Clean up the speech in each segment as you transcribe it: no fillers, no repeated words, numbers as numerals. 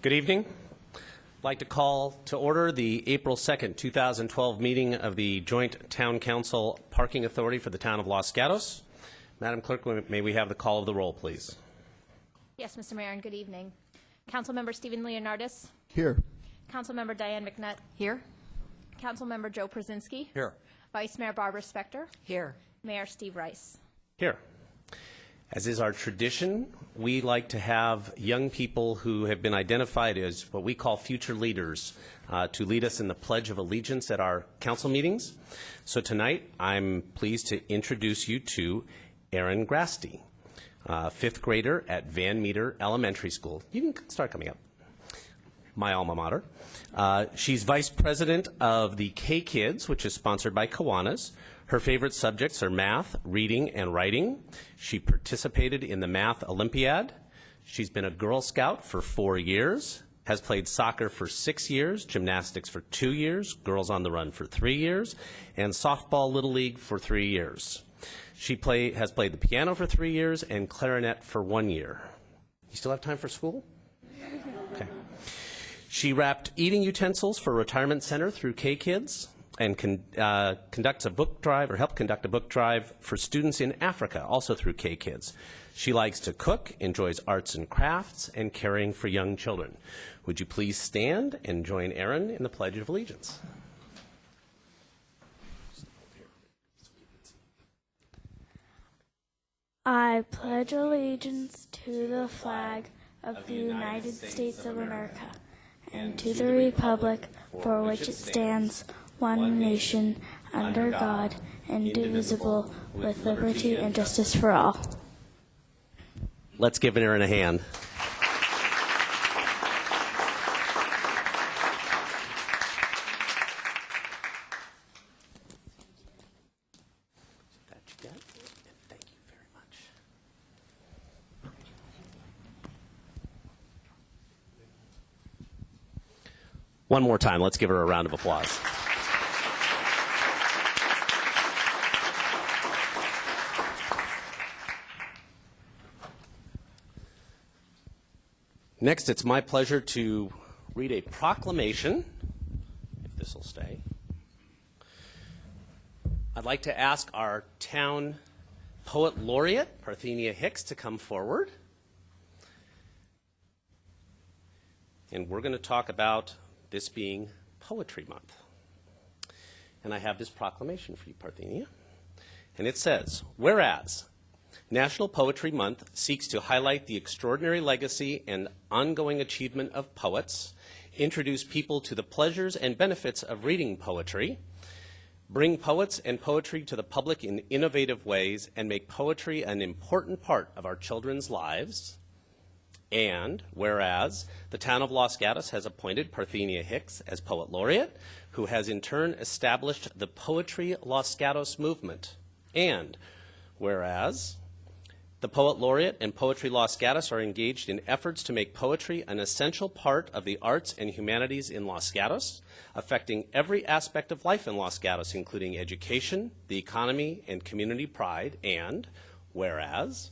Good evening. I'd like to call to order the April 2nd, 2012 meeting of the Joint Town Council Parking Authority for the Town of Los Gatos. Madam Clerk, may we have the call of the roll, please? Yes, Mr. Mayor, and good evening. Councilmember Stephen Leonardis. Here. Councilmember Diane McNutt. Here. Councilmember Joe Przinski. Here. Vice Mayor Barbara Spector. Here. Mayor Steve Rice. Here. As is our tradition, we like to have young people who have been identified as what we call future leaders to lead us in the Pledge of Allegiance at our council meetings. So tonight, I'm pleased to introduce you to Erin Grasty, fifth grader at Van Meter Elementary School. You can start coming up. My alma mater. She's vice president of the K-Kids, which is sponsored by Kiwanis. Her favorite subjects are math, reading, and writing. She participated in the Math Olympiad. She's been a Girl Scout for 4 years, has played soccer for 6 years, gymnastics for 2 years, Girls on the Run for 3 years, and softball Little League for 3 years. She has played the piano for 3 years and clarinet for 1 year. You still have time for school? Okay. She wrapped eating utensils for a retirement center through K-Kids and conducts a book drive, or helped conduct a book drive for students in Africa, also through K-Kids. She likes to cook, enjoys arts and crafts, and caring for young children. Would you please stand and join Erin in the Pledge of Allegiance? I pledge allegiance to the flag of the United States of America and to the republic for which it stands, one nation, under God, indivisible, with liberty and justice for all. Let's give Erin a hand. Thank you very much. One more time. Let's give her a round of applause. Next, it's my pleasure to read a proclamation, if this will stay. I'd like to ask our town poet laureate, Parthenia Hicks, to come forward. And we're going to talk about this being Poetry Month. And I have this proclamation for you, Parthenia. And it says, whereas National Poetry Month seeks to highlight the extraordinary legacy and ongoing achievement of poets, introduce people to the pleasures and benefits of reading poetry, bring poets and poetry to the public in innovative ways, and make poetry an important part of our children's lives. And whereas the town of Los Gatos has appointed Parthenia Hicks as Poet Laureate, who has in turn established the Poetry Los Gatos movement. And whereas the Poet Laureate and Poetry Los Gatos are engaged in efforts to make poetry an essential part of the arts and humanities in Los Gatos, affecting every aspect of life in Los Gatos, including education, the economy, and community pride. And whereas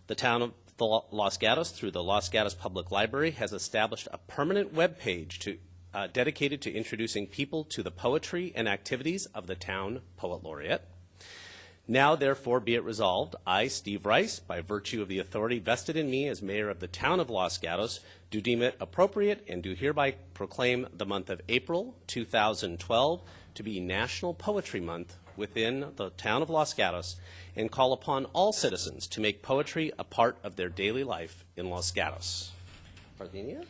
the town Los Gatos, through the Los Gatos Public Library, has established a permanent web page dedicated to introducing people to the poetry and activities of the town poet laureate. Now, therefore, be it resolved, I, Steve Rice, by virtue of the authority vested in me as mayor of the town of Los Gatos, do deem it appropriate and do hereby proclaim the month of April 2012 to be National Poetry Month within the town of Los Gatos, and call upon all citizens to make poetry a part of their daily life in Los Gatos. Parthenia?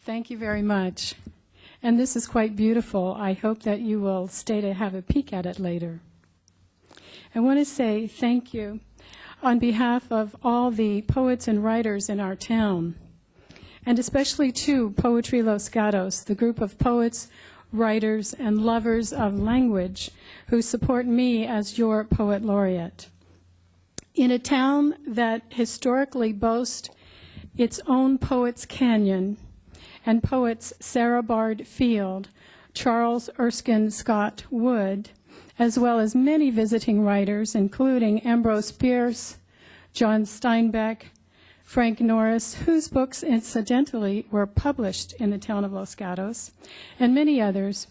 Thank you very much. And this is quite beautiful. I hope that you will stay to have a peek at it later. I want to say thank you on behalf of all the poets and writers in our town, and especially to Poetry Los Gatos, the group of poets, writers, and lovers of language who support me as your poet laureate. In a town that historically boasts its own Poets Canyon and poets Sarah Bard Field, Charles Erskine Scott Wood, as well as many visiting writers, including Ambrose Bierce, John Steinbeck, Frank Norris, whose books, incidentally, were published in the town of Los Gatos, and many others.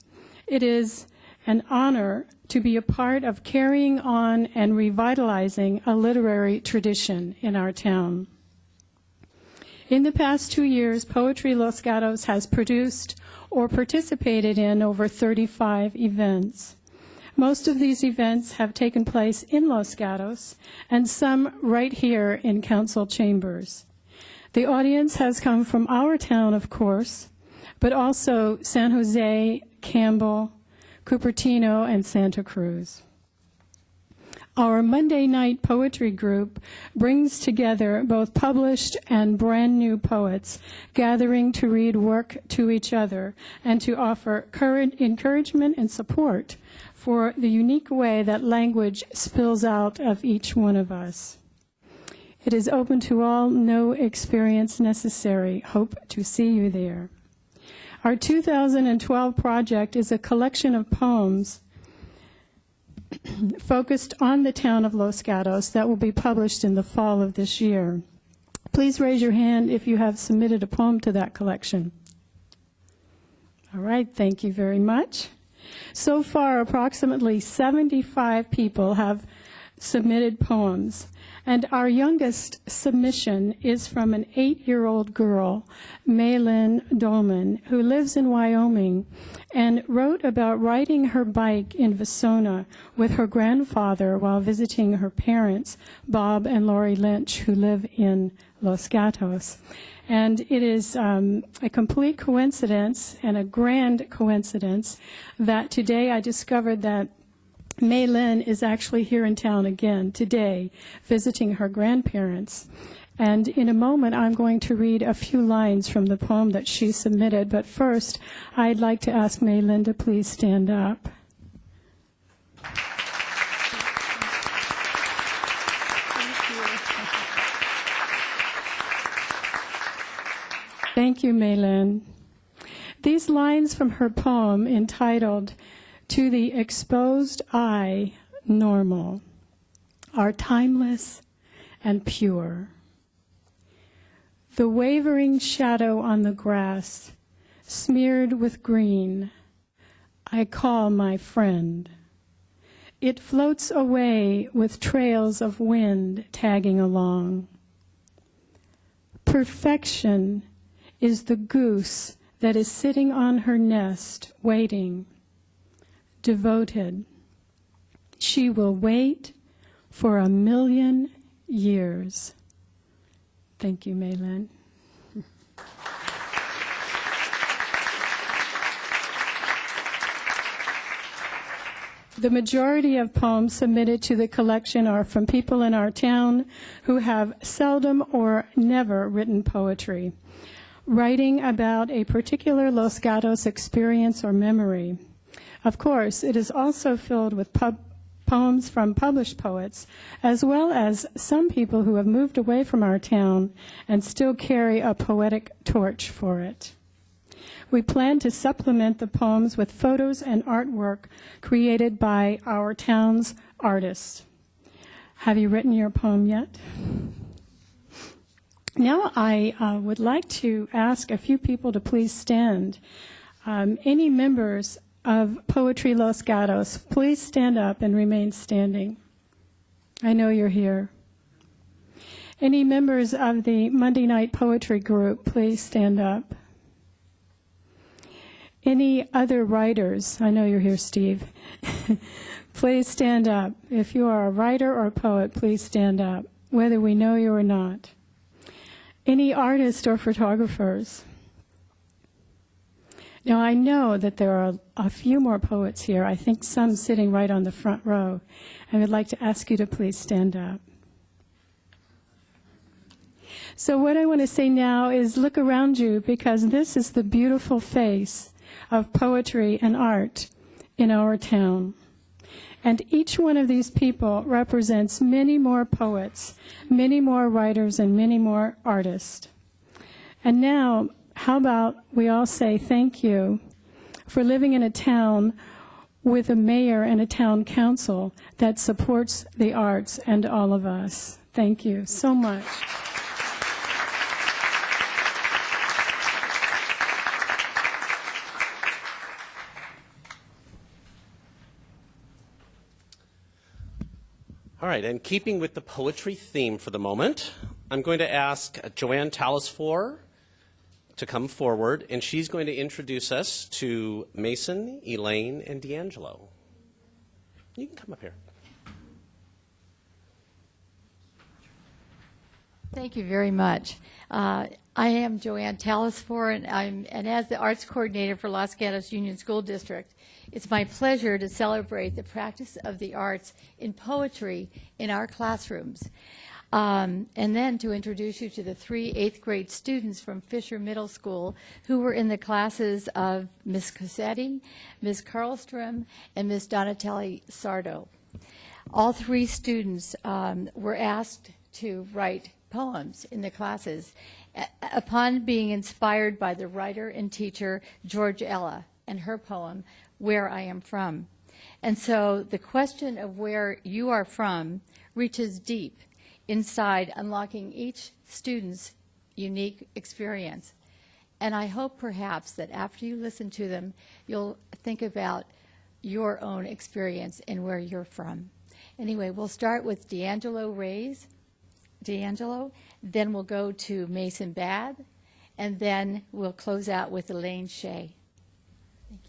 It is an honor to be a part of carrying on and revitalizing a literary tradition in our town. In the past 2 years, Poetry Los Gatos has produced or participated in over 35 events. Most of these events have taken place in Los Gatos, and some right here in council chambers. The audience has come from our town, of course, but also San Jose, Campbell, Cupertino, and Santa Cruz. Our Monday night poetry group brings together both published and brand new poets, gathering to read work to each other and to offer encouragement and support for the unique way that language spills out of each one of us. It is open to all, no experience necessary. Hope to see you there. Our 2012 project is a collection of poems focused on the town of Los Gatos that will be published in the fall of this year. Please raise your hand if you have submitted a poem to that collection. All right, thank you very much. So far, approximately 75 people have submitted poems, and our youngest submission is from an 8-year-old girl, Maylin Dolman, who lives in Wyoming and wrote about riding her bike in Vasona with her grandfather while visiting her parents, Bob and Lori Lynch, who live in Los Gatos. And it is a complete coincidence and a grand coincidence that today I discovered that Maylin is actually here in town again today, visiting her grandparents. And in a moment, I'm going to read a few lines from the poem that she submitted. But first, I'd like to ask Maylin to please stand up. Thank you, Maylin. These lines from her poem entitled "To the Exposed Eye, Normal" are timeless and pure. The wavering shadow on the grass, smeared with green, I call my friend. It floats away with trails of wind tagging along. Perfection is the goose that is sitting on her nest, waiting, devoted. She will wait for 1,000,000 years. Thank you, Maylin. The majority of poems submitted to the collection are from people in our town who have seldom or never written poetry, writing about a particular Los Gatos experience or memory. Of course, it is also filled with poems from published poets, as well as some people who have moved away from our town and still carry a poetic torch for it. We plan to supplement the poems with photos and artwork created by our town's artists. Have you written your poem yet? Now I would like to ask a few people to please stand. Any members of Poetry Los Gatos, please stand up and remain standing. I know you're here. Any members of the Monday Night Poetry Group, please stand up. Any other writers? I know you're here, Steve. Please stand up. If you are a writer or a poet, please stand up, whether we know you or not. Any artists or photographers? Now, I know that there are a few more poets here. I think some sitting right on the front row. I would like to ask you to please stand up. So what I want to say now is look around you, because this is the beautiful face of poetry and art in our town. And each one of these people represents many more poets, many more writers, and many more artists. And now, how about we all say thank you for living in a town with a mayor and a town council that supports the arts and all of us. Thank you so much. All right, and keeping with the poetry theme for the moment, I'm going to ask Joanne Talasfor to come forward, and she's going to introduce us to Mason, Elaine, and D'Angelo. You can come up here. Thank you very much. I am Joanne Talasfor, and as the arts coordinator for Los Gatos Union School District, it's my pleasure to celebrate the practice of the arts in poetry in our classrooms. And then to introduce you to the 3 8th-grade students from Fisher Middle School who were in the classes of Ms. Cossetti, Ms. Karlstrom, and Ms. Donatelli Sardo. All 3 students were asked to write poems in the classes upon being inspired by the writer and teacher George Ella and her poem, Where I Am From. And so the question of where you are from reaches deep inside, unlocking each student's unique experience. And I hope perhaps that after you listen to them, you'll think about your own experience and where you're from. Anyway, we'll start with D'Angelo Reyes. D'Angelo, then we'll go to Mason Bad, and then we'll close out with Elaine Shea. Thank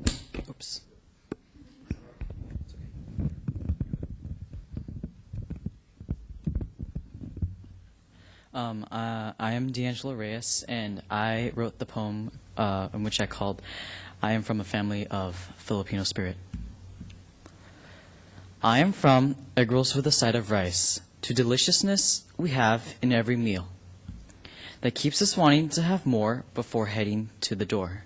you. Oops. I am D'Angelo Reyes, and I wrote the poem in which I called I Am From a Family of Filipino Spirit. I am from egg rolls with a side of rice, to deliciousness we have in every meal, that keeps us wanting to have more before heading to the door.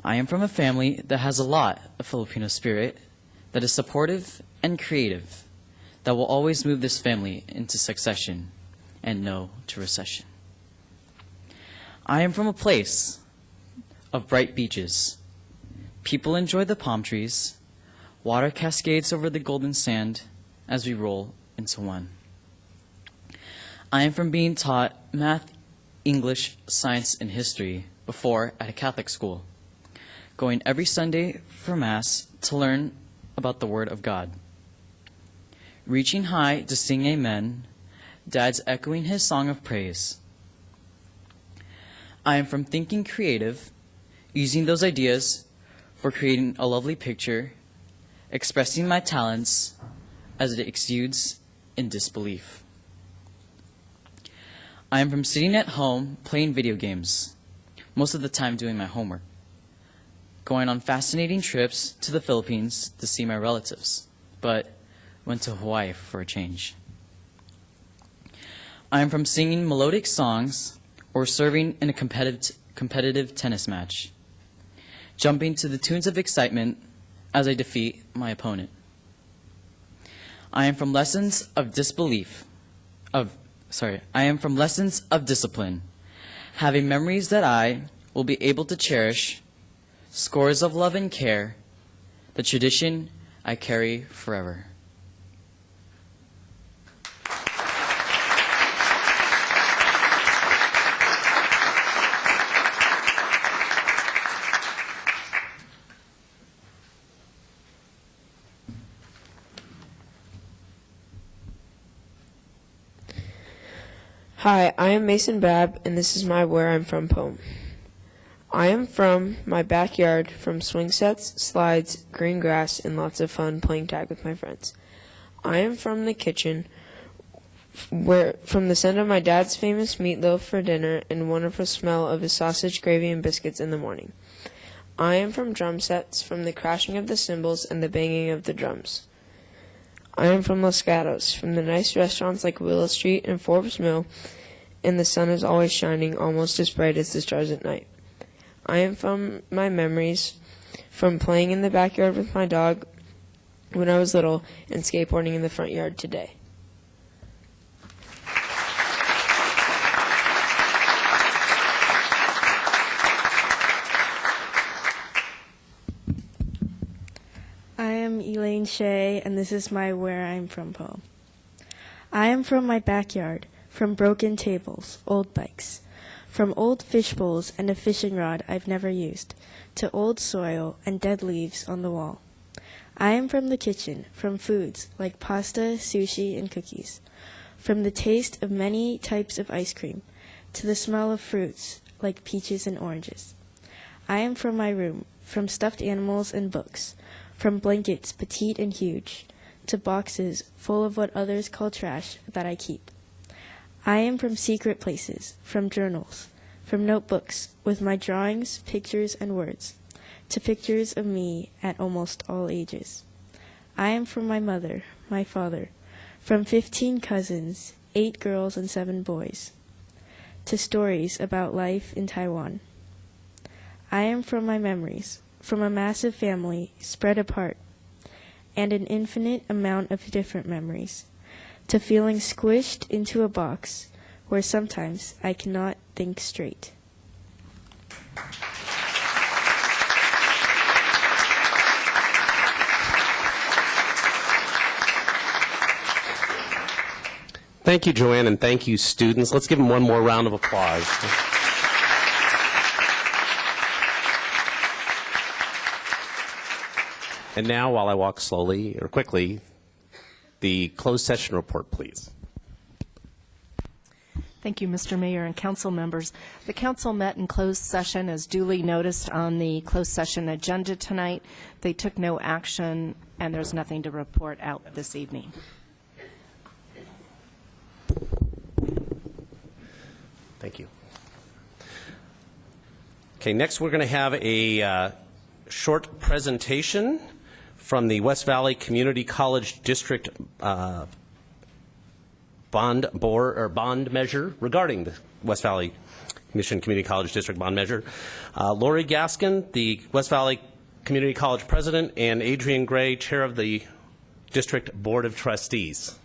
I am from a family that has a lot of Filipino spirit, that is supportive and creative, that will always move this family into succession and no to recession. I am from a place of bright beaches. People enjoy the palm trees. Water cascades over the golden sand as we roll into one. I am from being taught math, English, science, and history before at a Catholic school, going every Sunday for Mass to learn about the Word of God. Reaching high to sing Amen, Dad's echoing his song of praise. I am from thinking creative, using those ideas for creating a lovely picture, expressing my talents as it exudes in disbelief. I am from sitting at home playing video games, most of the time doing my homework, going on fascinating trips to the Philippines to see my relatives, but went to Hawaii for a change. I am from singing melodic songs or serving in a competitive tennis match, jumping to the tunes of excitement as I defeat my opponent. I am from lessons of disbelief, of I am from lessons of discipline, having memories that I will be able to cherish, scores of love and care, the tradition I carry forever. Hi, I am Mason Babb, and this is my Where I'm From poem. I am from my backyard, from swing sets, slides, green grass, and lots of fun playing tag with my friends. I am from the kitchen, from the scent of my dad's famous meatloaf for dinner and wonderful smell of his sausage, gravy, and biscuits in the morning. I am from drum sets, from the crashing of the cymbals and the banging of the drums. I am from Los Gatos, from the nice restaurants like Willow Street and Forbes Mill, and the sun is always shining almost as bright as the stars at night. I am from my memories, from playing in the backyard with my dog when I was little and skateboarding in the front yard today. I am Elaine Shea, and this is my Where I'm From poem. I am from my backyard, from broken tables, old bikes, from old fish bowls and a fishing rod I've never used, to old soil and dead leaves on the wall. I am from the kitchen, from foods like pasta, sushi, and cookies, from the taste of many types of ice cream, to the smell of fruits like peaches and oranges. I am from my room, from stuffed animals and books, from blankets petite and huge, to boxes full of what others call trash that I keep. I am from secret places, from journals, from notebooks with my drawings, pictures, and words, to pictures of me at almost all ages. I am from my mother, my father, from 15 cousins, 8 girls and 7 boys, to stories about life in Taiwan. I am from my memories, from a massive family spread apart, and an infinite amount of different memories, to feeling squished into a box where sometimes I cannot think straight. Thank you, Joanne, and thank you, students. Let's give them one more round of applause. And now, while I walk slowly or quickly, the closed session report, please. Thank you, Mr. Mayor and council members. The council met in closed session as duly noticed on the closed session agenda tonight. They took no action, and there's nothing to report out this evening. Thank you. Okay, next we're going to have a short presentation from the West Valley Community College District bond measure regarding the West Valley Mission Community College District bond measure. Lori Gaskin, the West Valley Community College president, and Adrian Gray, chair of the District Board of Trustees.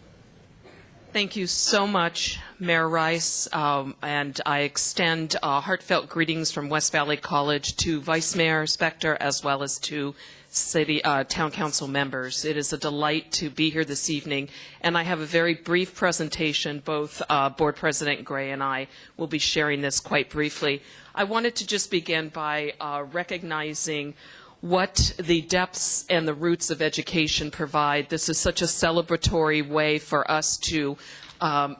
Thank you so much, Mayor Rice, and I extend heartfelt greetings from West Valley College to Vice Mayor Spector as well as to City Town Council members. It is a delight to be here this evening, and I have a very brief presentation. Both Board President Gray and I will be sharing this quite briefly. I wanted to just begin by recognizing what the depths and the roots of education provide. This is such a celebratory way for us to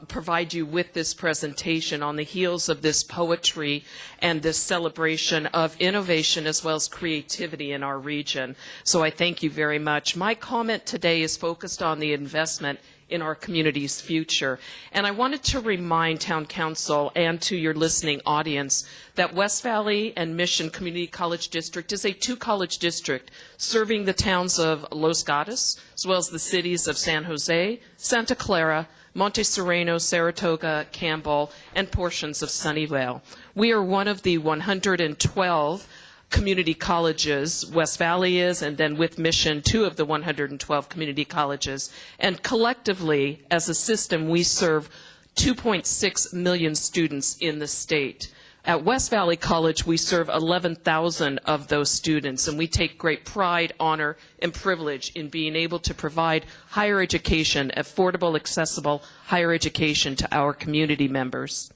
provide you with this presentation on the heels of this poetry and this celebration of innovation as well as creativity in our region. So I thank you very much. My comment today is focused on the investment in our community's future. And I wanted to remind Town Council and to your listening audience that West Valley and Mission Community College District is a 2-college district serving the towns of Los Gatos, as well as the cities of San Jose, Santa Clara, Monte Sereno, Saratoga, Campbell, and portions of Sunnyvale. We are one of the 112 community colleges. West Valley is, and then with Mission, 2 of the 112 community colleges. And collectively, as a system, we serve 2.6 million students in the state. At West Valley College, we serve 11,000 of those students, and we take great pride, honor, and privilege in being able to provide higher education, affordable, accessible higher education to our community members.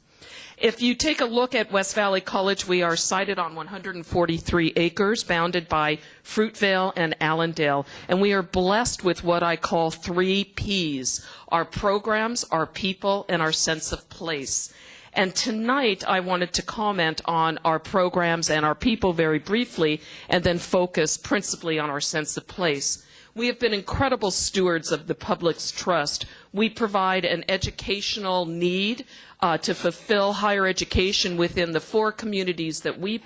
If you take a look at West Valley College, we are sited on 143 acres, bounded by Fruitvale and Allendale, and we are blessed with what I call 3 Ps: our programs, our people, and our sense of place. And tonight, I wanted to comment on our programs and our people very briefly, and then focus principally on our sense of place. We have been incredible stewards of the public's trust. We provide an educational need to fulfill higher education within the 4 communities that we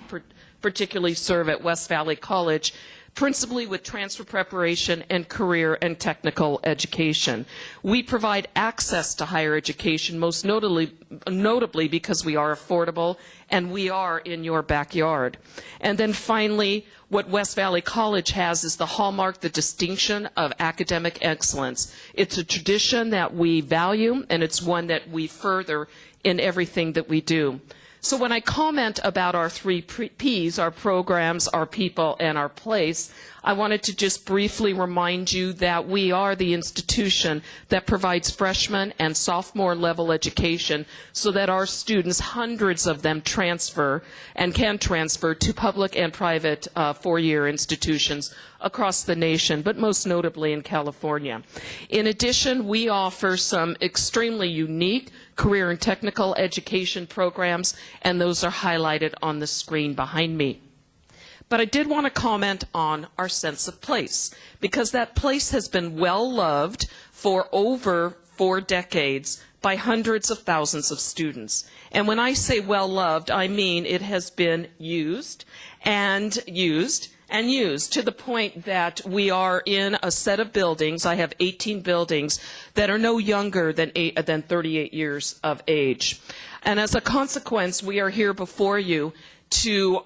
particularly serve at West Valley College, principally with transfer preparation and career and technical education. We provide access to higher education, most notably because we are affordable and we are in your backyard. And then finally, what West Valley College has is the hallmark, the distinction of academic excellence. It's a tradition that we value, and it's one that we further in everything that we do. So when I comment about our 3 Ps, our programs, our people, and our place, I wanted to just briefly remind you that we are the institution that provides freshman and sophomore level education so that our students, hundreds of them, transfer and can transfer to public and private 4-year institutions across the nation, but most notably in California. In addition, we offer some extremely unique career and technical education programs, and those are highlighted on the screen behind me. But I did want to comment on our sense of place, because that place has been well loved for over 4 decades by hundreds of thousands of students. And when I say well loved, I mean it has been used and used and used to the point that we are in a set of buildings. I have 18 buildings that are no younger than 38 years of age. And as a consequence, we are here before you to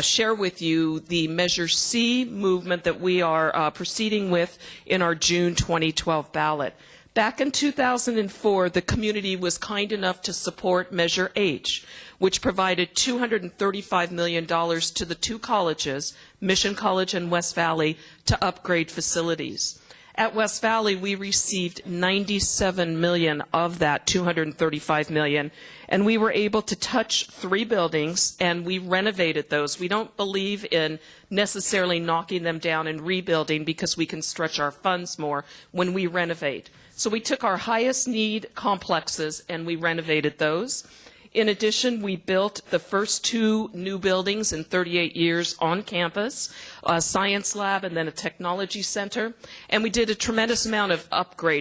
share with you the Measure C movement that we are proceeding with in our June 2012 ballot. Back in 2004, the community was kind enough to support Measure H, which provided $235 million to the 2 colleges, Mission College and West Valley, to upgrade facilities. At West Valley, we received $97 million of that $235 million, and we were able to touch 3 buildings, and we renovated those. We don't believe in necessarily knocking them down and rebuilding because we can stretch our funds more when we renovate. So we took our highest need complexes and we renovated those. In addition, we built the first 2 new buildings in 38 years on campus, a science lab and then a technology center. And we did a tremendous amount of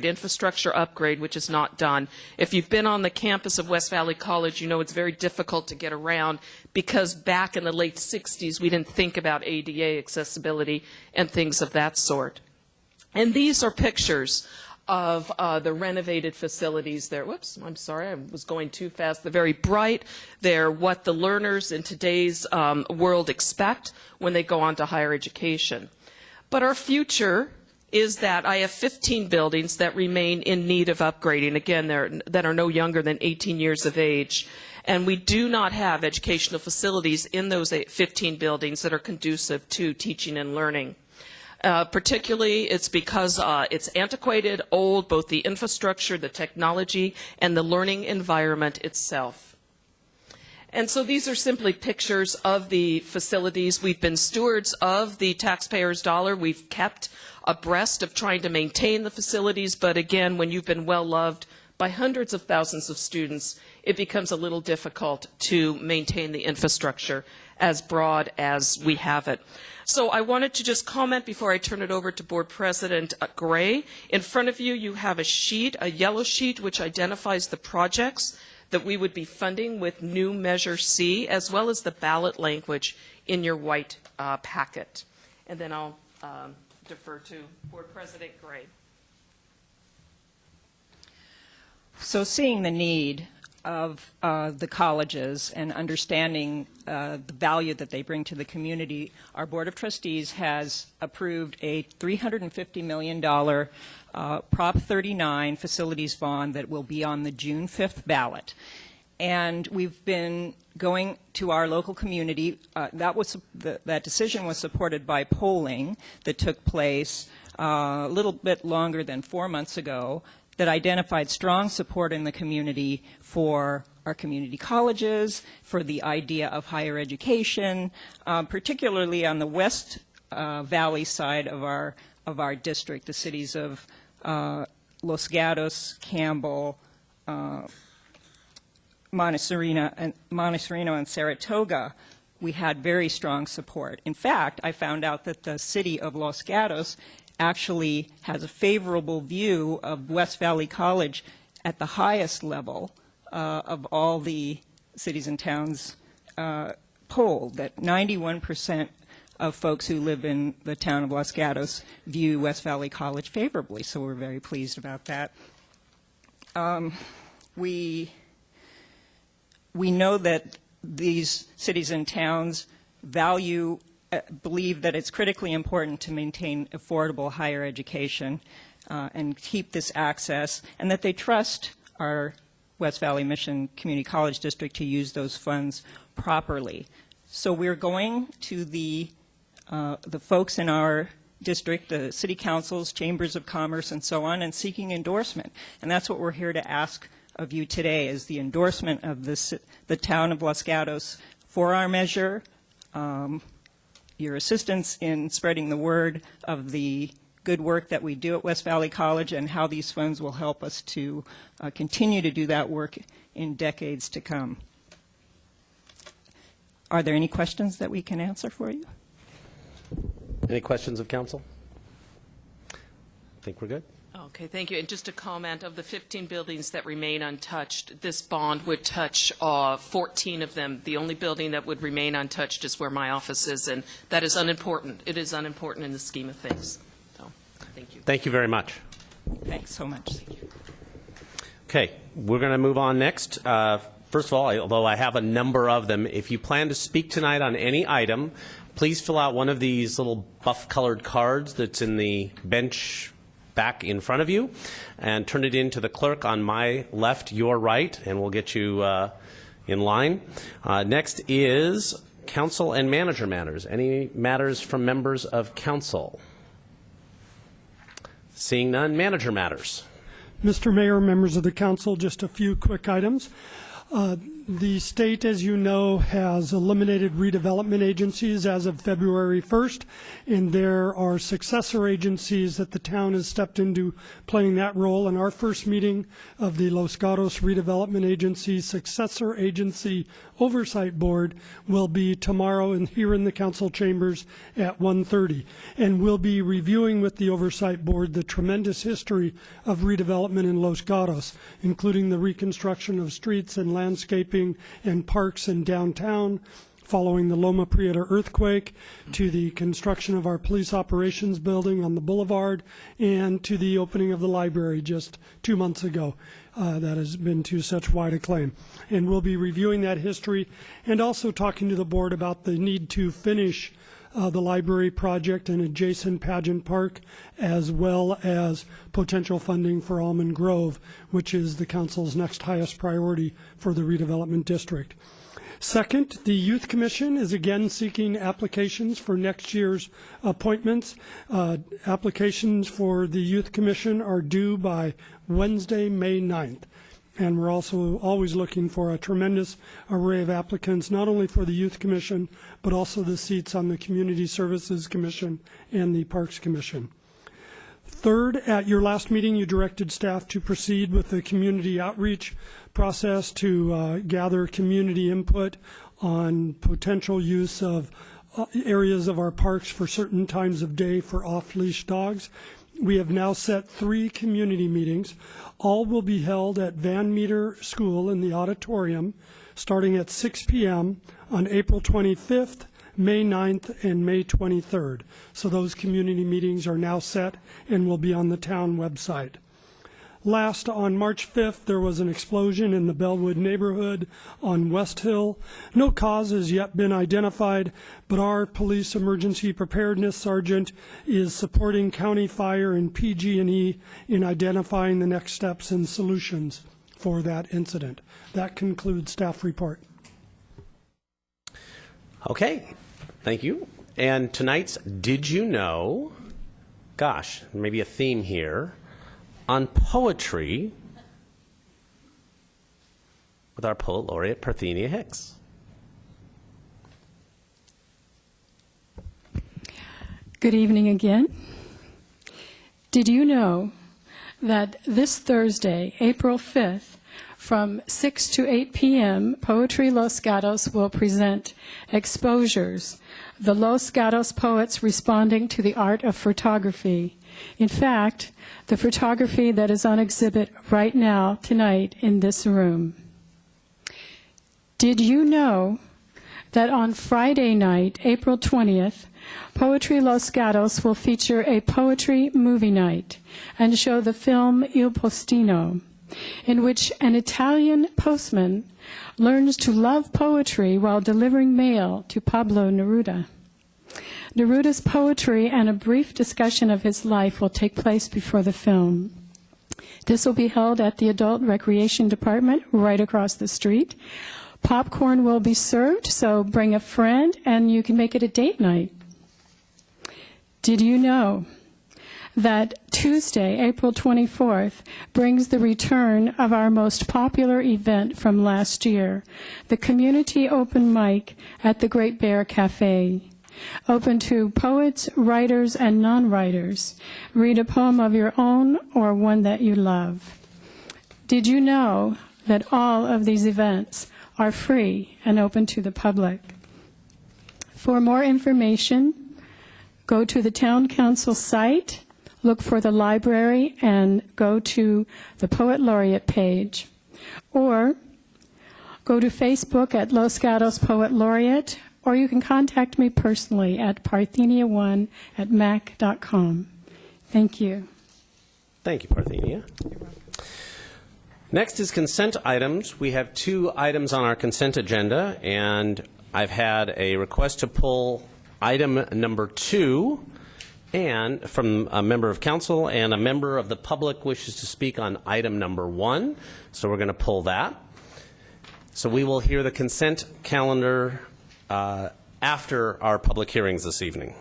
infrastructure upgrade, which is not done. If you've been on the campus of West Valley College, you know it's very difficult to get around because back in the late 60s, we didn't think about ADA accessibility and things of that sort. And these are pictures of the renovated facilities there. Whoops, I'm sorry, I was going too fast. They're very bright. They're what the learners in today's world expect when they go on to higher education. But our future is that I have 15 buildings that remain in need of upgrading, again, that are no younger than 18 years of age. And we do not have educational facilities in those 15 buildings that are conducive to teaching and learning. Particularly, it's because it's antiquated, old, both the infrastructure, the technology, and the learning environment itself. And so these are simply pictures of the facilities. We've been stewards of the taxpayers' dollar. We've kept abreast of trying to maintain the facilities, but again, when you've been well loved by hundreds of thousands of students, it becomes a little difficult to maintain the infrastructure as broad as we have it. So I wanted to just comment before I turn it over to Board President Gray. In front of you, you have a sheet, a yellow sheet, which identifies the projects that we would be funding with new Measure C, as well as the ballot language in your white packet. And then I'll defer to Board President Gray. So seeing the need of the colleges and understanding the value that they bring to the community, our Board of Trustees has approved a $350 million Prop 39 facilities bond that will be on the June 5th ballot. And we've been going to our local community. That decision was supported by polling that took place a little bit longer than 4 months ago that identified strong support in the community for our community colleges, for the idea of higher education, particularly on the West Valley side of our district, the cities of Los Gatos, Campbell, Montessorino and Saratoga. We had very strong support. In fact, I found out that the city of Los Gatos actually has a favorable view of West Valley College at the highest level of all the cities and towns polled, that 91% of folks who live in the town of Los Gatos view West Valley College favorably, so we're very pleased about that. We know that these cities and towns believe that it's critically important to maintain affordable higher education and keep this access, and that they trust our West Valley Mission Community College District to use those funds properly. So we're going to the folks in our district, the city councils, chambers of commerce, and so on, and seeking endorsement. And that's what we're here to ask of you today, is the endorsement of the town of Los Gatos for our measure, your assistance in spreading the word of the good work that we do at West Valley College, and how these funds will help us to continue to do that work in decades to come. Are there any questions that we can answer for you? Any questions of council? I think we're good. Okay, thank you. And just a comment, of the 15 buildings that remain untouched, this bond would touch 14 of them. The only building that would remain untouched is where my office is, and that is unimportant. It is unimportant in the scheme of things. So, thank you. Thank you very much. Thanks so much. Okay, we're going to move on next. First of all, although I have a number of them, if you plan to speak tonight on any item, please fill out one of these little buff-colored cards that's in the bench back in front of you, and turn it in to the clerk on my left, your right, and we'll get you in line. Next is council and manager matters. Any matters from members of council? Seeing none, manager matters. Mr. Mayor, members of the council, just a few quick items. The state, as you know, has eliminated redevelopment agencies as of February 1st, and there are successor agencies that the town has stepped into playing that role. And our first meeting of the Los Gatos Redevelopment Agency Successor Agency Oversight Board will be tomorrow here in the council chambers at 1:30. And we'll be reviewing with the Oversight Board the tremendous history of redevelopment in Los Gatos, including the reconstruction of streets and landscaping and parks in downtown, following the Loma Prieta earthquake, to the construction of our police operations building on the boulevard, and to the opening of the library just 2 months ago. That has been to such wide acclaim. And we'll be reviewing that history and also talking to the board about the need to finish the library project and adjacent Pageant Park, as well as potential funding for Almond Grove, which is the council's next highest priority for the redevelopment district. Second, the Youth Commission is again seeking applications for next year's appointments. Applications for the Youth Commission are due by Wednesday, May 9th. And we're also always looking for a tremendous array of applicants, not only for the Youth Commission, but also the seats on the Community Services Commission and the Parks Commission. Third, at your last meeting, you directed staff to proceed with the community outreach process to gather community input on potential use of areas of our parks for certain times of day for off-leash dogs. We have now set 3 community meetings. All will be held at Van Meter School in the auditorium, starting at 6 p.m. on April 25th, May 9th, and May 23rd. So those community meetings are now set and will be on the town website. Last, on March 5th, there was an explosion in the Bellwood neighborhood on West Hill. No cause has yet been identified, but our police emergency preparedness sergeant is supporting county fire and PG&E in identifying the next steps and solutions for that incident. That concludes staff report. Okay, thank you. And tonight's Did You Know? Gosh, maybe a theme here. On poetry with our poet laureate, Parthenia Hicks. Good evening again. Did you know that this Thursday, April 5th, from 6 to 8 p.m., Poetry Los Gatos will present Exposures, the Los Gatos poets responding to the art of photography. In fact, the photography that is on exhibit right now, tonight, in this room. Did you know that on Friday night, April 20th, Poetry Los Gatos will feature a poetry movie night and show the film Il Postino, in which an Italian postman learns to love poetry while delivering mail to Pablo Neruda. Neruda's poetry and a brief discussion of his life will take place before the film. This will be held at the Adult Recreation Department right across the street. Popcorn will be served, so bring a friend and you can make it a date night. Did you know that Tuesday, April 24th, brings the return of our most popular event from last year, the Community Open Mic at the Great Bear Cafe. Open to poets, writers, and non-writers. Read a poem of your own or one that you love. Did you know that all of these events are free and open to the public? For more information, go to the Town Council site, look for the library, and go to the Poet Laureate page. Or go to Facebook at Los Gatos Poet Laureate, or you can contact me personally at parthenia1@mac.com. Thank you. Thank you, Parthenia. Next is consent items. We have 2 items on our consent agenda, and I've had a request to pull item number 2, and from a member of council, and a member of the public wishes to speak on item number 1. So we're going to pull that. So we will hear the consent calendar after our public hearings this evening.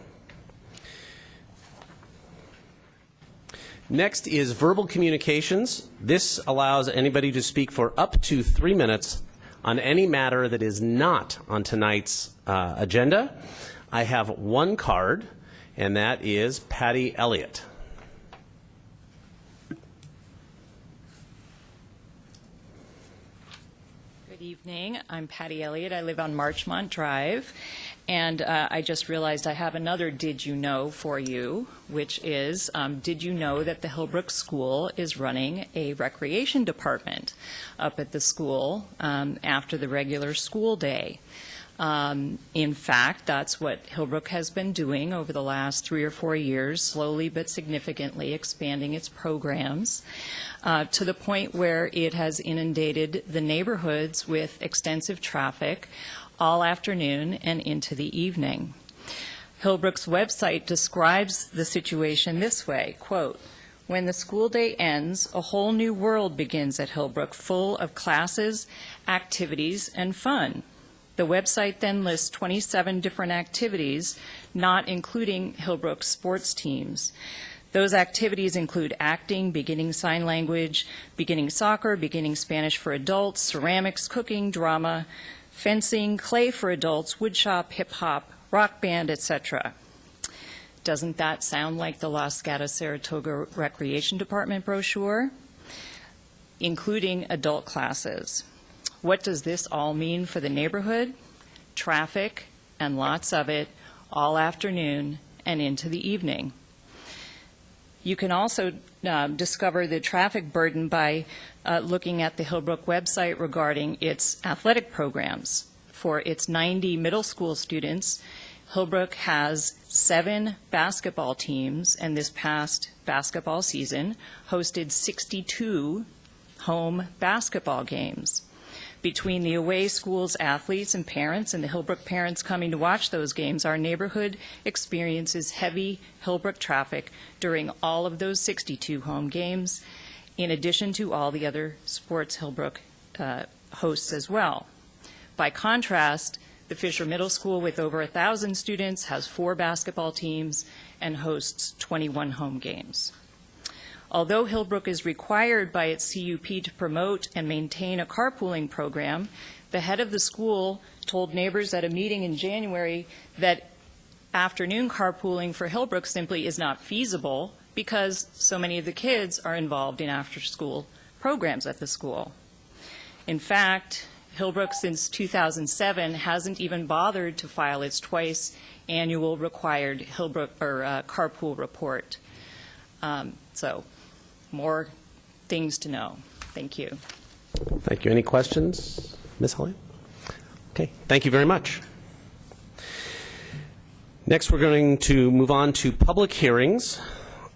Next is verbal communications. This allows anybody to speak for up to 3 minutes on any matter that is not on tonight's agenda. I have 1 card, and that is Patty Elliott. Good evening. I'm Patty Elliott. I live on Marchmont Drive. And I just realized I have another Did You Know for you, which is, did you know that the Hillbrook School is running a recreation department up at the school after the regular school day? In fact, that's what Hillbrook has been doing over the last 3 or 4 years, slowly but significantly expanding its programs to the point where it has inundated the neighborhoods with extensive traffic all afternoon and into the evening. Hillbrook's website describes the situation this way, quote, "When the school day ends, a whole new world begins at Hillbrook, full of classes, activities, and fun." The website then lists 27 different activities, not including Hillbrook sports teams. Those activities include acting, beginning sign language, beginning soccer, beginning Spanish for adults, ceramics, cooking, drama, fencing, clay for adults, woodshop, hip-hop, rock band, etc. Doesn't that sound like the Los Gatos Saratoga Recreation Department brochure? Including adult classes. What does this all mean for the neighborhood? Traffic, and lots of it, all afternoon and into the evening. You can also discover the traffic burden by looking at the Hillbrook website regarding its athletic programs. For its 90 middle school students, Hillbrook has 7 basketball teams, and this past basketball season hosted 62 home basketball games. Between the away schools' athletes and parents and the Hillbrook parents coming to watch those games, our neighborhood experiences heavy Hillbrook traffic during all of those 62 home games, in addition to all the other sports Hillbrook hosts as well. By contrast, the Fisher Middle School, with over 1,000 students, has 4 basketball teams and hosts 21 home games. Although Hillbrook is required by its CUP to promote and maintain a carpooling program, the head of the school told neighbors at a meeting in January that afternoon carpooling for Hillbrook simply is not feasible because so many of the kids are involved in after-school programs at the school. In fact, Hillbrook since 2007 hasn't even bothered to file its twice annual required Hillbrook carpool report. So more things to know. Thank you. Thank you. Any questions, Ms. Holly? Okay, thank you very much. Next, we're going to move on to public hearings.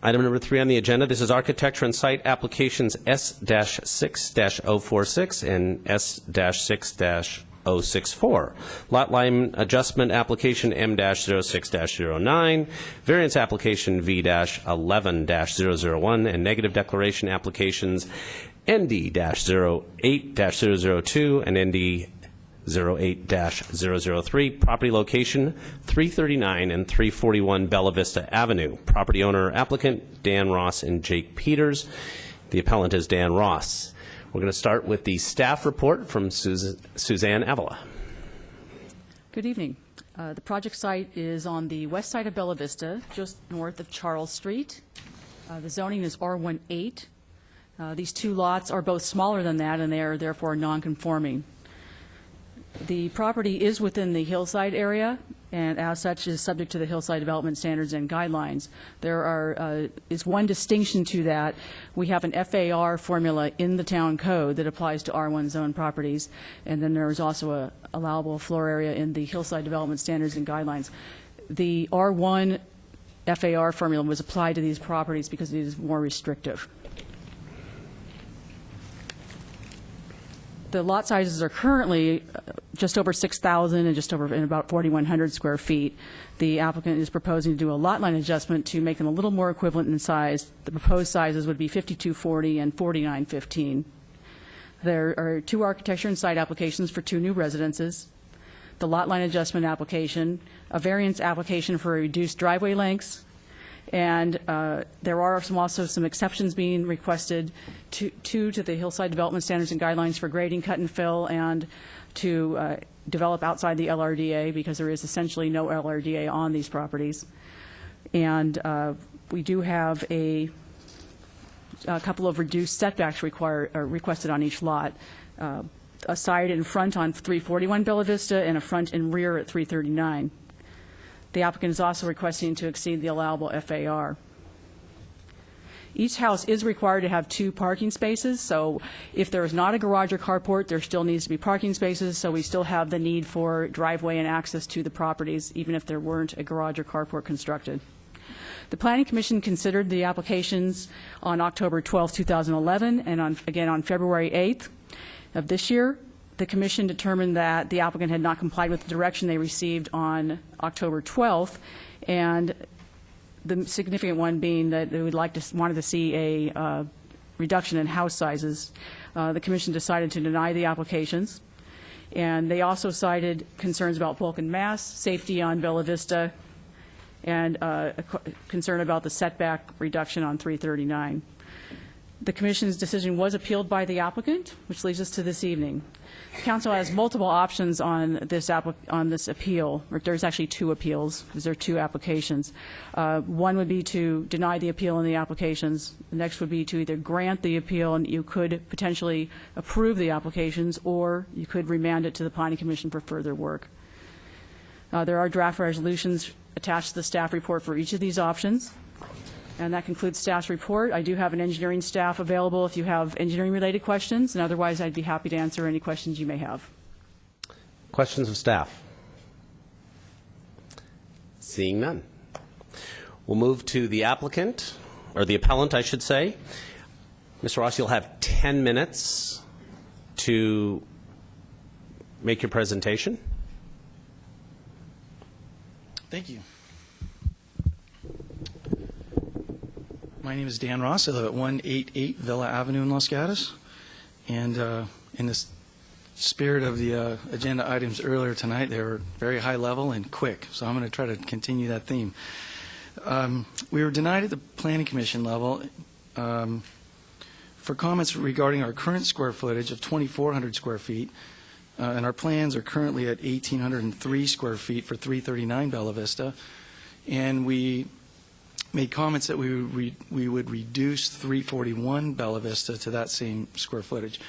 Item number 3 on the agenda, this is Architecture and Site Applications S-6-046 and S-6-064. Lot line adjustment application M-06-09, variance application V-11-001, and negative declaration applications ND-08-002 and ND-08-003. Property location 339 and 341 Bella Vista Avenue. Property owner applicant Dan Ross and Jake Peters. The appellant is Dan Ross. We're going to start with the staff report from Suzanne Avila. Good evening. The project site is on the west side of Bella Vista, just north of Charles Street. The zoning is R18. These 2 lots are both smaller than that, and they are therefore non-conforming. The property is within the hillside area, and as such is subject to the hillside development standards and guidelines. There is one distinction to that. We have an FAR formula in the town code that applies to R1 zone properties, and then there is also a allowable floor area in the hillside development standards and guidelines. The R1 FAR formula was applied to these properties because it is more restrictive. The lot sizes are currently just over 6,000 and just over about 4,100 square feet. The applicant is proposing to do a lot line adjustment to make them a little more equivalent in size. The proposed sizes would be 5240 and 4915. There are 2 architecture and site applications for 2 new residences, the lot line adjustment application, a variance application for reduced driveway lengths, and there are also some exceptions being requested to the hillside development standards and guidelines for grading, cut and fill, and to develop outside the LRDA, because there is essentially no LRDA on these properties. And we do have a couple of reduced setbacks requested on each lot. A side in front on 341 Bella Vista and a front and rear at 339. The applicant is also requesting to exceed the allowable FAR. Each house is required to have 2 parking spaces, so if there is not a garage or carport, there still needs to be parking spaces, so we still have the need for driveway and access to the properties, even if there weren't a garage or carport constructed. The Planning Commission considered the applications on October 12, 2011, and again on February 8th of this year. The Commission determined that the applicant had not complied with the direction they received on October 12th, and the significant one being that they wanted to see a reduction in house sizes. The Commission decided to deny the applications, and they also cited concerns about bulk and mass, safety on Bella Vista, and a concern about the setback reduction on 339. The Commission's decision was appealed by the applicant, which leads us to this evening. Council has multiple options on this appeal. There's actually 2 appeals, because there are 2 applications. One would be to deny the appeal in the applications. The next would be to either grant the appeal, and you could potentially approve the applications, or you could remand it to the Planning Commission for further work. There are draft resolutions attached to the staff report for each of these options. And that concludes staff's report. I do have an engineering staff available if you have engineering-related questions, and otherwise I'd be happy to answer any questions you may have. Questions of staff? Seeing none. We'll move to the applicant, or the appellant, I should say. Mr. Ross, you'll have 10 minutes to make your presentation. Thank you. My name is Dan Ross. I live at 188 Villa Avenue in Los Gatos. And in the spirit of the agenda items earlier tonight, they were very high level and quick. So I'm going to try to continue that theme. We were denied at the Planning Commission level for comments regarding our current square footage of 2,400 square feet. And our plans are currently at 1,803 square feet for 339 Bella Vista. And we made comments that we would reduce 341 Bella Vista to that same square footage.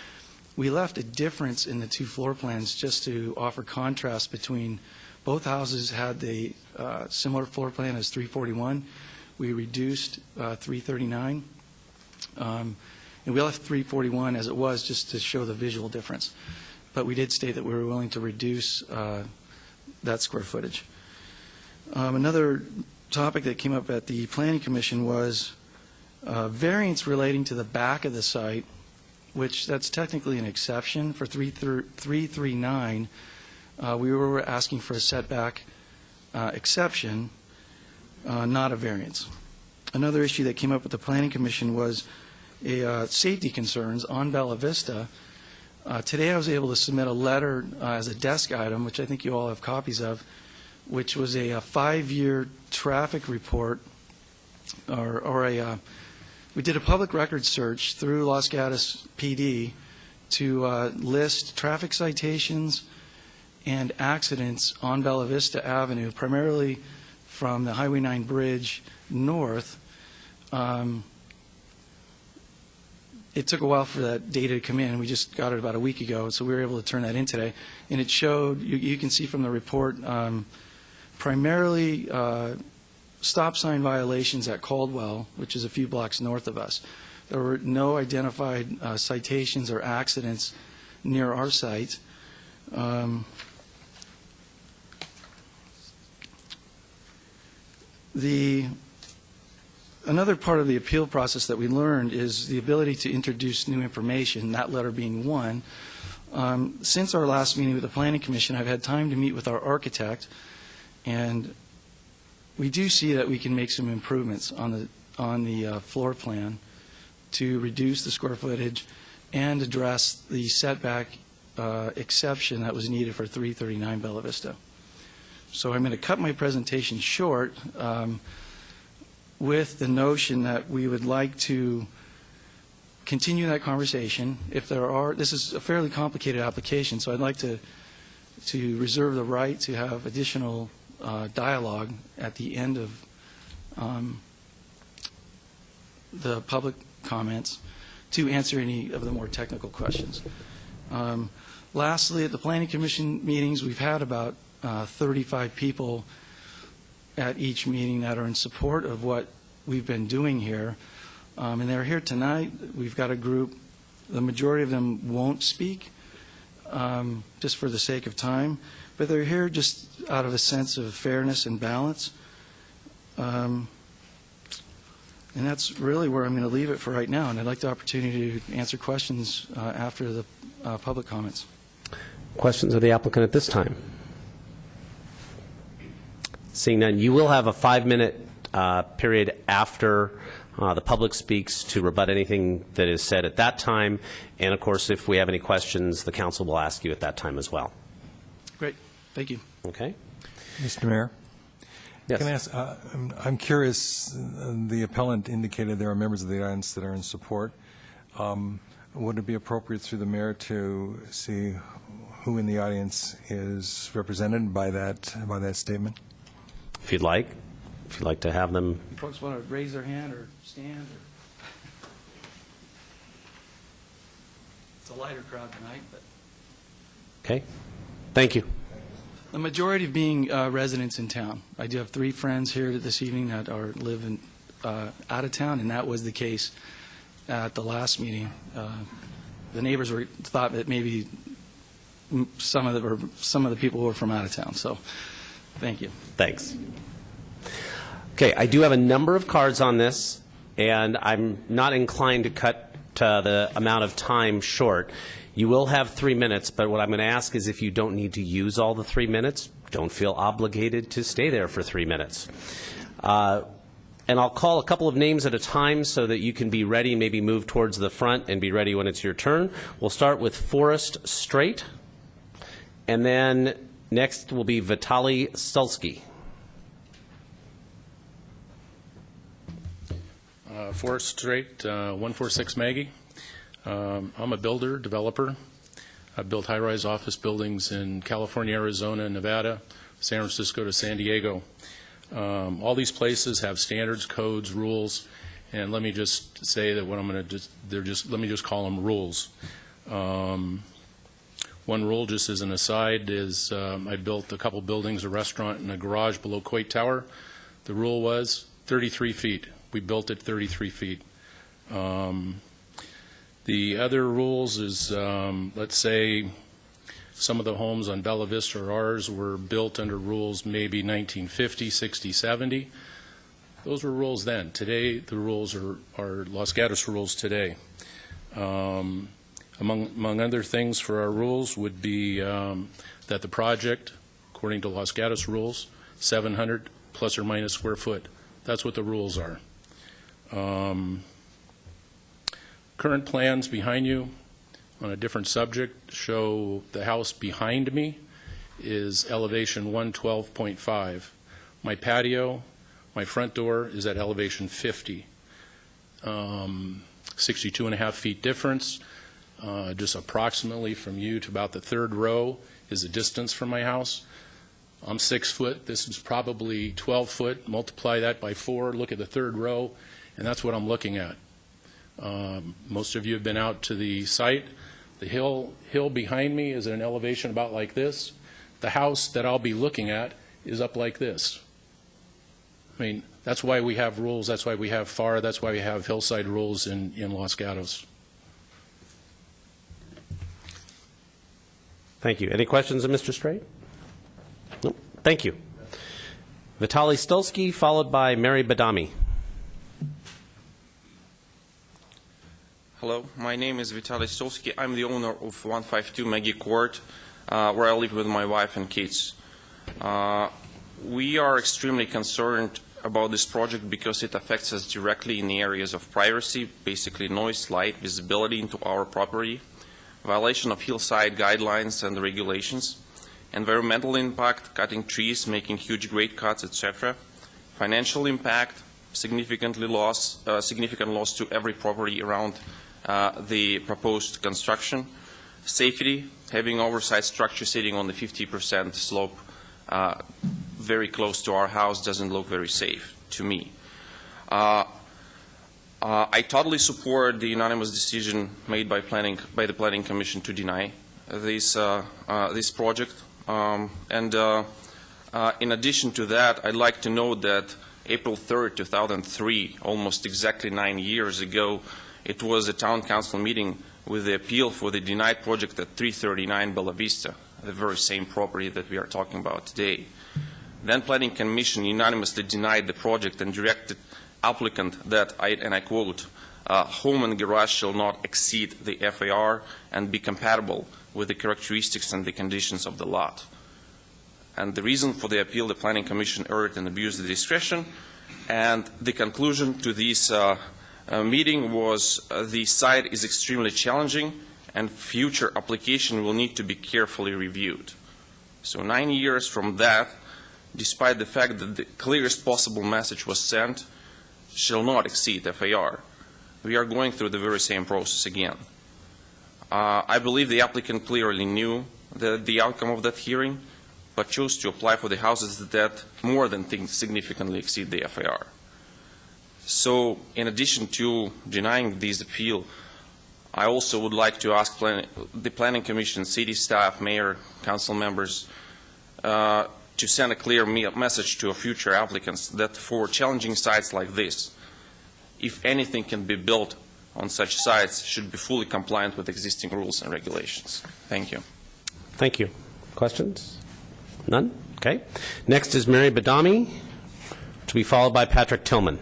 We left a difference in the two floor plans just to offer contrast between both houses had the similar floor plan as 341. We reduced 339. And we left 341 as it was just to show the visual difference. But we did state that we were willing to reduce that square footage. Another topic that came up at the Planning Commission was variance relating to the back of the site, which that's technically an exception for 339. We were asking for a setback exception, not a variance. Another issue that came up at the Planning Commission was safety concerns on Bella Vista. Today I was able to submit a letter as a desk item, which I think you all have copies of, which was a 5-year traffic report, we did a public record search through Los Gatos PD to list traffic citations and accidents on Bella Vista Avenue, primarily from the Highway 9 bridge north. It took a while for that data to come in. We just got it about a week ago, so we were able to turn that in today. And it showed, you can see from the report, primarily stop sign violations at Caldwell, which is a few blocks north of us. There were no identified citations or accidents near our site. Another part of the appeal process that we learned is the ability to introduce new information, that letter being one. Since our last meeting with the Planning Commission, I've had time to meet with our architect, and we do see that we can make some improvements on the floor plan to reduce the square footage and address the setback exception that was needed for 339 Bella Vista. So I'm going to cut my presentation short with the notion that we would like to continue that conversation. If there are, this is a fairly complicated application, so I'd like to reserve the right to have additional dialogue at the end of the public comments to answer any of the more technical questions. Lastly, at the Planning Commission meetings, we've had about 35 people at each meeting that are in support of what we've been doing here. And they're here tonight. We've got a group. The majority of them won't speak, just for the sake of time. But they're here just out of a sense of fairness and balance. And that's really where I'm going to leave it for right now. And I'd like the opportunity to answer questions after the public comments. Questions of the applicant at this time? Seeing none, you will have a 5-minute period after the public speaks to rebut anything that is said at that time. And, of course, if we have any questions, the council will ask you at that time as well. Great. Thank you. Okay. Mr. Mayor? Yes. Can I ask, I'm curious, the appellant indicated there are members of the audience that are in support. Would it be appropriate through the mayor to see who in the audience is represented by that statement? If you'd like to have them. Folks want to raise their hand or stand? It's a lighter crowd tonight, but. Okay. Thank you. The majority of being residents in town. I do have 3 friends here this evening that live out of town, and that was the case at the last meeting. The neighbors thought that maybe some of the people were from out of town. So, thank you. Thanks. Okay, I do have a number of cards on this, and I'm not inclined to cut the amount of time short. You will have 3 minutes, but what I'm going to ask is if you don't need to use all the 3 minutes, don't feel obligated to stay there for 3 minutes. And I'll call a couple of names at a time so that you can be ready, maybe move towards the front and be ready when it's your turn. We'll start with Forrest Straight, and then next will be Vitaly Stulsky. Forrest Straight, 146 Maggie. I'm a builder, developer. I've built high-rise office buildings in California, Arizona, Nevada, San Francisco to San Diego. All these places have standards, codes, rules, and let me just say that what I'm going to do, let me just call them rules. One rule, just as an aside, is I built a couple buildings, a restaurant, and a garage below Coit Tower. The rule was 33 feet. We built it 33 feet. The other rules is, let's say, some of the homes on Bella Vista or ours were built under rules maybe 1950, 60, 70. Those were rules then. Today, the rules are Los Gatos rules today. Among other things for our rules would be that the project, according to Los Gatos rules, 700 plus or minus square foot. That's what the rules are. Current plans behind you on a different subject show the house behind me is elevation 112.5. My patio, my front door is at elevation 50. 62 and a half feet difference. Just approximately from you to about the third row is the distance from my house. I'm 6 foot. This is probably 12 foot. Multiply that by 4. Look at the third row, and that's what I'm looking at. Most of you have been out to the site. The hill behind me is at an elevation about like this. The house that I'll be looking at is up like this. I mean, that's why we have rules. That's why we have FAR. That's why we have hillside rules in Los Gatos. Thank you. Any questions of Mr. Straight? No. Thank you. Vitaly Stulsky, followed by Mary Badami. Hello, my name is Vitaly Stulsky. I'm the owner of 152 Maggie Court, where I live with my wife and kids. We are extremely concerned about this project because it affects us directly in the areas of privacy, basically noise, light, visibility into our property, violation of hillside guidelines and regulations, environmental impact, cutting trees, making huge grade cuts, etc., financial impact, significant loss to every property around the proposed construction, safety, having oversized structure sitting on the 50% slope very close to our house doesn't look very safe to me. I totally support the unanimous decision made by the Planning Commission to deny this project. In addition to that, I'd like to note that April 3rd, 2003, almost exactly 9 years ago, it was a town council meeting with the appeal for the denied project at 339 Bella Vista, the very same property that we are talking about today. Then Planning Commission unanimously denied the project and directed applicant that, and I quote, home and garage shall not exceed the FAR and be compatible with the characteristics and the conditions of the lot. And the reason for the appeal, the Planning Commission erred and abused the discretion, and the conclusion to this meeting was the site is extremely challenging and future application will need to be carefully reviewed. So 9 years from that, despite the fact that the clearest possible message was sent, shall not exceed FAR. We are going through the very same process again. I believe the applicant clearly knew the outcome of that hearing, but chose to apply for the houses that more than significantly exceed the FAR. So, in addition to denying this appeal, I also would like to ask the Planning Commission, city staff, mayor, council members, to send a clear message to future applicants that for challenging sites like this, if anything can be built on such sites, should be fully compliant with existing rules and regulations. Thank you. Thank you. Questions? None? Okay. Next is Mary Badami. to be followed by Patrick Tillman.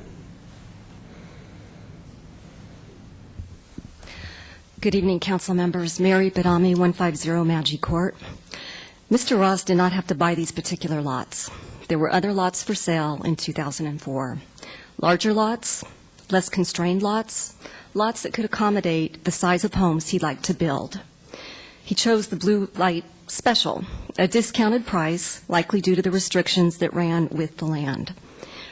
Good evening, council members. Mary Badami, 150 Maggi Court. Mr. Ross did not have to buy these particular lots. There were other lots for sale in 2004. Larger lots, less constrained lots, lots that could accommodate the size of homes he'd like to build. He chose the Blue Light Special, a discounted price, likely due to the restrictions that ran with the land.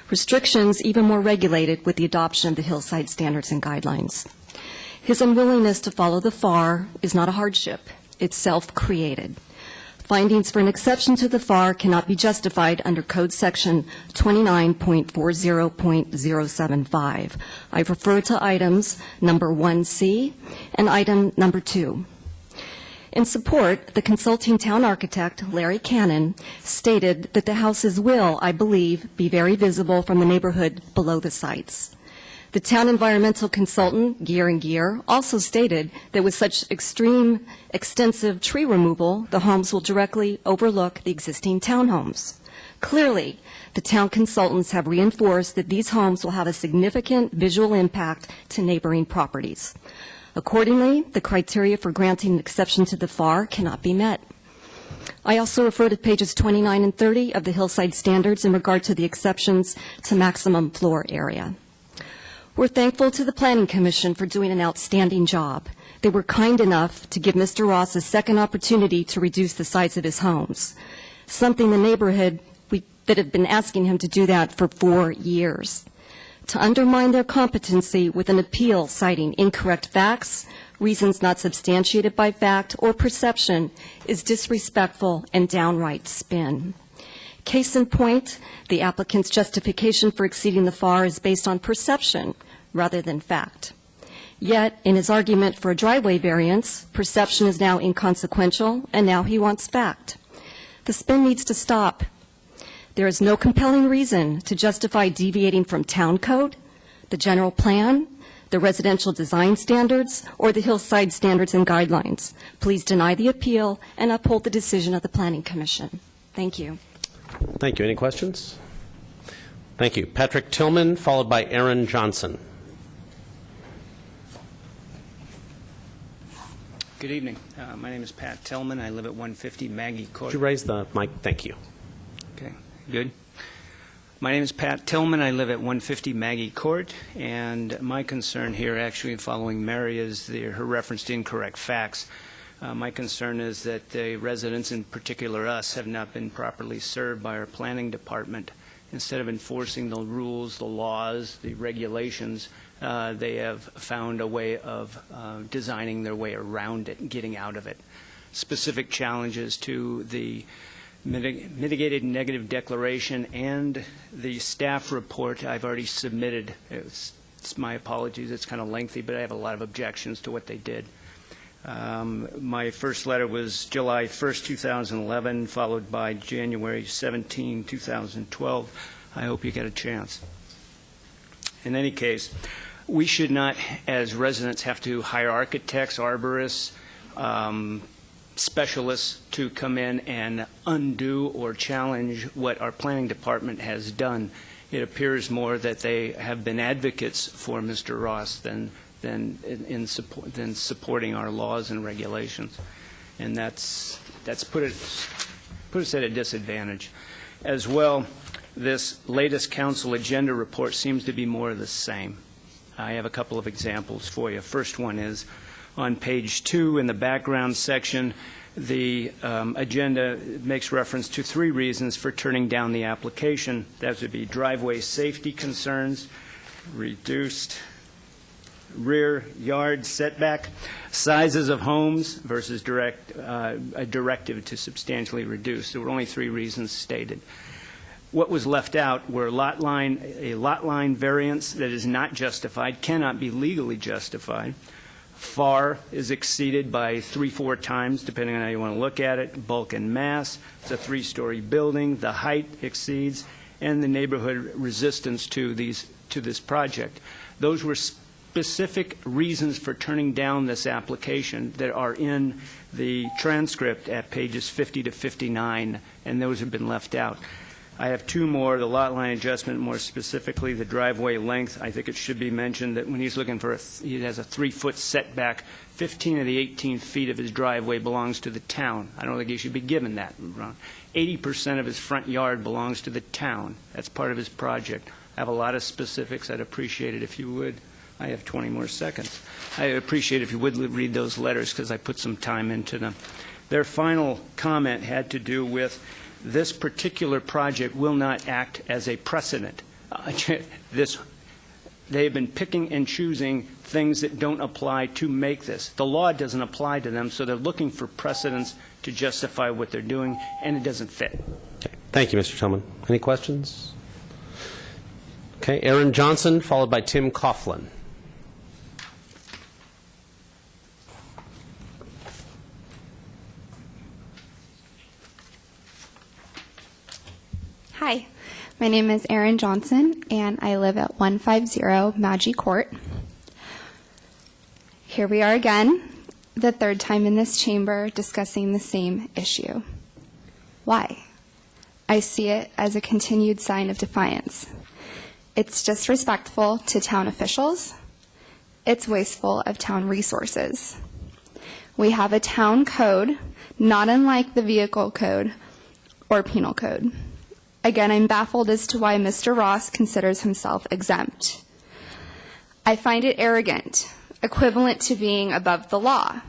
Restrictions even more regulated with the adoption of the Hillside Standards and Guidelines. His unwillingness to follow the FAR is not a hardship. It's self-created. Findings for an exception to the FAR cannot be justified under Code Section 29.40.075. I refer to items number 1C and item number 2. In support, the consulting town architect, Larry Cannon, stated that the houses will, I believe, be very visible from the neighborhood below the sites. The town environmental consultant, Gear & Gear, also stated that with such extreme, extensive tree removal, the homes will directly overlook the existing townhomes. Clearly, the town consultants have reinforced that these homes will have a significant visual impact to neighboring properties. Accordingly, the criteria for granting an exception to the FAR cannot be met. I also refer to pages 29 and 30 of the Hillside Standards in regard to the exceptions to maximum floor area. We're thankful to the Planning Commission for doing an outstanding job. They were kind enough to give Mr. Ross a second opportunity to reduce the size of his homes, something the neighborhood that have been asking him to do that for 4 years. To undermine their competency with an appeal citing incorrect facts, reasons not substantiated by fact or perception is disrespectful and downright spin. Case in point, the applicant's justification for exceeding the FAR is based on perception rather than fact. Yet, in his argument for a driveway variance, perception is now inconsequential, and now he wants fact. The spin needs to stop. There is no compelling reason to justify deviating from town code, the general plan, the residential design standards, or the Hillside Standards and Guidelines. Please deny the appeal and uphold the decision of the Planning Commission. Thank you. Thank you. Any questions? Thank you. Patrick Tillman, followed by Aaron Johnson. Good evening. My name is Pat Tillman. I live at 150 Maggie Court. Could you raise the mic? Thank you. Okay, good. My name is Pat Tillman. I live at 150 Maggie Court, and my concern here, actually following Mary, is her reference to incorrect facts. My concern is that the residents, in particular us, have not been properly served by our planning department. Instead of enforcing the rules, the laws, the regulations, they have found a way of designing their way around it and getting out of it. Specific challenges to the mitigated negative declaration and the staff report I've already submitted. It's my apologies, it's kind of lengthy, but I have a lot of objections to what they did. My first letter was July 1st, 2011, followed by January 17, 2012. I hope you get a chance. In any case, we should not, as residents, have to hire architects, arborists, specialists to come in and undo or challenge what our planning department has done. It appears more that they have been advocates for Mr. Ross than supporting our laws and regulations, and that's put us at a disadvantage. As well, this latest council agenda report seems to be more of the same. I have a couple of examples for you. First one is on page 2 in the background section. The agenda makes reference to 3 reasons for turning down the application. That would be driveway safety concerns, reduced rear yard setback, sizes of homes versus a directive to substantially reduce. There were only 3 reasons stated. What was left out were a lot line variance that is not justified, cannot be legally justified. FAR is exceeded by 3-4 times, depending on how you want to look at it. Bulk and mass, it's a 3-story building. The height exceeds, and the neighborhood resistance to this project. Those were specific reasons for turning down this application that are in the transcript at pages 50 to 59, and those have been left out. I have two more, the lot line adjustment, more specifically the driveway length. I think it should be mentioned that when he's looking for, he has a 3-foot setback, 15 of the 18 feet of his driveway belongs to the town. I don't think he should be given that. 80% of his front yard belongs to the town. That's part of his project. I have a lot of specifics. I'd appreciate it if you would. I have 20 more seconds. I'd appreciate it if you would read those letters because I put some time into them. Their final comment had to do with this particular project will not act as a precedent. They've been picking and choosing things that don't apply to make this. The law doesn't apply to them, so they're looking for precedents to justify what they're doing, and it doesn't fit. Okay. Thank you, Mr. Tillman. Any questions? Okay, Aaron Johnson, followed by Tim Coughlin. Hi, my name is Erin Johnson, and I live at 150 Maggie Court. Here we are again, the third time in this chamber discussing the same issue. Why? I see it as a continued sign of defiance. It's disrespectful to town officials. It's wasteful of town resources. We have a town code, not unlike the vehicle code or penal code. Again, I'm baffled as to why Mr. Ross considers himself exempt. I find it arrogant, equivalent to being above the law.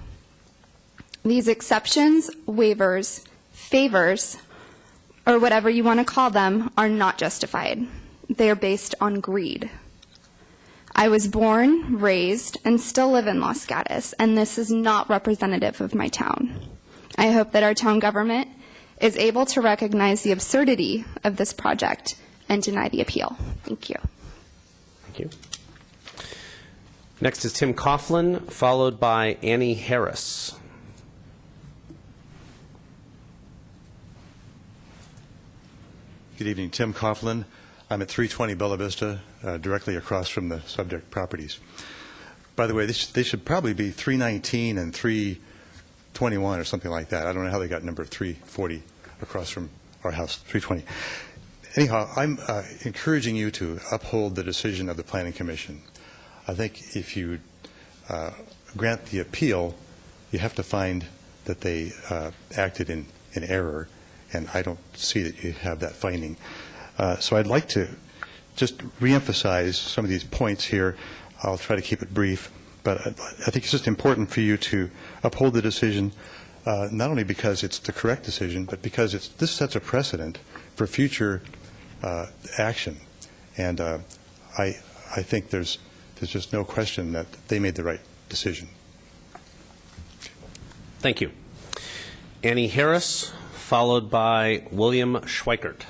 These exceptions, waivers, favors, or whatever you want to call them, are not justified. They are based on greed. I was born, raised, and still live in Los Gatos, and this is not representative of my town. I hope that our town government is able to recognize the absurdity of this project and deny the appeal. Thank you. Thank you. Next is Tim Coughlin, followed by Annie Harris. Good evening, Tim Coughlin. I'm at 320 Bella Vista, directly across from the subject properties. By the way, they should probably be 319 and 321 or something like that. I don't know how they got number 340 across from our house, 320. Anyhow, I'm encouraging you to uphold the decision of the Planning Commission. I think if you grant the appeal, you have to find that they acted in error, and I don't see that you have that finding. So I'd like to just reemphasize some of these points here. I'll try to keep it brief, but I think it's just important for you to uphold the decision, not only because it's the correct decision, but because this sets a precedent for future action. And I think there's just no question that they made the right decision. Thank you. Annie Harris, followed by William Schweikert.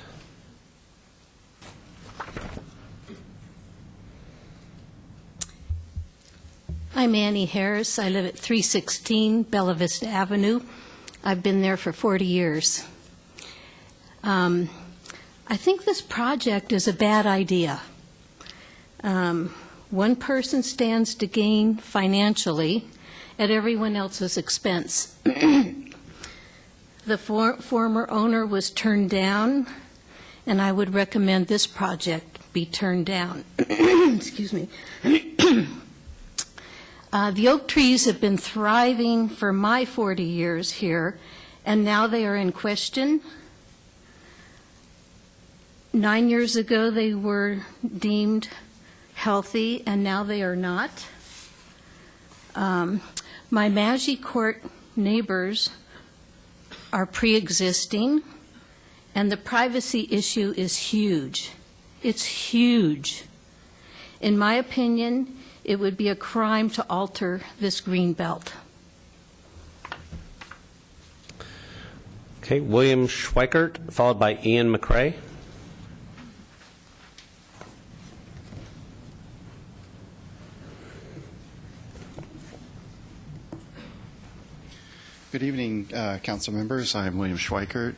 I'm Annie Harris. I live at 316 Bella Vista Avenue. I've been there for 40 years. I think this project is a bad idea. One person stands to gain financially at everyone else's expense. The former owner was turned down, and I would recommend this project be turned down. Excuse me. The oak trees have been thriving for my 40 years here, and now they are in question. 9 years ago, they were deemed healthy, and now they are not. My Maggie Court neighbors are pre-existing, and the privacy issue is huge. It's huge. In my opinion, it would be a crime to alter this green belt. Okay, William Schweikert, followed by Ian McRae. Good evening, council members. I'm William Schweikert.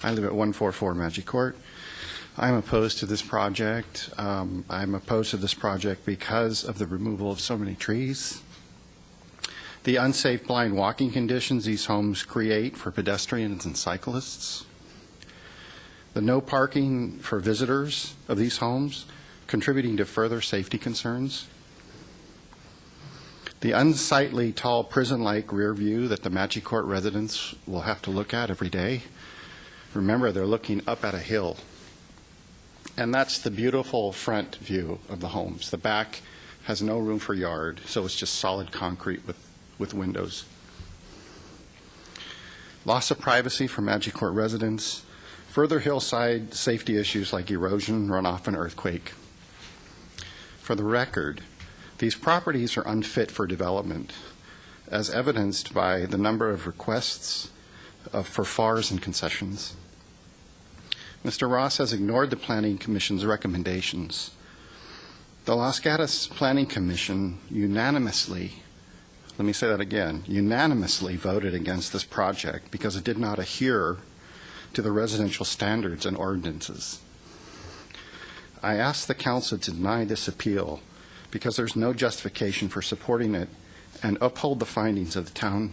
I live at 144 Maggie Court. I'm opposed to this project. I'm opposed to this project because of the removal of so many trees. The unsafe blind walking conditions these homes create for pedestrians and cyclists. the no parking for visitors of these homes, contributing to further safety concerns, the unsightly tall prison-like rear view that the Magic Court residents will have to look at every day. Remember, they're looking up at a hill. And that's the beautiful front view of the homes. The back has no room for yard, so it's just solid concrete with windows. Loss of privacy for Magic Court residents, further hillside safety issues like erosion, runoff, and earthquake. For the record, these properties are unfit for development, as evidenced by the number of requests for FARs and concessions. Mr. Ross has ignored the Planning Commission's recommendations. The Los Gatos Planning Commission unanimously, let me say that again, unanimously voted against this project because it did not adhere to the residential standards and ordinances. I ask the council to deny this appeal because there's no justification for supporting it and uphold the findings of the Town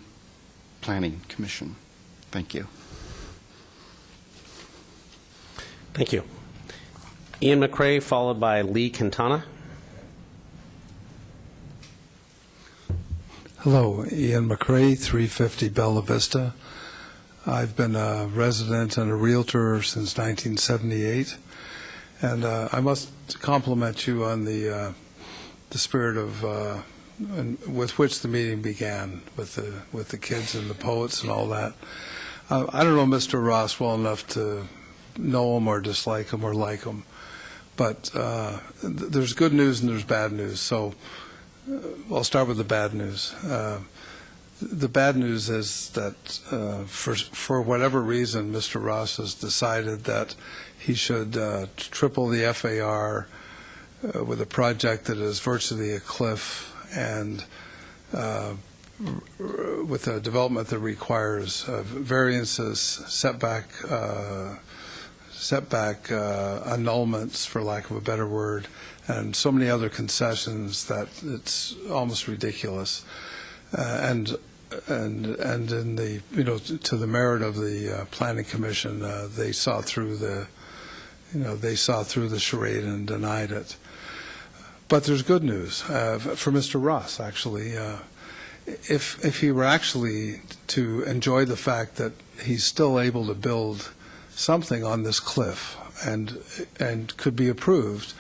Planning Commission. Thank you. Thank you. Ian McCray, followed by Lee Quintana. Hello, Ian McCray, 350 Bella Vista. I've been a resident and a realtor since 1978, and I must compliment you on the spirit of with which the meeting began, with the kids and the poets and all that. I don't know Mr. Ross well enough to know him or dislike him or like him, but there's good news and there's bad news. So I'll start with the bad news. The bad news is that for whatever reason, Mr. Ross has decided that he should triple the FAR with a project that is virtually a cliff and with a development that requires variances, setback annulments, for lack of a better word, and so many other concessions that it's almost ridiculous. And in the, to the merit of the Planning Commission, they saw through the charade and denied it. But there's good news for Mr. Ross, actually. If he were actually to enjoy the fact that he's still able to build something on this cliff and could be approved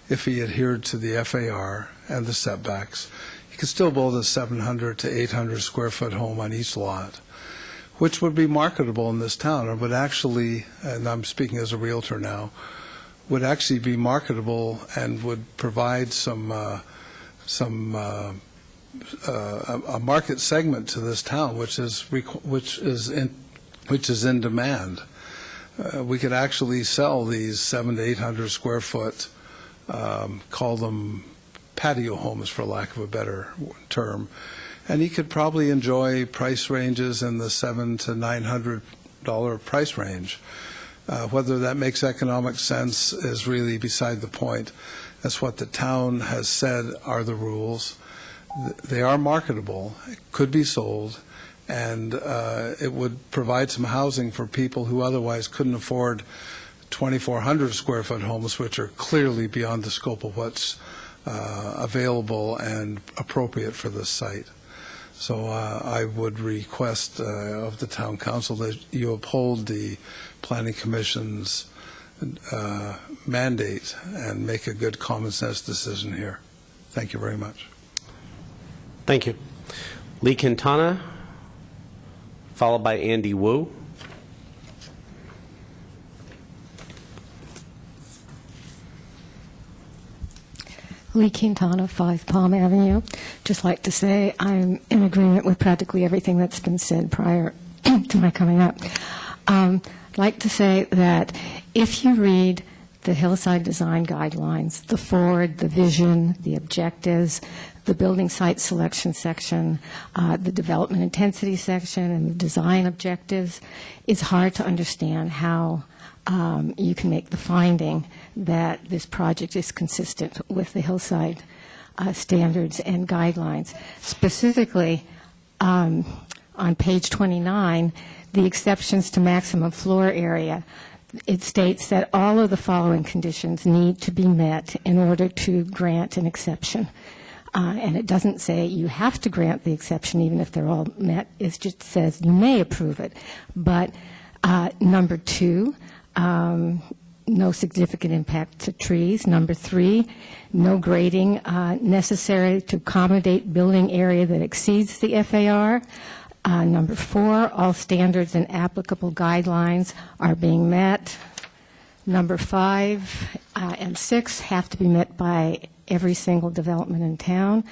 if he adhered to the FAR and the setbacks, he could still build a 700 to 800 square foot home on each lot, which would be marketable in this town and would actually, and I'm speaking as a realtor now, would actually be marketable and would provide a market segment to this town, which is in demand. We could actually sell these 700 to 800 square foot, call them patio homes for lack of a better term, and he could probably enjoy price ranges in the $700 to $900 price range. Whether that makes economic sense is really beside the point. That's what the town has said are the rules. They are marketable, could be sold, and it would provide some housing for people who otherwise couldn't afford 2,400 square foot homes, which are clearly beyond the scope of what's available and appropriate for this site. So I would request of the Town Council that you uphold the Planning Commission's mandate and make a good common sense decision here. Thank you very much. Thank you. Lee Quintana, followed by Andy Wu. Lee Quintana, 5 Palm Avenue. Just like to say I'm in agreement with practically everything that's been said prior to my coming up. I'd like to say that if you read the Hillside Design Guidelines, the forward, the vision, the objectives, the building site selection section, the development intensity section, and the design objectives, it's hard to understand how you can make the finding that this project is consistent with the Hillside standards and guidelines. Specifically, on page 29, the exceptions to maximum floor area, it states that all of the following conditions need to be met in order to grant an exception. And it doesn't say you have to grant the exception even if they're all met. It just says you may approve it. But number 2, no significant impact to trees. Number 3, no grading necessary to accommodate building area that exceeds the FAR. Number 4, all standards and applicable guidelines are being met. Number 5 and 6 have to be met by every single development in town.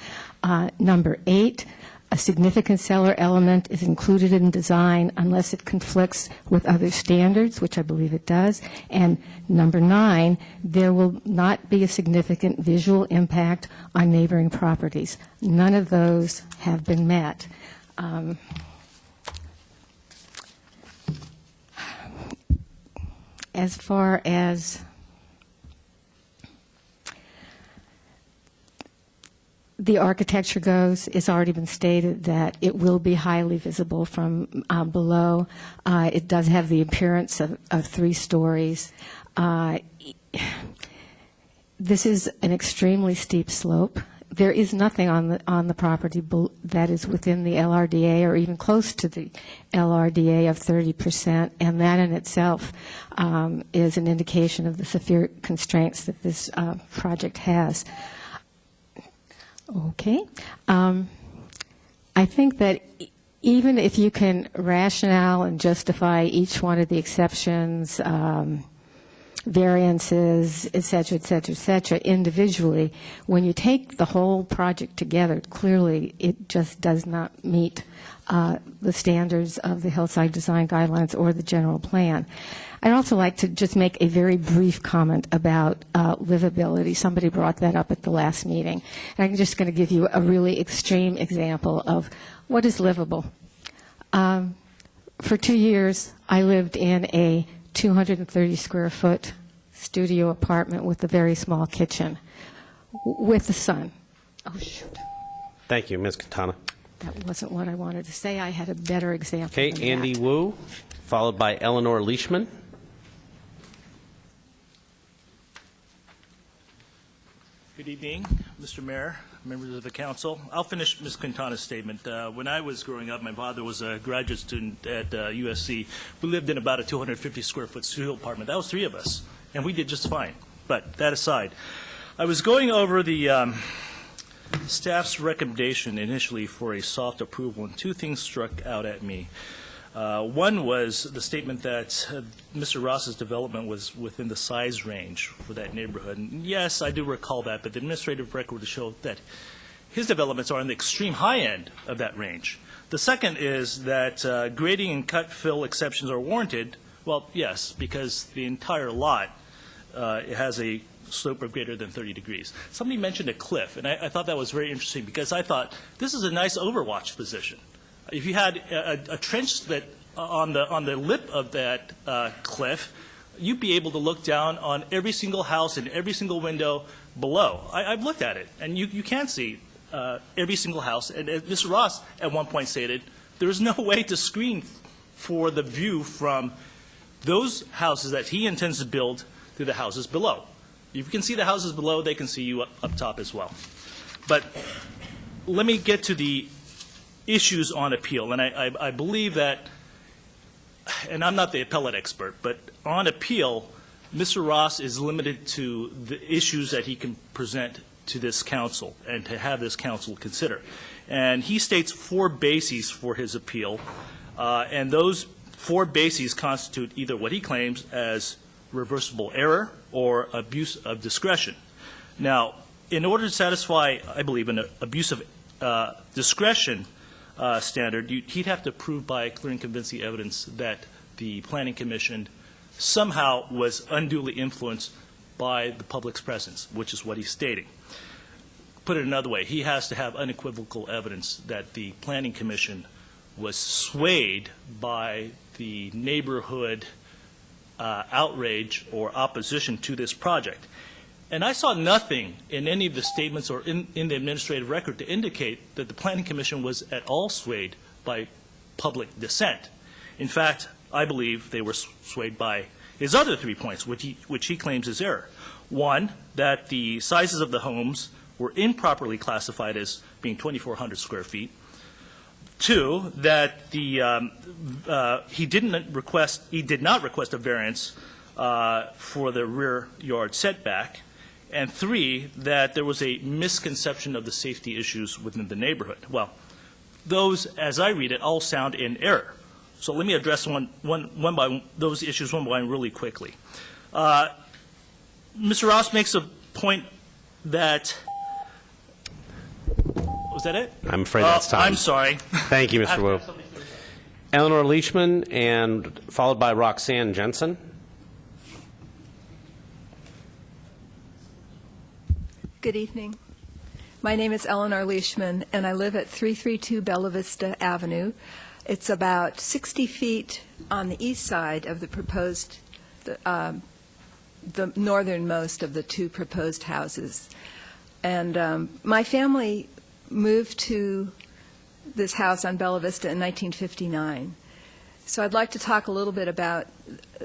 Number 8, a significant seller element is included in design unless it conflicts with other standards, which I believe it does. And number 9, there will not be a significant visual impact on neighboring properties. None of those have been met. As far as the architecture goes, it's already been stated that it will be highly visible from below. It does have the appearance of 3 stories. This is an extremely steep slope. There is nothing on the property that is within the LRDA or even close to the LRDA of 30%, and that in itself is an indication of the severe constraints that this project has. Okay. I think that even if you can rationale and justify each one of the exceptions, variances, et cetera, individually, when you take the whole project together, clearly it just does not meet the standards of the Hillside Design Guidelines or the general plan. I'd also like to just make a very brief comment about livability. Somebody brought that up at the last meeting. And I'm just going to give you a really extreme example of what is livable. For 2 years, I lived in a 230 square foot studio apartment with a very small kitchen with the sun. Oh, shoot. Thank you, Ms. Quintana. That wasn't what I wanted to say. I had a better example. Okay, than Andy that. Wu, followed by Eleanor Leishman. Good evening, Mr. Mayor, members of the council. I'll finish Ms. Quintana's statement. When I was growing up, my father was a graduate student at USC. We lived in about a 250 square foot studio apartment. That was 3 of us, and we did just fine. But that aside, I was going over the staff's recommendation initially for a soft approval, and 2 things struck out at me. One was the statement that Mr. Ross's development was within the size range for that neighborhood. And yes, I do recall that, but the administrative record would show that his developments are on the extreme high end of that range. The second is that grading and cut fill exceptions are warranted. Well, yes, because the entire lot it has a slope of greater than 30 degrees. Somebody mentioned a cliff, and I thought that was very interesting because I thought this is a nice overwatch position. If you had a trench that on the lip of that cliff, you'd be able to look down on every single house and every single window below. I've looked at it, and you can see every single house. And as Mr. Ross at one point stated, there's no way to screen for the view from those houses that he intends to build to the houses below. If you can see the houses below, they can see you up top as well. But let me get to the issues on appeal, and I believe that, and I'm not the appellate expert, but on appeal, Mr. Ross is limited to the issues that he can present to this council and to have this council consider. And he states 4 bases for his appeal, and those 4 bases constitute either what he claims as reversible error or abuse of discretion. Now, in order to satisfy, I believe, an abuse of discretion standard, he'd have to prove by clear and convincing evidence that the Planning Commission somehow was unduly influenced by the public's presence, which is what he's stating. Put it another way, he has to have unequivocal evidence that the Planning Commission was swayed by the neighborhood outrage or opposition to this project. And I saw nothing in any of the statements or in the administrative record to indicate that the Planning Commission was at all swayed by public dissent. In fact, I believe they were swayed by his other 3 points, which he claims is error. One, that the sizes of the homes were improperly classified as being 2,400 square feet. Two, that he did not request a variance for the rear yard setback. And three, that there was a misconception of the safety issues within the neighborhood. Well, those, as I read it, all sound in error. So let me address those issues one by one really quickly. Mr. Ross makes a point that, was that it? I'm afraid that's time. I'm sorry. Thank you, Mr. Wu. Eleanor Leishman, and followed by Roxanne Jensen. Good evening. My name is Eleanor Leishman, and I live at 332 Bella Vista Avenue. It's about 60 feet on the east side of the proposed, the northernmost of the 2 proposed houses. And my family moved to this house on Bella Vista in 1959. So I'd like to talk a little bit about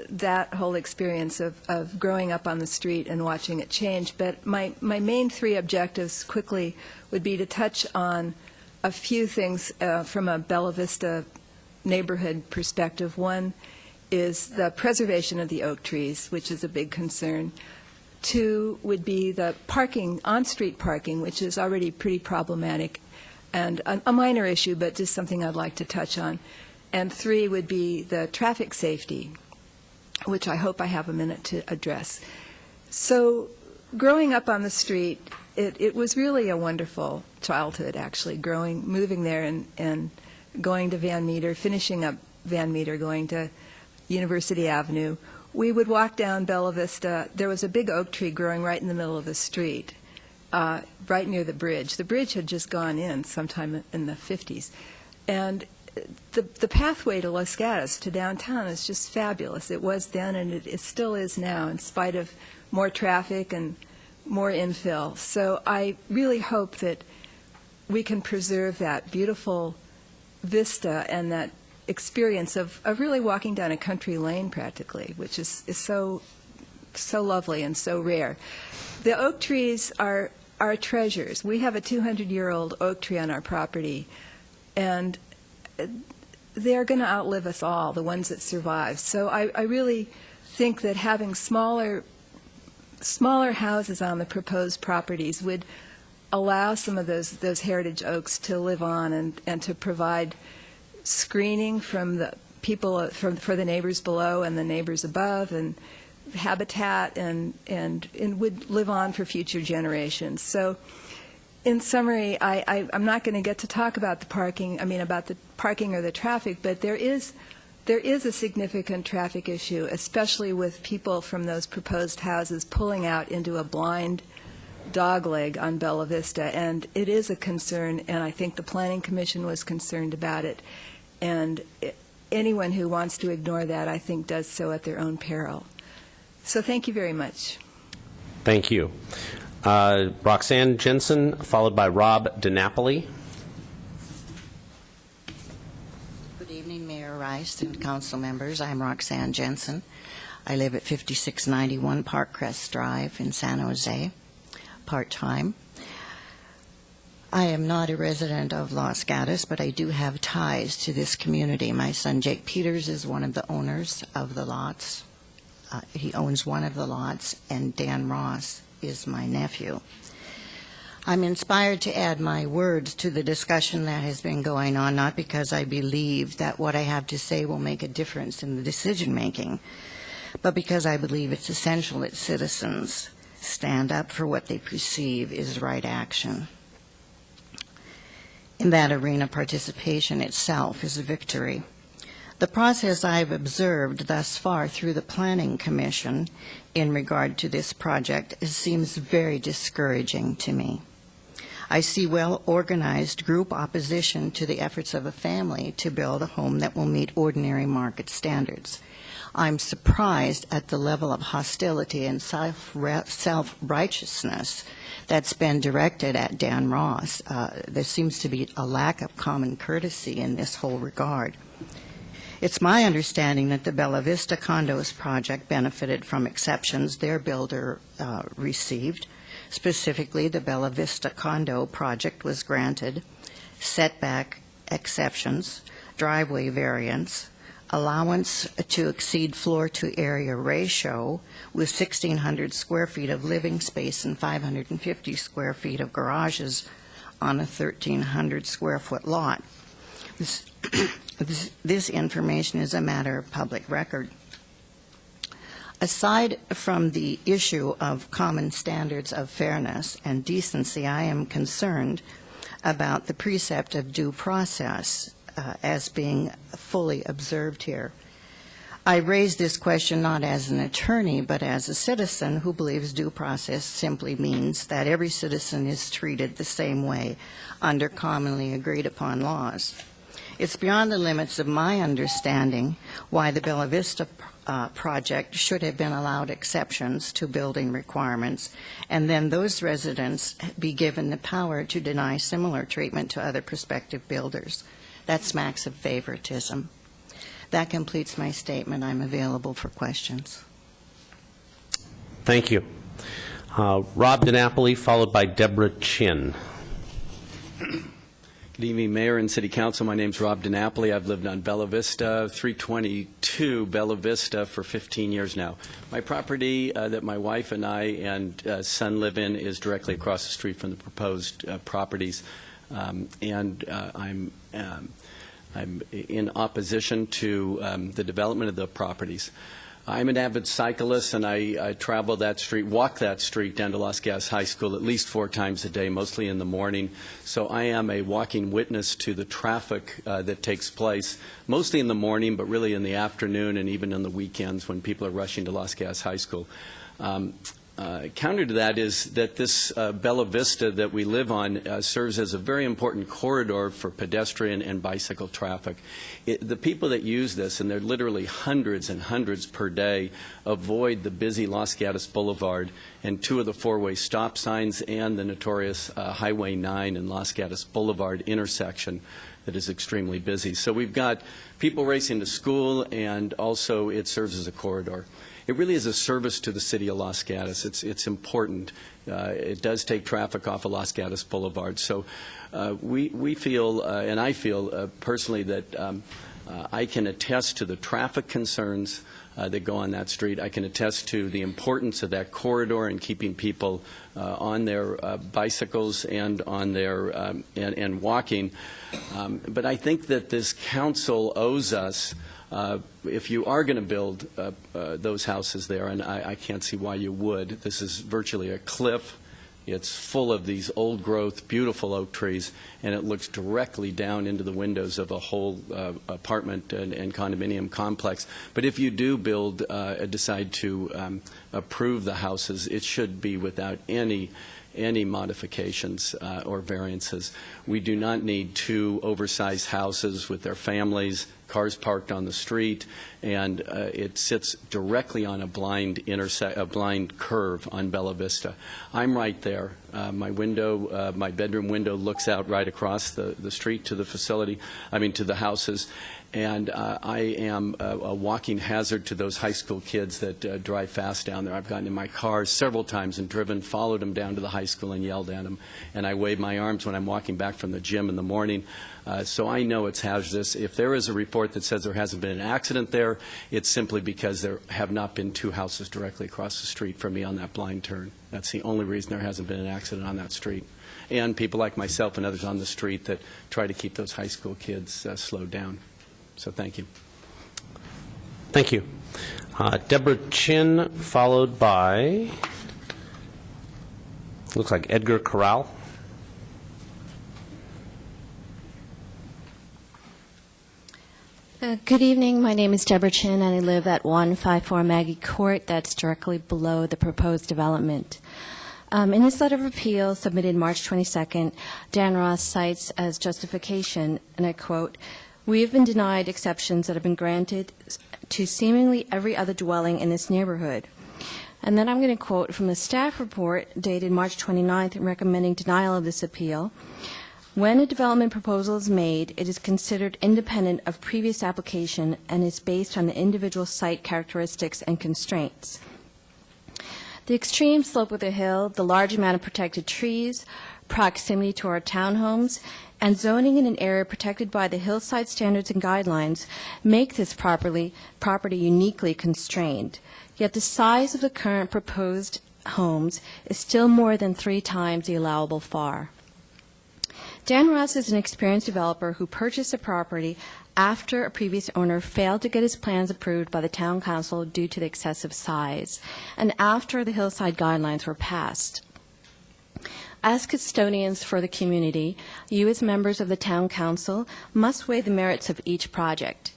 that whole experience of growing up on the street and watching it change. But my main 3 objectives quickly would be to touch on a few things from a Bella Vista neighborhood perspective. One is the preservation of the oak trees, which is a big concern. 2 would be the parking, on-street parking, which is already pretty problematic and a minor issue, but just something I'd like to touch on. And 3 would be the traffic safety, which I hope I have a minute to address. So growing up on the street, it was really a wonderful childhood, actually, moving there and going to Van Meter, finishing up Van Meter, going to University Avenue. We would walk down Bella Vista. There was a big oak tree growing right in the middle of the street, right near the bridge. The bridge had just gone in sometime in the 50s. And the pathway to Los Gatos, to downtown, is just fabulous. It was then, and it still is now, in spite of more traffic and more infill. So I really hope that we can preserve that beautiful vista and that experience of really walking down a country lane practically, which is so lovely and so rare. The oak trees are treasures. We have a 200-year-old oak tree on our property, and they're going to outlive us all, the ones that survive. So I really think that having smaller houses on the proposed properties would allow some of those heritage oaks to live on and to provide screening from the people, for the neighbors below and the neighbors above, and habitat, and would live on for future generations. So in summary, I'm not going to get to talk about the parking, about the parking or the traffic, but there is a significant traffic issue, especially with people from those proposed houses pulling out into a blind dogleg on Bella Vista, and it is a concern, and I think the Planning Commission was concerned about it, and anyone who wants to ignore that, I think, does so at their own peril. So thank you very much. Thank you. Roxanne Jensen, followed by Rob DiNapoli. Good evening, Mayor Rice and council members. I'm Roxanne Jensen. I live at 5691 Parkcrest Drive in San Jose, part-time. I am not a resident of Los Gatos, but I do have ties to this community. My son Jake Peters is one of the owners of the lots. He owns one of the lots, and Dan Ross is my nephew. I'm inspired to add my words to the discussion that has been going on, not because I believe that what I have to say will make a difference in the decision-making, but because I believe it's essential that citizens stand up for what they perceive is right action. In that arena, participation itself is a victory. The process I've observed thus far through the Planning Commission in regard to this project seems very discouraging to me. I see well-organized group opposition to the efforts of a family to build a home that will meet ordinary market standards. I'm surprised at the level of hostility and self-righteousness that's been directed at Dan Ross. There seems to be a lack of common courtesy in this whole regard. It's my understanding that the Bella Vista Condos project benefited from exceptions their builder received. Specifically, the Bella Vista Condo project was granted setback exceptions, driveway variance, allowance to exceed floor-to-area ratio with 1,600 square feet of living space and 550 square feet of garages on a 1,300 square foot lot. This information is a matter of public record. Aside from the issue of common standards of fairness and decency, I am concerned about the precept of due process as being fully observed here. I raise this question not as an attorney, but as a citizen who believes due process simply means that every citizen is treated the same way under commonly agreed upon laws. It's beyond the limits of my understanding why the Bella Vista project should have been allowed exceptions to building requirements, and then those residents be given the power to deny similar treatment to other prospective builders. That smacks of favoritism. That completes my statement. I'm available for questions. Thank you. Rob DiNapoli, followed by Deborah Chin. Good evening, Mayor and City Council. My name's Rob DiNapoli. I've lived on Bella Vista, 322 Bella Vista for 15 years now. My property that my wife and I and son live in is directly across the street from the proposed properties, and I'm in opposition to the development of the properties. I'm an avid cyclist, and I travel that street, walk that street down to Los Gatos High School at least 4 times a day, mostly in the morning. So I am a walking witness to the traffic that takes place, mostly in the morning, but really in the afternoon and even on the weekends when people are rushing to Los Gatos High School. Counter to that is that this Bella Vista that we live on serves as a very important corridor for pedestrian and bicycle traffic. The people that use this, and there are literally hundreds and hundreds per day, avoid the busy Los Gatos Boulevard and 2 of the 4-way stop signs and the notorious Highway 9 and Los Gatos Boulevard intersection that is extremely busy. So we've got people racing to school, and also it serves as a corridor. It really is a service to the city of Los Gatos. It's important. It does take traffic off of Los Gatos Boulevard. So we feel, and I feel personally, that I can attest to the traffic concerns that go on that street. I can attest to the importance of that corridor and keeping people on their bicycles and on their and walking. But I think that this council owes us, if you are going to build those houses there, and I can't see why you would. This is virtually a cliff. It's full of these old-growth, beautiful oak trees, and it looks directly down into the windows of a whole apartment and condominium complex. But if you do build, decide to approve the houses, it should be without any modifications or variances. We do not need 2 oversized houses with their families, cars parked on the street, and it sits directly on a blind curve on Bella Vista. I'm right there. My window, my bedroom window looks out right across the street to the facility, to the houses. And I am a walking hazard to those high school kids that drive fast down there. I've gotten in my car several times and followed them down to the high school and yelled at them. And I wave my arms when I'm walking back from the gym in the morning. So I know it's hazardous. If there is a report that says there hasn't been an accident there, it's simply because there have not been 2 houses directly across the street from me on that blind turn. That's the only reason there hasn't been an accident on that street. And people like myself and others on the street that try to keep those high school kids slowed down. So thank you. Thank you. Deborah Chin, followed by, looks like Edgar Corral. Good evening. My name is Deborah Chin, and I live at 154 Maggie Court. That's directly below the proposed development. In this letter of appeal submitted March 22nd, Dan Ross cites as justification, and I quote, "We have been denied exceptions that have been granted to seemingly every other dwelling in this neighborhood." And then I'm going to quote from the staff report dated March 29th recommending denial of this appeal. When a development proposal is made, it is considered independent of previous application and is based on the individual site characteristics and constraints. The extreme slope of the hill, the large amount of protected trees, proximity to our townhomes, and zoning in an area protected by the hillside standards and guidelines make this property uniquely constrained. Yet the size of the current proposed homes is still more than 3 times the allowable FAR. Dan Ross is an experienced developer who purchased a property after a previous owner failed to get his plans approved by the town council due to the excessive size, and after the hillside guidelines were passed. As custodians for the community, you as members of the town council must weigh the merits of each project.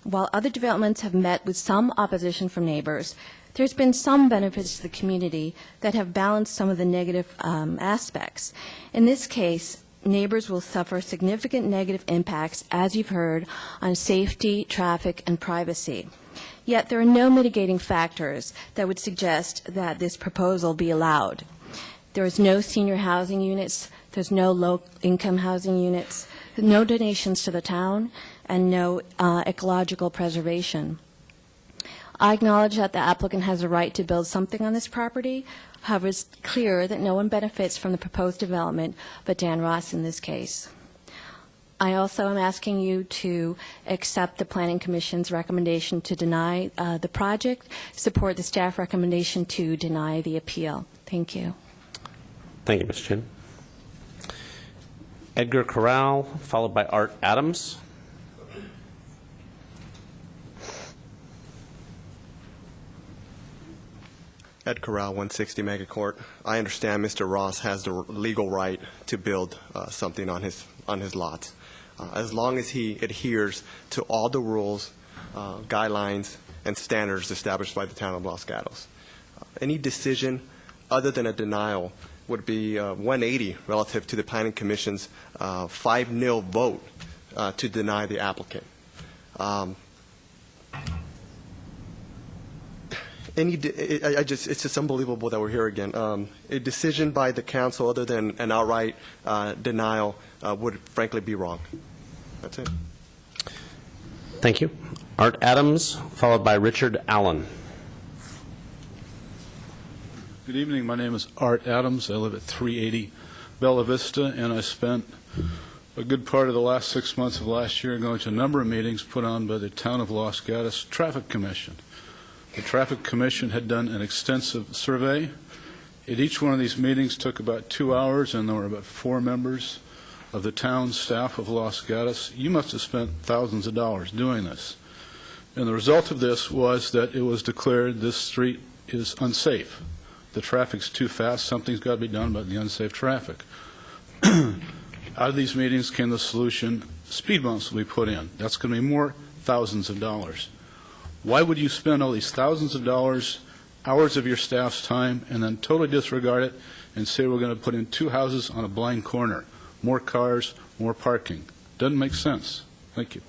While other developments have met with some opposition from neighbors, there's been some benefits to the community that have balanced some of the negative aspects. In this case, neighbors will suffer significant negative impacts, as you've heard, on safety, traffic, and privacy. Yet there are no mitigating factors that would suggest that this proposal be allowed. There is no senior housing units, there's no low-income housing units, no donations to the town, and no ecological preservation. I acknowledge that the applicant has a right to build something on this property. However, it's clear that no one benefits from the proposed development but Dan Ross in this case. I also am asking you to accept the Planning Commission's recommendation to deny the project, support the staff recommendation to deny the appeal. Thank you. Thank you, Ms. Chin. Edgar Corral, followed by Art Adams. Ed Corral, 160 Mega Court. I understand Mr. Ross has the legal right to build something on his lot, as long as he adheres to all the rules, guidelines, and standards established by the town of Los Gatos. Any decision other than a denial would be 180 relative to the Planning Commission's 5-0 vote to deny the applicant. It's just unbelievable that we're here again. A decision by the council other than an outright denial would frankly be wrong. That's it. Thank you. Art Adams, followed by Richard Allen. Good evening. My name is Art Adams. I live at 380 Bella Vista, and I spent a good part of the last 6 months of last year going to a number of meetings put on by the Town of Los Gatos Traffic Commission. The Traffic Commission had done an extensive survey. At each one of these meetings took about 2 hours, and there were about 4 members of the town staff of Los Gatos. You must have spent thousands of dollars doing this. And the result of this was that it was declared this street is unsafe. The traffic's too fast. Something's got to be done about the unsafe traffic. Out of these meetings came the solution: speed bumps will be put in. That's going to be more thousands of dollars. Why would you spend all these thousands of dollars, hours of your staff's time, and then totally disregard it and say we're going to put in 2 houses on a blind corner? More cars, more parking. Doesn't make sense. Thank you.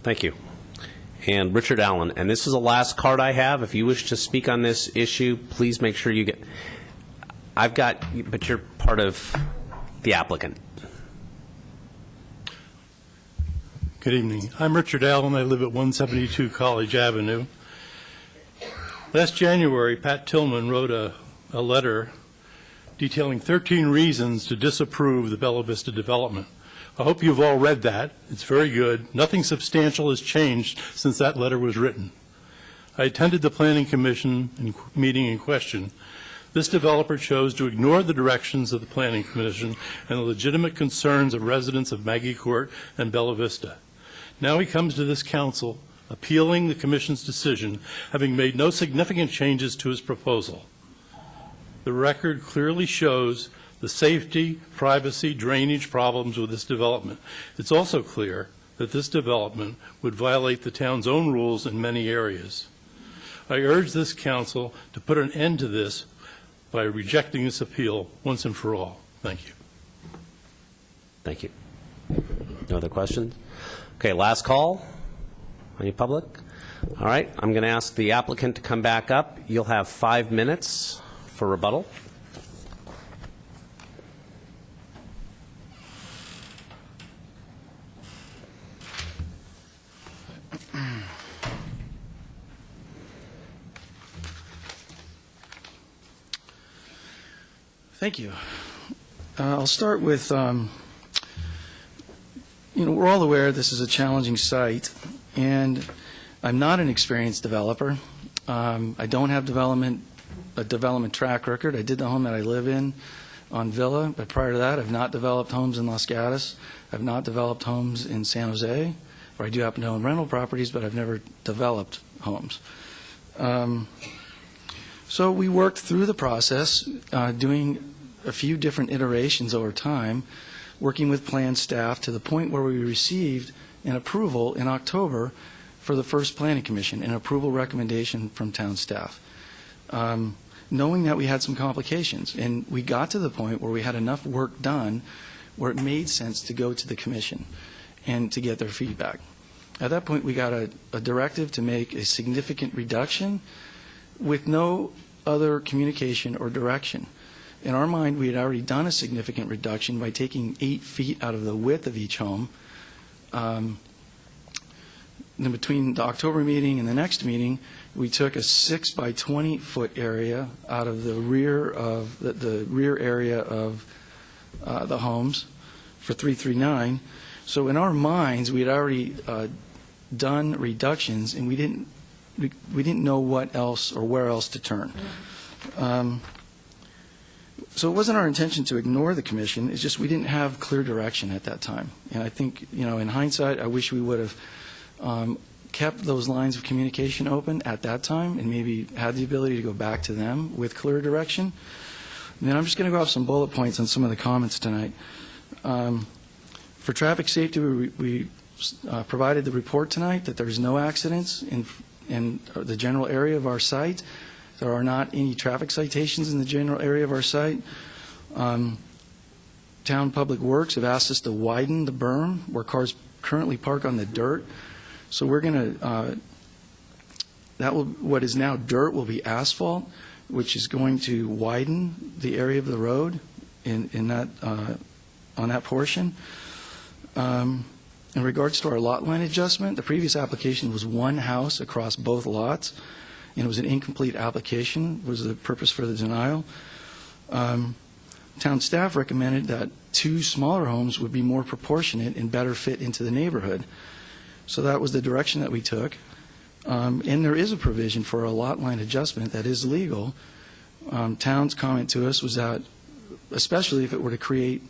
Thank you. And Richard Allen, and this is the last card I have. If you wish to speak on this issue, please make sure you get. But you're part of the applicant. Good evening. I'm Richard Allen. I live at 172 College Avenue. Last January, Pat Tillman wrote a letter detailing 13 reasons to disapprove the Bella Vista development. I hope you've all read that. It's very good. Nothing substantial has changed since that letter was written. I attended the Planning Commission meeting in question. This developer chose to ignore the directions of the Planning Commission and the legitimate concerns of residents of Maggie Court and Bella Vista. Now he comes to this council appealing the Commission's decision, having made no significant changes to his proposal. The record clearly shows the safety, privacy, drainage problems with this development. It's also clear that this development would violate the town's own rules in many areas. I urge this council to put an end to this by rejecting this appeal once and for all. Thank you. Thank you. No other questions? Okay, last call. Any public? All right, I'm going to ask the applicant to come back up. You'll have 5 minutes for rebuttal. Thank you. I'll start with, we're all aware this is a challenging site, and I'm not an experienced developer. I don't have a development track record. I did the home that I live in on Villa, but prior to that, I've not developed homes in Los Gatos. I've not developed homes in San Jose, where I do happen to own rental properties, but I've never developed homes. So we worked through the process, doing a few different iterations over time, working with plan staff to the point where we received an approval in October for the first planning commission, an approval recommendation from town staff, knowing that we had some complications. And we got to the point where we had enough work done where it made sense to go to the commission and to get their feedback. At that point, we got a directive to make a significant reduction with no other communication or direction. In our mind, we had already done a significant reduction by taking 8 feet out of the width of each home. Then between the October meeting and the next meeting, we took a 6 by 20 foot area out of the rear of the rear area of the homes for 339. So in our minds, we had already done reductions, and we didn't know what else or where else to turn. So it wasn't our intention to ignore the commission. It's just we didn't have clear direction at that time. And I think, in hindsight, I wish we would have kept those lines of communication open at that time and maybe had the ability to go back to them with clear direction. And then I'm just going to go off some bullet points on some of the comments tonight. For traffic safety, we provided the report tonight that there's no accidents in the general area of our site. There are not any traffic citations in the general area of our site. Town Public Works have asked us to widen the berm where cars currently park on the dirt. So we're going to, what is now dirt will be asphalt, which is going to widen the area of the road in that, on that portion. In regards to our lot line adjustment, the previous application was one house across both lots, and it was an incomplete application, was the purpose for the denial. Town staff recommended that 2 smaller homes would be more proportionate and better fit into the neighborhood. So that was the direction that we took. And there is a provision for a lot line adjustment that is legal. Town's comment to us was that, especially if it were to create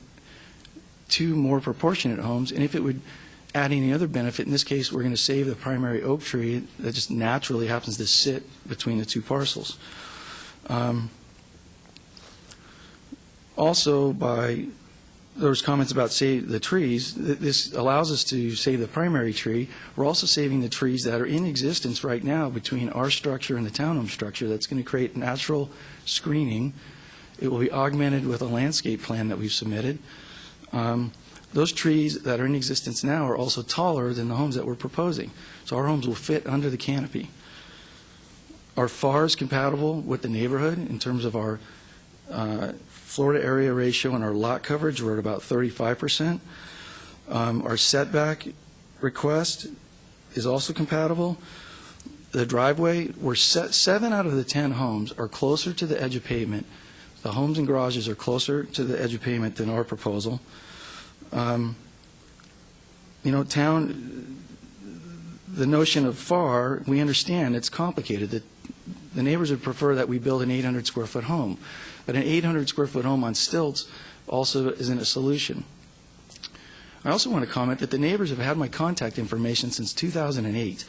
2 more proportionate homes, and if it would add any other benefit, in this case, we're going to save the primary oak tree that just naturally happens to sit between the 2 parcels. Also, there was comments about save the trees. This allows us to save the primary tree. We're also saving the trees that are in existence right now between our structure and the townhome structure. That's going to create natural screening. It will be augmented with a landscape plan that we've submitted. Those trees that are in existence now are also taller than the homes that we're proposing. So our homes will fit under the canopy. Our FAR is compatible with the neighborhood in terms of our Florida area ratio and our lot coverage. We're at about 35%. Our setback request is also compatible. The driveway, 7 out of the 10 homes are closer to the edge of pavement. The homes and garages are closer to the edge of pavement than our proposal. The notion of FAR, we understand it's complicated. That the neighbors would prefer that we build an 800 square foot home. But an 800 square foot home on stilts also isn't a solution. I also want to comment that the neighbors have had my contact information since 2008.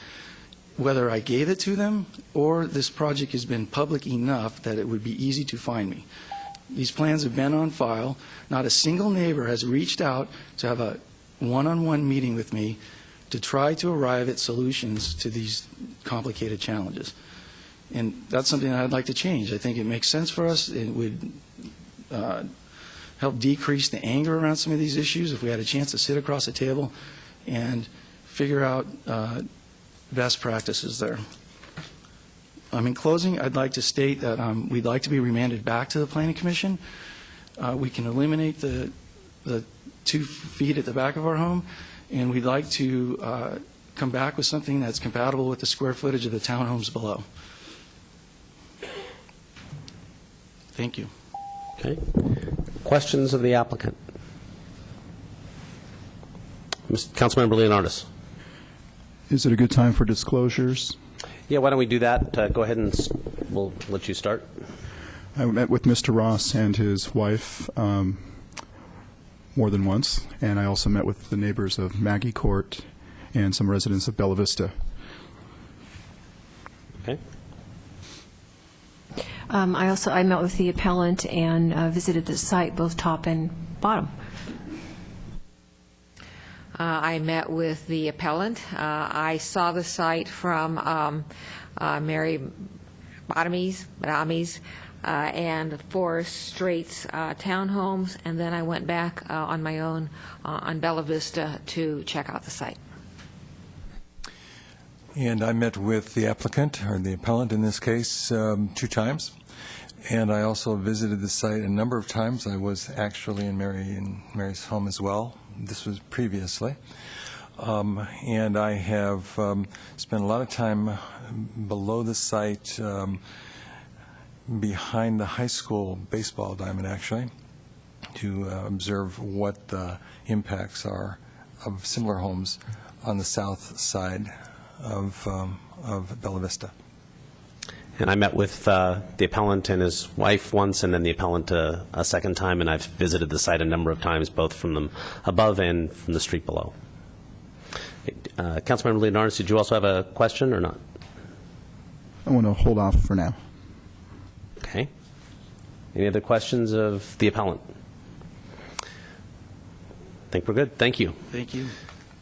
Whether I gave it to them or this project has been public enough that it would be easy to find me. These plans have been on file. Not a single neighbor has reached out to have a one-on-one meeting with me to try to arrive at solutions to these complicated challenges. And that's something that I'd like to change. I think it makes sense for us. It would help decrease the anger around some of these issues if we had a chance to sit across the table and figure out best practices there. In closing, I'd like to state that we'd like to be remanded back to the Planning Commission. We can eliminate the 2 feet at the back of our home, and we'd like to come back with something that's compatible with the square footage of the townhomes below. Thank you. Okay. Questions of the applicant? Councilmember Leonardis. Is it a good time for disclosures? Yeah, why don't we do that? Go ahead and we'll let you start. I met with Mr. Ross and his wife more than once, and I also met with the neighbors of Maggie Court and some residents of Bella Vista. Okay. I met with the appellant and visited the site, both top and bottom. I met with the appellant. I saw the site from Mary Bottomies, and Forest Straits townhomes, and then I went back on my own on Bella Vista to check out the site. And I met with the applicant, or the appellant in this case, 2 times. And I also visited the site a number of times. I was actually in Mary's home as well. This was previously. And I have spent a lot of time below the site, behind the high school baseball diamond, actually, to observe what the impacts are of similar homes on the south side of Bella Vista. And I met with the appellant and his wife once, and then the appellant a second time, and I've visited the site a number of times, both from the above and from the street below. Councilmember Leonardis, did you also have a question or not? I want to hold off for now. Okay. Any other questions of the appellant? I think we're good. Thank you. Thank you.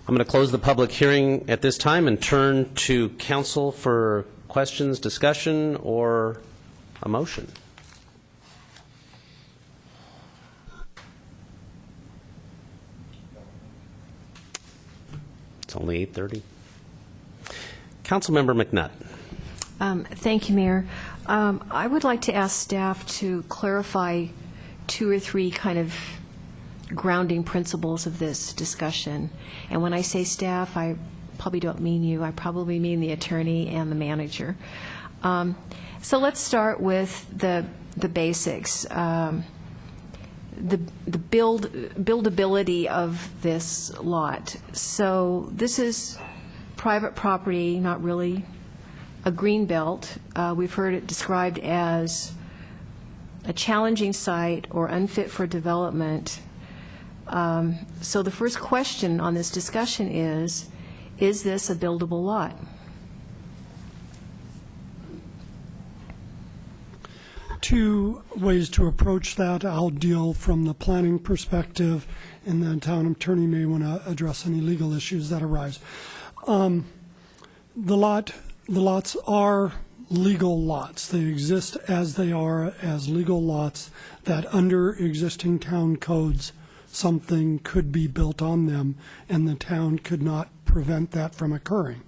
I'm going to close the public hearing at this time and turn to council for questions, discussion, or a motion. It's only 8:30. Councilmember McNutt. Thank you, Mayor. I would like to ask staff to clarify 2 or 3 kind of grounding principles of this discussion. And when I say staff, I probably don't mean you. I probably mean the attorney and the manager. So let's start with the basics. The buildability of this lot. So this is private property, not really a green belt. We've heard it described as a challenging site or unfit for development. So the first question on this discussion is this a buildable lot? Two ways to approach that. I'll deal from the planning perspective, and then town attorney may want to address any legal issues that arise. The lots are legal lots. They exist as they are, as legal lots that under existing town codes something could be built on them, and the town could not prevent that from occurring.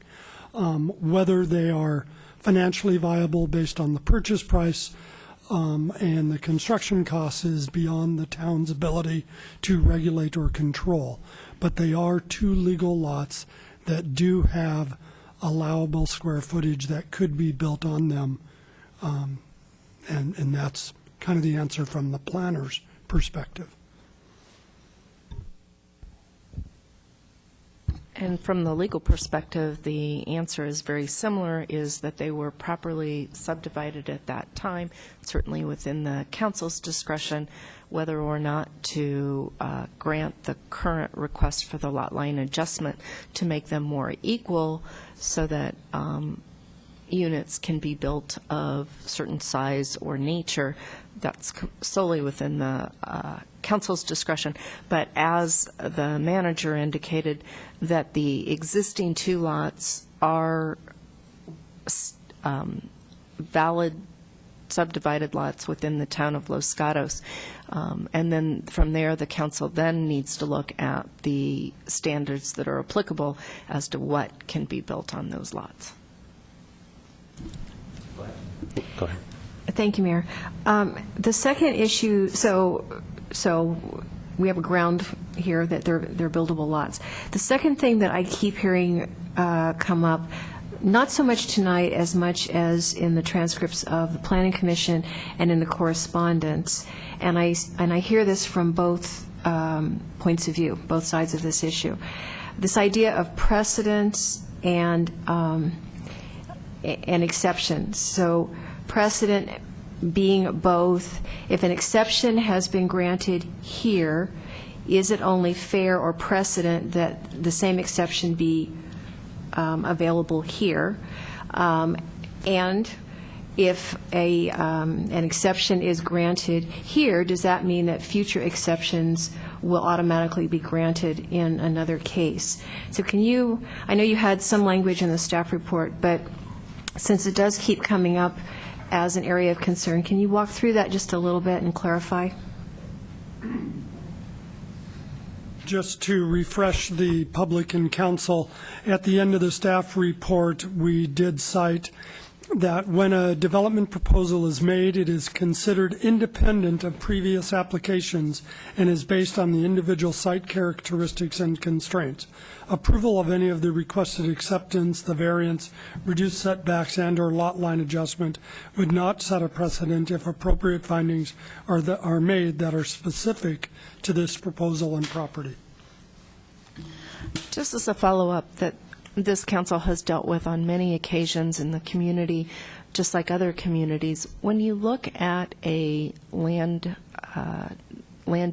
Whether they are financially viable based on the purchase price and the construction costs is beyond the town's ability to regulate or control. But they are 2 legal lots that do have allowable square footage that could be built on them, and that's kind of the answer from the planner's perspective. And from the legal perspective, the answer is very similar, is that they were properly subdivided at that time, certainly within the council's discretion, whether or not to grant the current request for the lot line adjustment to make them more equal so that units can be built of certain size or nature. That's solely within the council's discretion. But as the manager indicated, that the existing 2 lots are valid subdivided lots within the town of Los Gatos. And then from there, the council then needs to look at the standards that are applicable as to what can be built on those lots. Go ahead. Thank you, Mayor. The second issue, so we have a ground here that they're buildable lots. The second thing that I keep hearing come up, not so much tonight as much as in the transcripts of the Planning Commission and in the correspondence. And I hear this from both points of view, both sides of this issue. This idea of precedence and exceptions. So precedent being both, if an exception has been granted here, is it only fair or precedent that the same exception be available here? And if an exception is granted here, does that mean that future exceptions will automatically be granted in another case? So can you, I know you had some language in the staff report, but since it does keep coming up as an area of concern, can you walk through that just a little bit and clarify? Just to refresh the public and council, at the end of the staff report, we did cite that when a development proposal is made, it is considered independent of previous applications and is based on the individual site characteristics and constraints. Approval of any of the requested acceptance, the variance, reduced setbacks, and/or lot line adjustment would not set a precedent if appropriate findings are made that are specific to this proposal and property. Just as a follow-up, that this council has dealt with on many occasions in the community, just like other communities, when you look at a land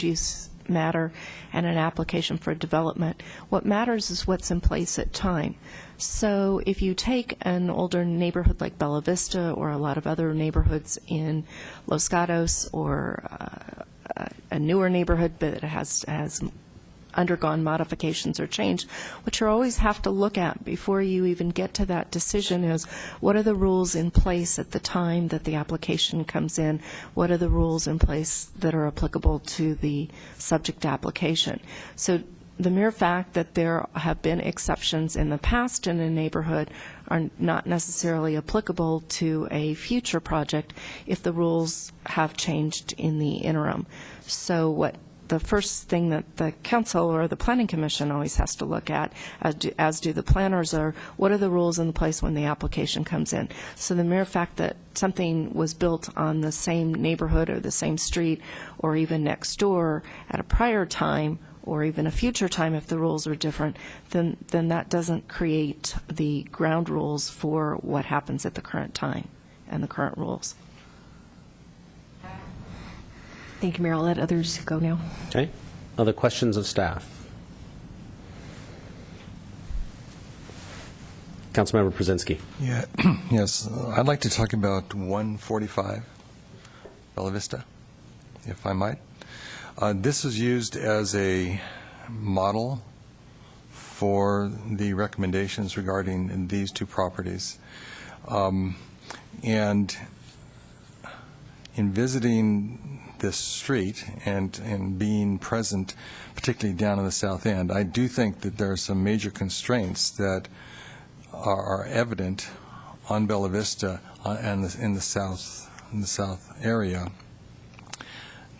use matter and an application for development, what matters is what's in place at time. So if you take an older neighborhood like Bella Vista or a lot of other neighborhoods in Los Gatos, or a newer neighborhood that has undergone modifications or change, what you always have to look at before you even get to that decision is, what are the rules in place at the time that the application comes in? What are the rules in place that are applicable to the subject application? So the mere fact that there have been exceptions in the past in a neighborhood are not necessarily applicable to a future project if the rules have changed in the interim. So what the first thing that the council or the planning commission always has to look at, as do the planners, are what are the rules in place when the application comes in. So the mere fact that something was built on the same neighborhood or the same street or even next door at a prior time, or even a future time if the rules are different, then that doesn't create the ground rules for what happens at the current time and the current rules. Thank you, Mayor. I'll let others go now. Okay. Other questions of staff? Councilmember Brzezinski. Yeah, yes. I'd like to talk about 145 Bella Vista, if I might. This is used as a model for the recommendations regarding these two properties. And in visiting this street and being present, particularly down in the south end, I do think that there are some major constraints that are evident on Bella Vista and in the south area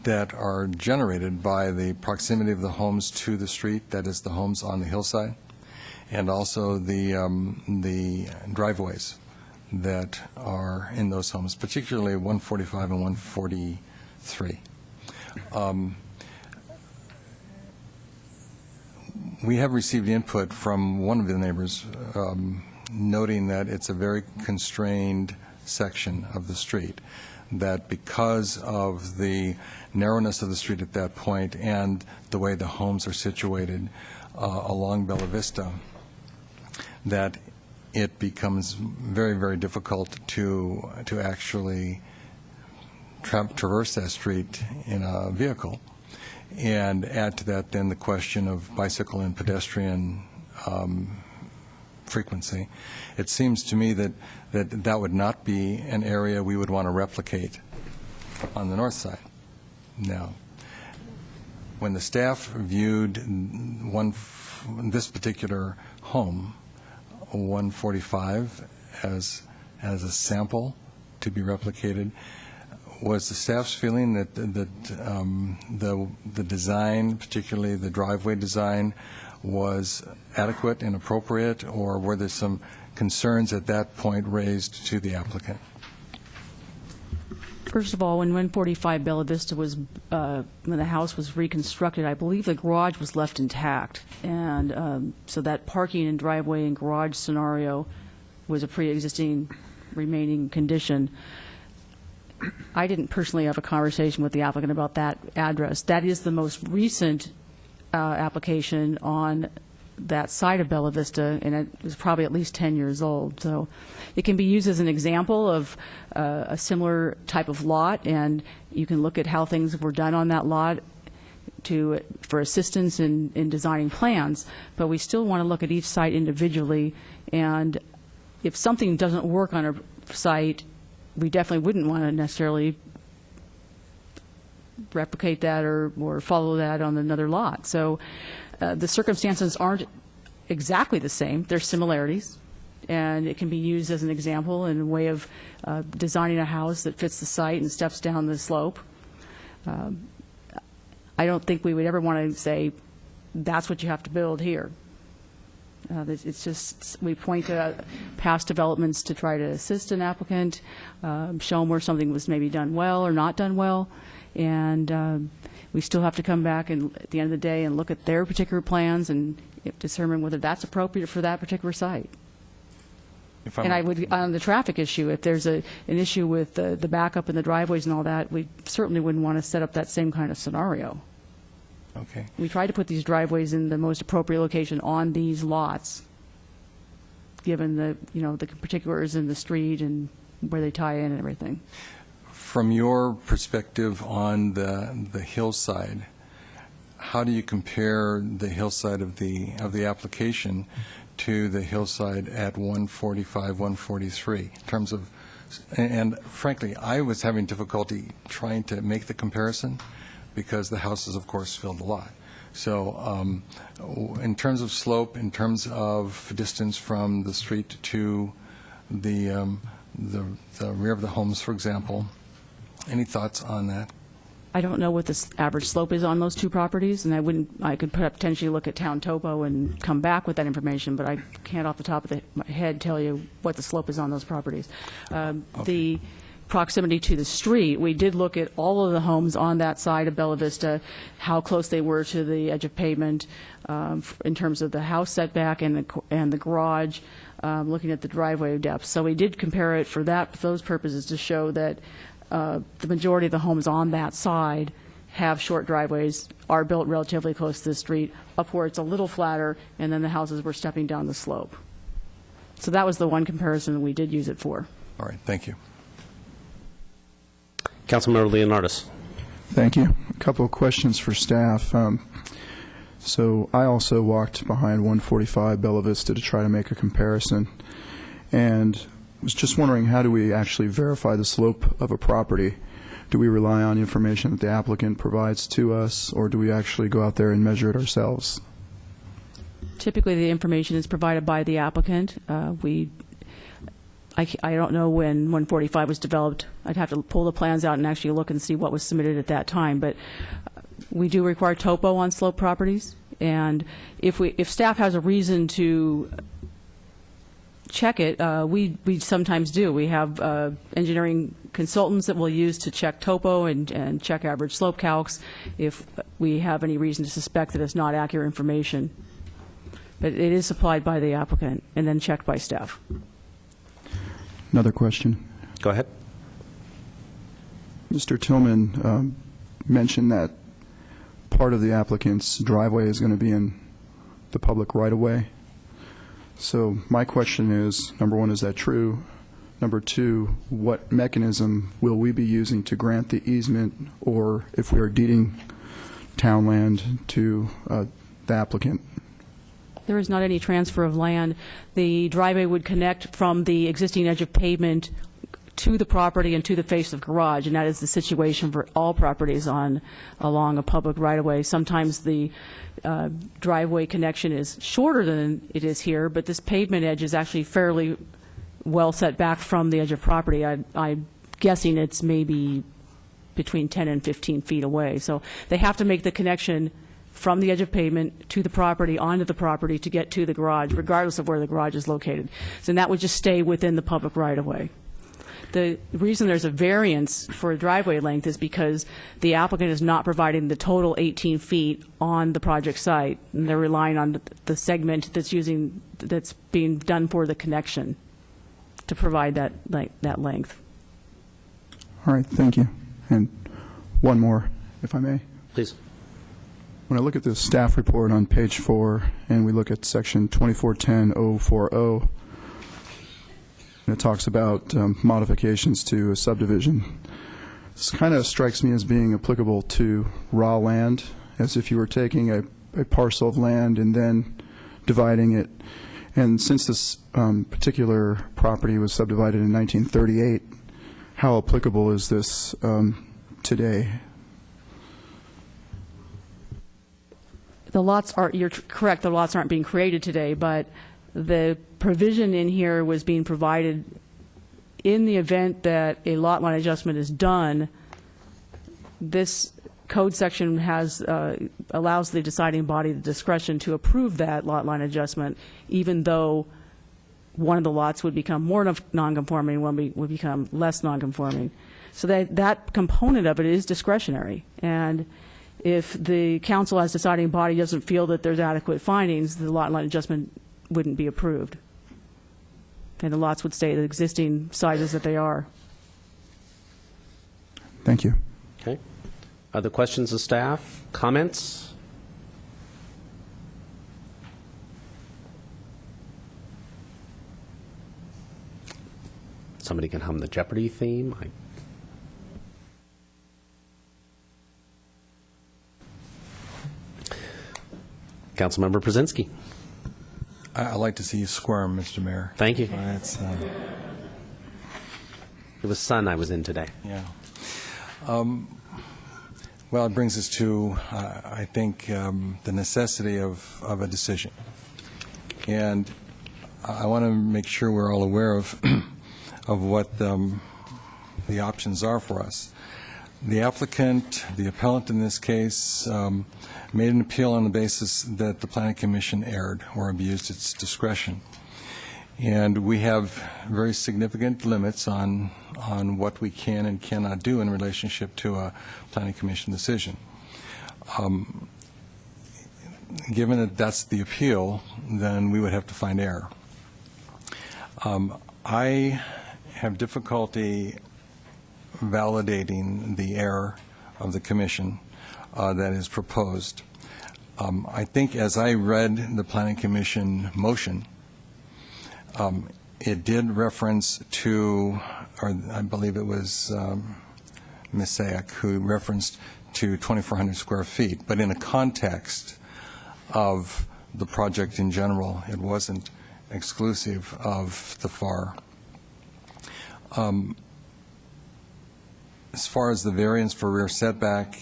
that are generated by the proximity of the homes to the street, that is the homes on the hillside, and also the driveways that are in those homes, particularly 145 and 143. We have received input from one of the neighbors noting that it's a very constrained section of the street, that because of the narrowness of the street at that point and the way the homes are situated along Bella Vista, that it becomes very, very difficult to actually traverse that street in a vehicle. And add to that then the question of bicycle and pedestrian frequency. It seems to me that would not be an area we would want to replicate on the north side. Now, when the staff viewed this particular home, 145, as a sample to be replicated, was the staff's feeling that the design, particularly the driveway design, was adequate and appropriate, or were there some concerns at that point raised to the applicant? First of all, when 145 Bella Vista was, when the house was reconstructed, I believe the garage was left intact. And so that parking and driveway and garage scenario was a pre-existing remaining condition. I didn't personally have a conversation with the applicant about that address. That is the most recent application on that side of Bella Vista, and it was probably at least 10 years old. So it can be used as an example of a similar type of lot, and you can look at how things were done on that lot for assistance in designing plans. But we still want to look at each site individually, and if something doesn't work on a site, we definitely wouldn't want to necessarily replicate that or follow that on another lot. So the circumstances aren't exactly the same. There's similarities, and it can be used as an example in a way of designing a house that fits the site and steps down the slope. I don't think we would ever want to say, that's what you have to build here. It's just, we point to past developments to try to assist an applicant, show them where something was maybe done well or not done well, and we still have to come back and at the end of the day and look at their particular plans and determine whether that's appropriate for that particular site. And I would, on the traffic issue, if there's an issue with the backup and the driveways and all that, we certainly wouldn't want to set up that same kind of scenario. Okay. We try to put these driveways in the most appropriate location on these lots, given the, the particulars in the street and where they tie in and everything. From your perspective on the hillside, how do you compare the hillside of the application to the hillside at 145, 143 in terms of, and frankly, I was having difficulty trying to make the comparison because the houses, of course, filled the lot. So in terms of slope, in terms of distance from the street to the rear of the homes, for example, any thoughts on that? I don't know what the average slope is on those two properties, and I could potentially look at town topo and come back with that information, but I can't off the top of my head tell you what the slope is on those properties. The proximity to the street, we did look at all of the homes on that side of Bella Vista, how close they were to the edge of pavement in terms of the house setback and the garage, looking at the driveway depth. So we did compare it for those purposes to show that the majority of the homes on that side have short driveways, are built relatively close to the street, up where it's a little flatter, and then the houses were stepping down the slope. So that was the one comparison we did use it for. All right, thank you. Councilmember Leonardis. Thank you. A couple of questions for staff. So I also walked behind 145 Bella Vista to try to make a comparison, and was just wondering, how do we actually verify the slope of a property? Do we rely on information that the applicant provides to us, or do we actually go out there and measure it ourselves? Typically, the information is provided by the applicant. I don't know when 145 was developed. I'd have to pull the plans out and actually look and see what was submitted at that time. But we do require topo on slope properties, and if staff has a reason to check it, we sometimes do. We have engineering consultants that we'll use to check topo and check average slope calcs if we have any reason to suspect that it's not accurate information. But it is supplied by the applicant and then checked by staff. Another question. Go ahead. Mr. Tillman mentioned that part of the applicant's driveway is going to be in the public right-of-way. So my question is, number one, is that true? Number two, what mechanism will we be using to grant the easement, or if we are deeding town land to the applicant? There is not any transfer of land. The driveway would connect from the existing edge of pavement to the property and to the face of garage, and that is the situation for all properties along a public right-of-way. Sometimes the driveway connection is shorter than it is here, but this pavement edge is actually fairly well set back from the edge of property. I'm guessing it's maybe between 10 and 15 feet away. So they have to make the connection from the edge of pavement to the property, onto the property to get to the garage, regardless of where the garage is located. So that would just stay within the public right-of-way. The reason there's a variance for driveway length is because the applicant is not providing the total 18 feet on the project site, and they're relying on the segment that's being done for the connection to provide that length. All right, thank you. And one more, if I may. Please. When I look at the staff report on page 4, and we look at section 2410.040, and it talks about modifications to a subdivision, this kind of strikes me as being applicable to raw land, as if you were taking a parcel of land and then dividing it. And since this particular property was subdivided in 1938, how applicable is this today? The lots are, you're correct, the lots aren't being created today, but the provision in here was being provided in the event that a lot line adjustment is done. This code section allows the deciding body the discretion to approve that lot line adjustment, even though one of the lots would become more nonconforming, one would become less nonconforming. So that component of it is discretionary. And if the council as deciding body doesn't feel that there's adequate findings, the lot line adjustment wouldn't be approved. And the lots would stay the existing sizes that they are. Thank you. Okay. Other questions of staff? Comments? Somebody can hum the Jeopardy theme. Councilmember Brzezinski. I like to see you squirm, Mr. Mayor. Thank you. It was sun I was in today. Yeah. Well, it brings us to, I think, the necessity of a decision. And I want to make sure we're all aware of of what the options are for us. The applicant, the appellant in this case, made an appeal on the basis that the Planning Commission erred or abused its discretion. And we have very significant limits on what we can and cannot do in relationship to a Planning Commission decision. Given that that's the appeal, then we would have to find error. I have difficulty validating the error of the Commission that is proposed. I think as I read the Planning Commission motion, it did reference to, or I believe it was Ms. Sayak who referenced to 2,400 square feet, but in a context of the project in general. It wasn't exclusive of the FAR. As far as the variance for rear setback,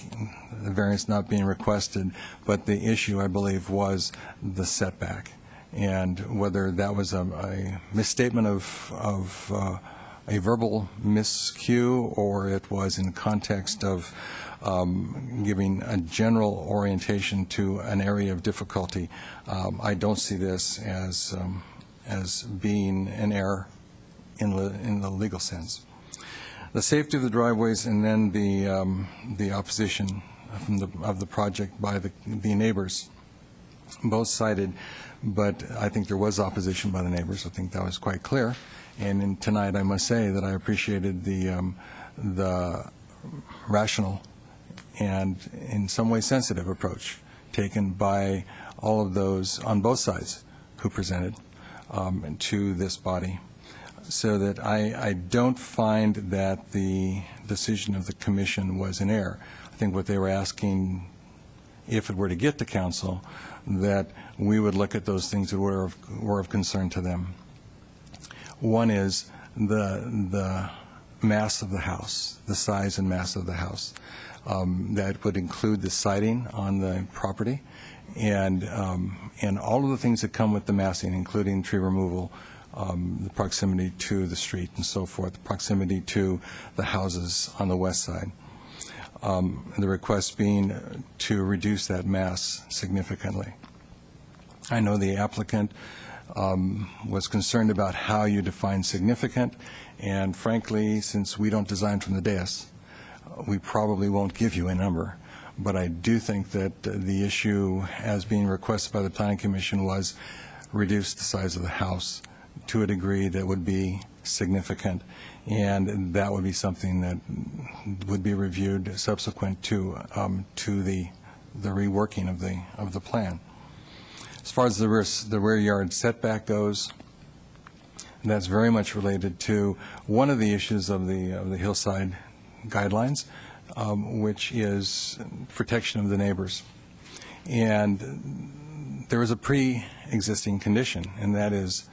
the variance not being requested, but the issue, I believe, was the setback, and whether that was a misstatement of a verbal miscue, or it was in context of giving a general orientation to an area of difficulty. I don't see this as being an error in the legal sense. The safety of the driveways, and then the opposition of the project by the neighbors, both cited, but I think there was opposition by the neighbors. I think that was quite clear. And tonight, I must say that I appreciated the rational and in some way sensitive approach taken by all of those on both sides who presented to this body. So that I don't find that the decision of the Commission was an error. I think what they were asking, if it were to get to Council, that we would look at those things that were of concern to them. One is the mass of the house, the size and mass of the house. That would include the siding on the property and all of the things that come with the massing, including tree removal, the proximity to the street and so forth, the proximity to the houses on the west side. the request being to reduce that mass significantly. I know the applicant was concerned about how you define significant, and frankly, since we don't design from the dais, we probably won't give you a number. But I do think that the issue, as being requested by the Planning Commission, was reduce the size of the house to a degree that would be significant, and that would be something that would be reviewed subsequent to the reworking of the plan. As far as the rear yard setback goes, that's very much related to one of the issues of the hillside guidelines, which is protection of the neighbors. And there is a pre-existing condition, and that is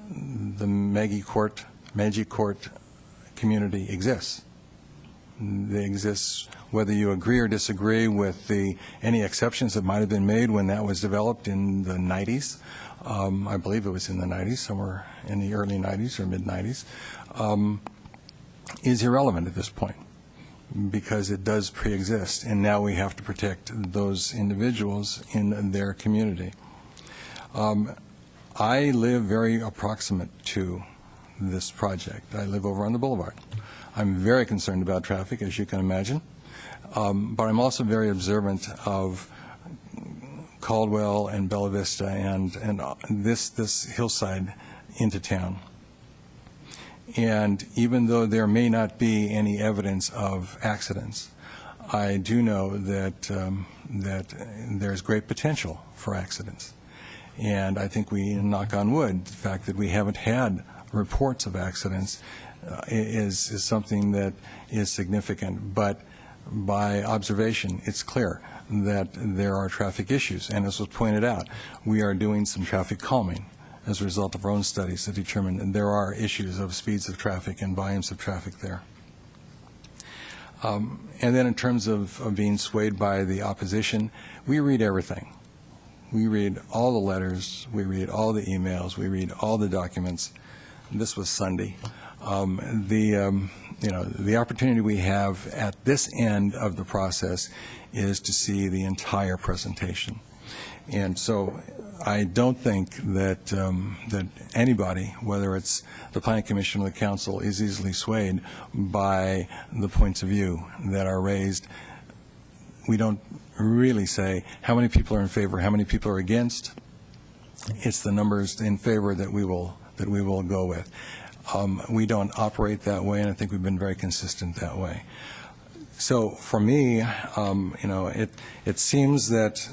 the Maggie Court community exists. They exist whether you agree or disagree with any exceptions that might have been made when that was developed in the 90s. I believe it was in the 90s, somewhere in the early 90s or mid-90s, is irrelevant at this point because it does pre-exist, and now we have to protect those individuals in their community. I live very approximate to this project. I live over on the boulevard. I'm very concerned about traffic, as you can imagine, but I'm also very observant of Caldwell and Bella Vista and this hillside into town. And even though there may not be any evidence of accidents, I do know that there's great potential for accidents. And I think we, knock on wood, the fact that we haven't had reports of accidents is something that is significant. But by observation, it's clear that there are traffic issues. And as was pointed out, we are doing some traffic calming as a result of our own studies that determine that there are issues of speeds of traffic and volumes of traffic there. And then in terms of being swayed by the opposition, we read everything. We read all the letters, we read all the emails, we read all the documents. This was Sunday. The opportunity we have at this end of the process is to see the entire presentation. And so I don't think that that anybody, whether it's the Planning Commission or the Council, is easily swayed by the points of view that are raised. We don't really say how many people are in favor, how many people are against. It's the numbers in favor that we will go with. We don't operate that way, and I think we've been very consistent that way. So for me, it seems that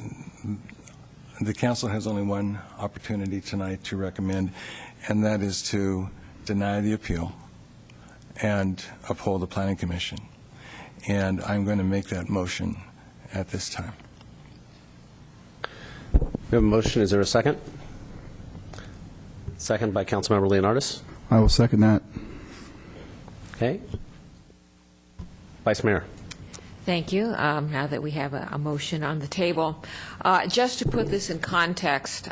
the Council has only one opportunity tonight to recommend, and that is to deny the appeal and uphold the Planning Commission. And I'm going to make that motion at this time. We have a motion. Is there a second? Second by Councilmember Leonardis. I will second that. Okay. Vice Mayor. Thank you. Now that we have a motion on the table, just to put this in context,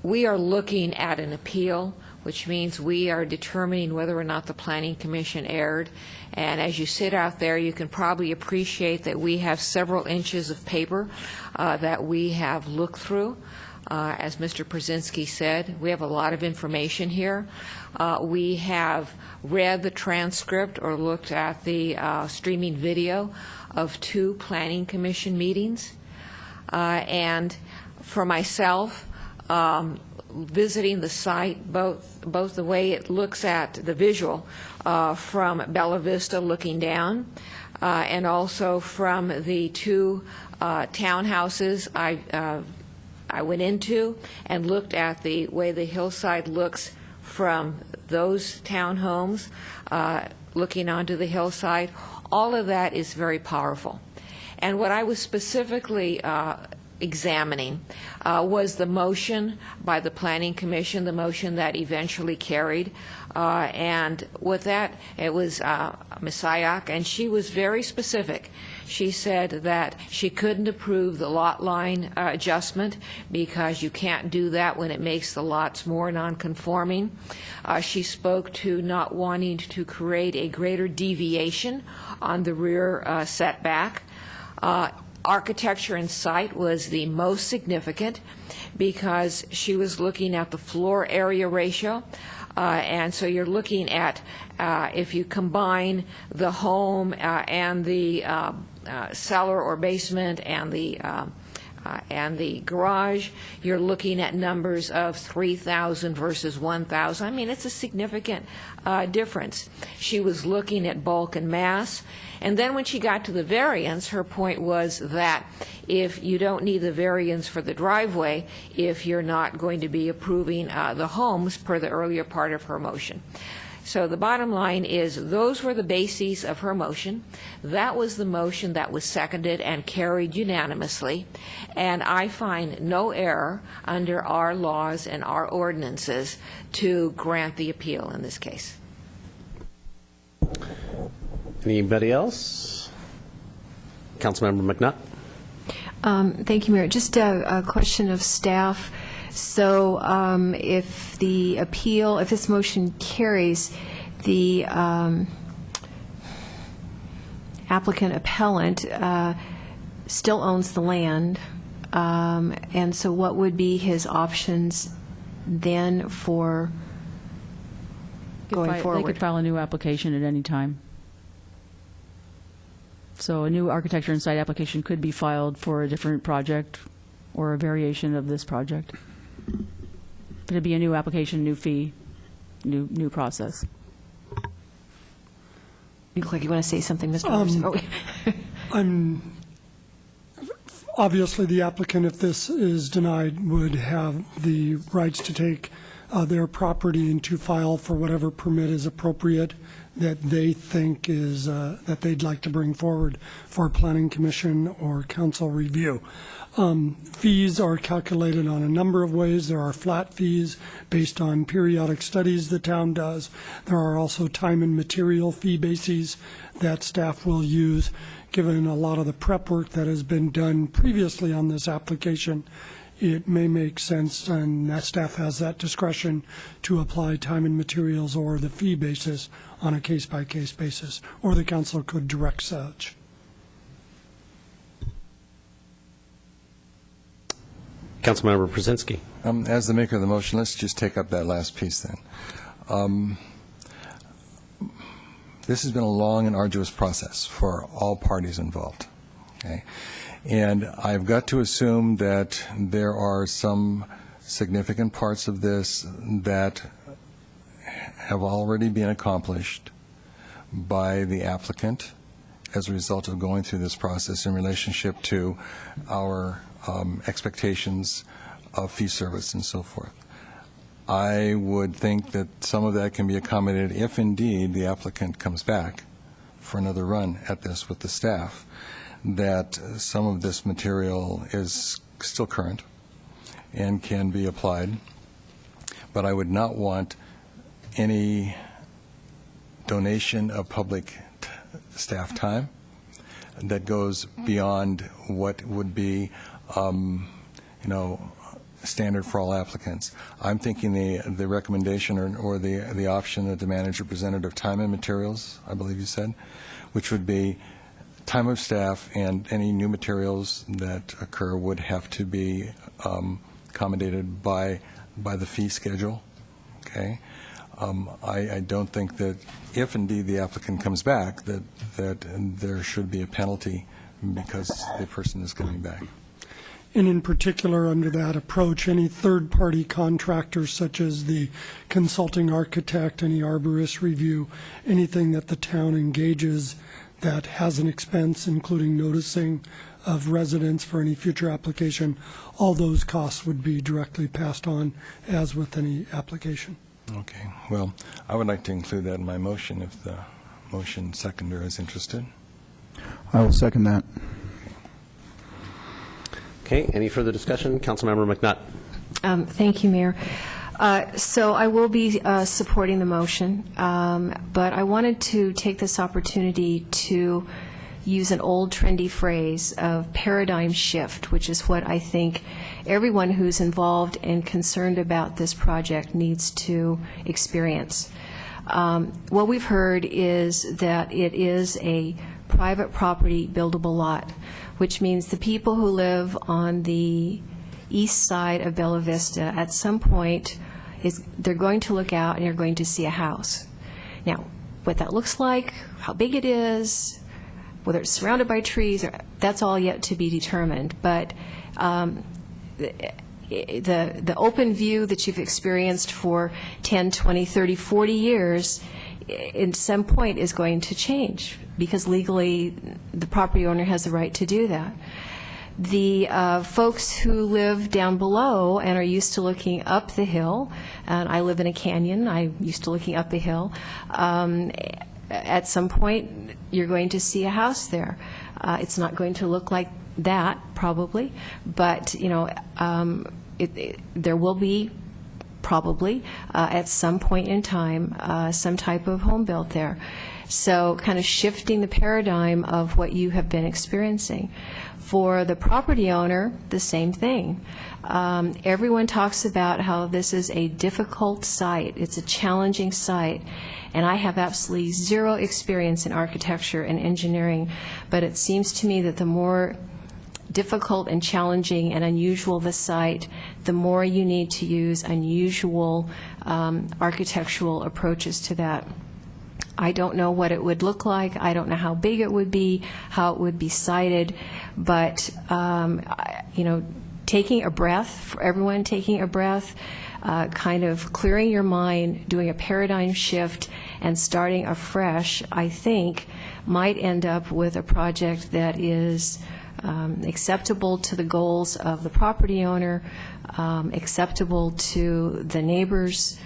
we are looking at an appeal, which means we are determining whether or not the Planning Commission erred. And as you sit out there, you can probably appreciate that we have several inches of paper that we have looked through. As Mr. Brzezinski said, we have a lot of information here. We have read the transcript or looked at the streaming video of 2 Planning Commission meetings. And for myself, visiting the site, both the way it looks at the visual from Bella Vista looking down, and also from the 2 townhouses I went into and looked at the way the hillside looks from those townhomes looking onto the hillside. All of that is very powerful. And what I was specifically examining was the motion by the Planning Commission, the motion that eventually carried. And with that, it was Ms. Sayak, and she was very specific. She said that she couldn't approve the lot line adjustment because you can't do that when it makes the lots more non-conforming. She spoke to not wanting to create a greater deviation on the rear setback. Architecture and site was the most significant because she was looking at the floor area ratio. And so you're looking at, if you combine the home and the cellar or basement and the garage, you're looking at numbers of 3,000 versus 1,000. I mean, it's a significant difference. She was looking at bulk and mass. And then when she got to the variance, her point was that if you don't need the variance for the driveway, if you're not going to be approving the homes per the earlier part of her motion. So the bottom line is those were the bases of her motion. That was the motion that was seconded and carried unanimously. And I find no error under our laws and our ordinances to grant the appeal in this case. Anybody else? Councilmember McNutt? Thank you, Mayor. Just a question of staff. So if the appeal, if this motion carries, the applicant appellant still owns the land, and so what would be his options then for going forward? They could file a new application at any time. So a new architecture and site application could be filed for a different project or a variation of this project. But it'd be a new application, new fee, new process. You look like you want to say something, Mr. Morrison. Obviously, the applicant, if this is denied, would have the rights to take their property and to file for whatever permit is appropriate that they think is that they'd like to bring forward for Planning Commission or council review. Fees are calculated on a number of ways. There are flat fees based on periodic studies the town does. There are also time and material fee bases that staff will use. Given a lot of the prep work that has been done previously on this application, it may make sense, and that staff has that discretion to apply time and materials or the fee basis on a case-by-case basis, or the council could direct such. Councilmember Brzezinski. As the maker of the motion, let's just take up that last piece then. This has been a long and arduous process for all parties involved. Okay? And I've got to assume that there are some significant parts of this that have already been accomplished by the applicant as a result of going through this process in relationship to our expectations of fee service and so forth. I would think that some of that can be accommodated if indeed the applicant comes back for another run at this with the staff, that some of this material is still current and can be applied. But I would not want any donation of public staff time that goes beyond what would be, standard for all applicants. I'm thinking the recommendation or the option that the manager presented of time and materials, I believe you said, which would be time of staff, and any new materials that occur would have to be accommodated by the fee schedule. Okay, I don't think that if indeed the applicant comes back that there should be a penalty because the person is coming back. And in particular, under that approach, any third-party contractors such as the consulting architect, any arborist review, anything that the town engages that has an expense, including noticing of residents for any future application, all those costs would be directly passed on as with any application. Okay. Well, I would like to include that in my motion if the motion seconder is interested. I will second that. Okay, any further discussion? Councilmember McNutt. Thank you, Mayor. So I will be supporting the motion, but I wanted to take this opportunity to use an old trendy phrase of paradigm shift, which is what I think everyone who's involved and concerned about this project needs to experience. What we've heard is that it is a private property buildable lot, which means the people who live on the east side of Bella Vista at some point they're going to look out and you're going to see a house. Now, what that looks like, how big it is, whether it's surrounded by trees, that's all yet to be determined. But the open view that you've experienced for 10, 20, 30, 40 years, at some point is going to change because legally the property owner has the right to do that. The folks who live down below and are used to looking up the hill, and I live in a canyon, I'm used to looking up a hill, at some point you're going to see a house there. It's not going to look like that, probably, but there will be probably at some point in time some type of home built there. So kind of shifting the paradigm of what you have been experiencing. For the property owner, the same thing. Everyone talks about how this is a difficult site. It's a challenging site. And I have absolutely zero experience in architecture and engineering, but it seems to me that the more difficult and challenging and unusual the site, the more you need to use unusual architectural approaches to that. I don't know what it would look like. I don't know how big it would be, how it would be sited, but taking a breath, for everyone taking a breath, kind of clearing your mind, doing a paradigm shift, and starting afresh, I think, might end up with a project that is acceptable to the goals of the property owner, acceptable to the neighbors,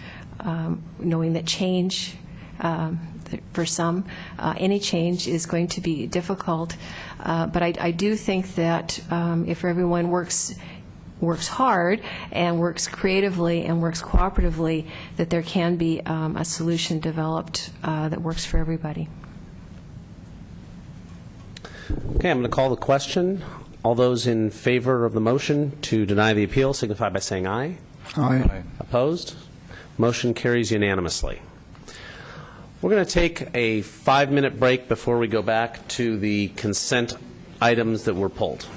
knowing that change, for some, any change is going to be difficult. But I do think that if everyone works hard and works creatively and works cooperatively, that there can be a solution developed that works for everybody. Okay, I'm going to call the question. All those in favor of the motion to deny the appeal signify by saying aye. Aye. Opposed? Motion carries unanimously. We're going to take a 5-minute break before we go back to the consent items that were pulled.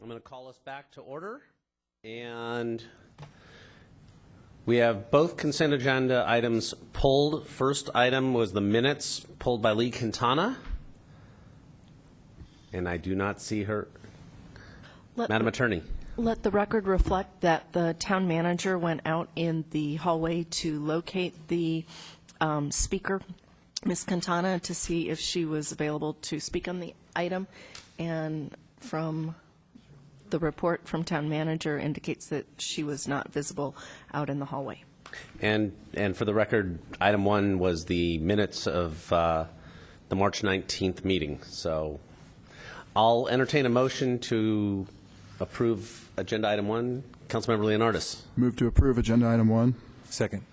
I'm going to call us back to order, and we have both consent agenda items pulled. First item was the minutes pulled by Lee Quintana, and I do not see her. Madam Attorney. Let the record reflect that the town manager went out in the hallway to locate the speaker, Ms. Quintana, to see if she was available to speak on the item, and from the report from town manager indicates that she was not visible out in the hallway. And for the record, item 1 was the minutes of the March 19th meeting. So I'll entertain a motion to approve agenda item 1. Councilmember Leonardis. Move to approve agenda item 1. Second.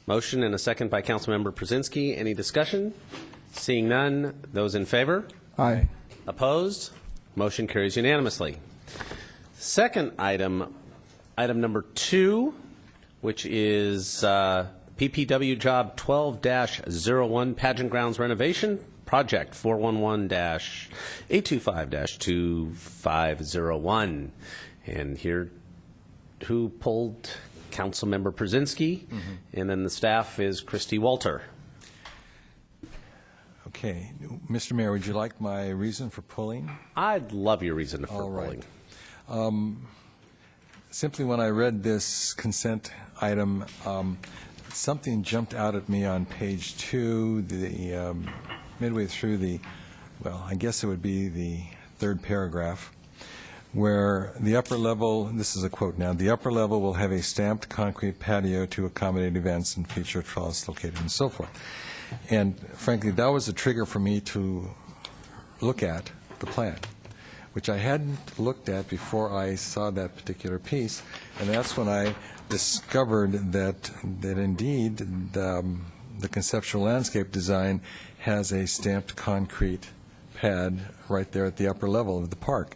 Motion and a second by Councilmember Brzezinski. Any discussion? Seeing none, those in favor? Aye. Opposed? Motion carries unanimously. Second item, item number 2, which is PPW Job 12-01 Pageant Grounds Renovation Project 411-825-2501. And here, who pulled? Councilmember Brzezinski, and then the staff is Christy Walter. Okay. Mr. Mayor, would you like my reason for pulling? I'd love your reason for pulling. Simply when I read this consent item, something jumped out at me on page 2, midway through I guess it would be the third paragraph, where the upper level, this is a quote now, the upper level will have a stamped concrete patio to accommodate events and feature trellis located and so forth. And frankly, that was a trigger for me to look at the plan, which I hadn't looked at before I saw that particular piece. And that's when I discovered that indeed the conceptual landscape design has a stamped concrete pad right there at the upper level of the park.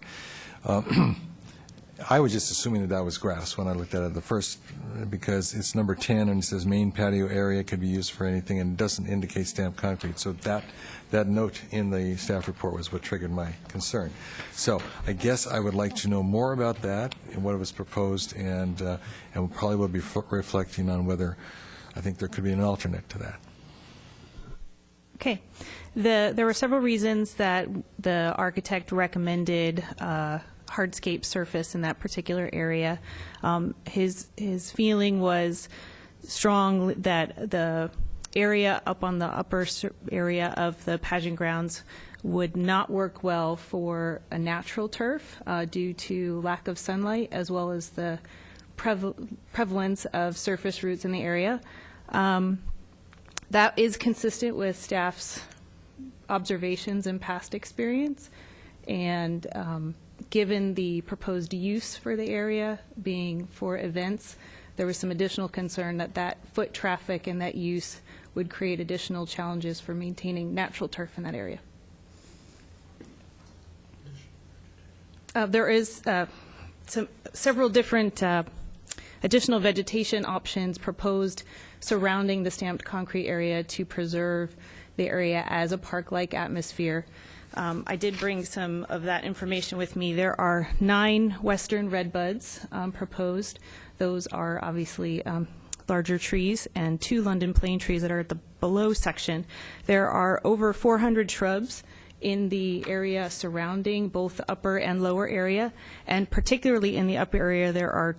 I was just assuming that that was grass when I looked at it the first, because it's number 10 and it says main patio area could be used for anything and it doesn't indicate stamped concrete. So that note in the staff report was what triggered my concern. So I guess I would like to know more about that and what was proposed, and we probably will be reflecting on whether I think there could be an alternate to that. Okay. There were several reasons that the architect recommended hardscape surface in that particular area. His feeling was strong that the area up on the upper area of the pageant grounds would not work well for a natural turf due to lack of sunlight, as well as the prevalence of surface roots in the area. That is consistent with staff's observations and past experience, and given the proposed use for the area being for events, there was some additional concern that foot traffic and that use would create additional challenges for maintaining natural turf in that area. There is several different additional vegetation options proposed surrounding the stamped concrete area to preserve the area as a park-like atmosphere. I did bring some of that information with me. There are 9 western redbuds proposed. Those are obviously larger trees, and 2 London plane trees that are at the below section. There are over 400 shrubs in the area surrounding both the upper and lower area, and particularly in the upper area there are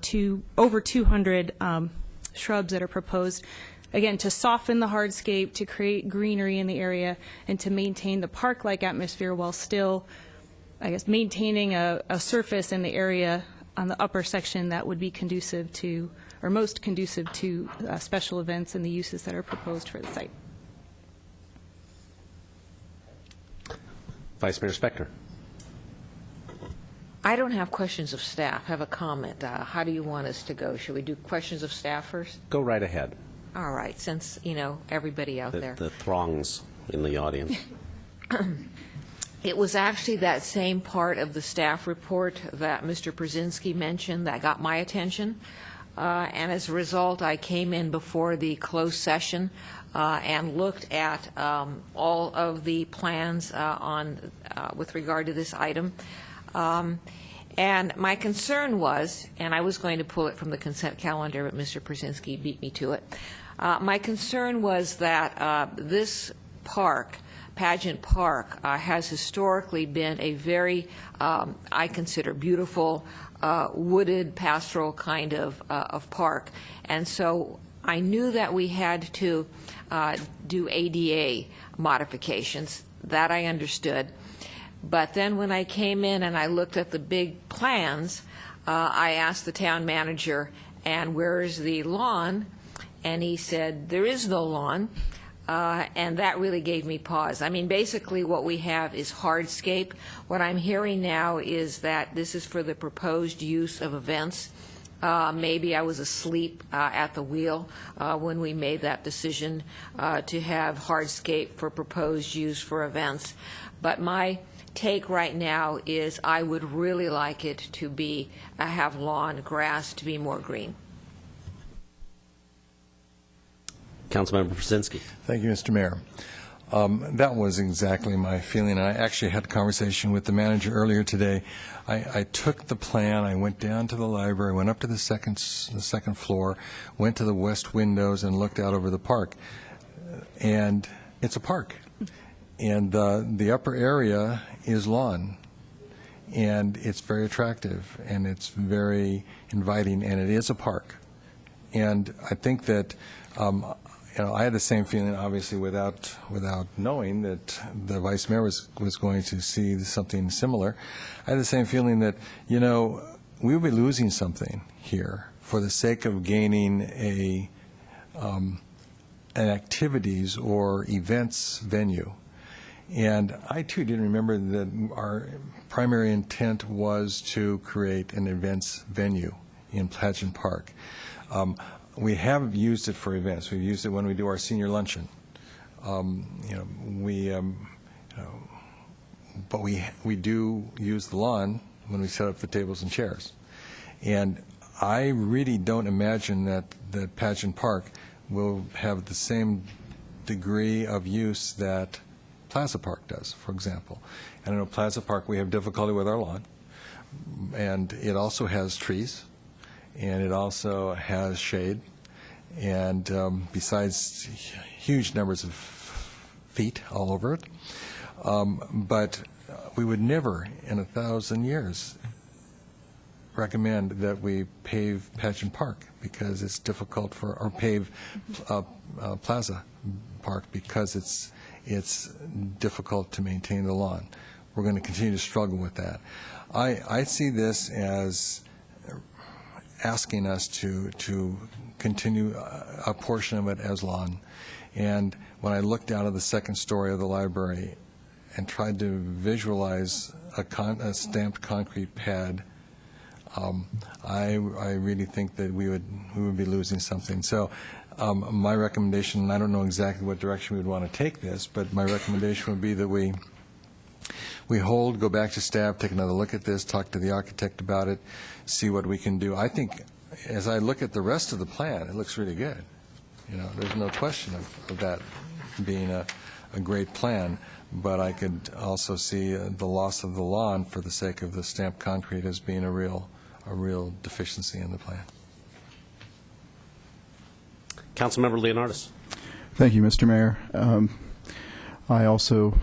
over 200 shrubs that are proposed, again, to soften the hardscape, to create greenery in the area, and to maintain the park-like atmosphere while still, I guess, maintaining a surface in the area on the upper section that would be conducive to, or most conducive to, special events and the uses that are proposed for the site. Vice Mayor Spector. I don't have questions of staff. I have a comment. How do you want us to go? Should we do questions of staff first? Go right ahead. All right, since, everybody out there. The throngs in the audience. It was actually that same part of the staff report that Mr. Brzezinski mentioned that got my attention. And as a result, I came in before the closed session and looked at all of the plans with regard to this item. And my concern was, and I was going to pull it from the consent calendar, but Mr. Brzezinski beat me to it. My concern was that this park, Pageant Park, has historically been a very, I consider, beautiful, wooded, pastoral kind of park. And so I knew that we had to do ADA modifications. That I understood. But then when I came in and I looked at the big plans, I asked the town manager, and where is the lawn? And he said, there is no lawn. And that really gave me pause. I mean, basically what we have is hardscape. What I'm hearing now is that this is for the proposed use of events. Maybe I was asleep at the wheel when we made that decision to have hardscape for proposed use for events. But my take right now is I would really like it to be have lawn, grass, to be more green. Councilmember Brzezinski. Thank you, Mr. Mayor. That was exactly my feeling. I actually had a conversation with the manager earlier today. I took the plan, I went down to the library, went up to the second floor, went to the west windows and looked out over the park. And it's a park. And the upper area is lawn. And it's very attractive, and it's very inviting, and it is a park. And I think that I had the same feeling, obviously, without knowing that the vice mayor was going to see something similar. I had the same feeling that, we will be losing something here for the sake of gaining an activities or events venue. And I, too, didn't remember that our primary intent was to create an events venue in Pageant Park. We have used it for events. We've used it when we do our senior luncheon. But we do use the lawn when we set up the tables and chairs. And I really don't imagine that Pageant Park will have the same degree of use that Plaza Park does, for example. And I know Plaza Park, we have difficulty with our lawn, and it also has trees, and it also has shade, and besides huge numbers of feet all over it. But we would never in 1,000 years recommend that we pave Pageant Park because it's difficult for, or pave Plaza Park because it's difficult to maintain the lawn. We're going to continue to struggle with that. I see this as asking us to continue a portion of it as lawn. And when I looked out of the second story of the library and tried to visualize a stamped concrete pad, I really think that we would be losing something. So my recommendation, and I don't know exactly what direction we would want to take this, but my recommendation would be that we go back to staff, take another look at this, talk to the architect about it, see what we can do. I think as I look at the rest of the plan, it looks really good. You know, there's no question of that being a great plan, but I could also see the loss of the lawn for the sake of the stamped concrete as being a real deficiency in the plan. Councilmember Leonardis. Thank you, Mr. Mayor. I also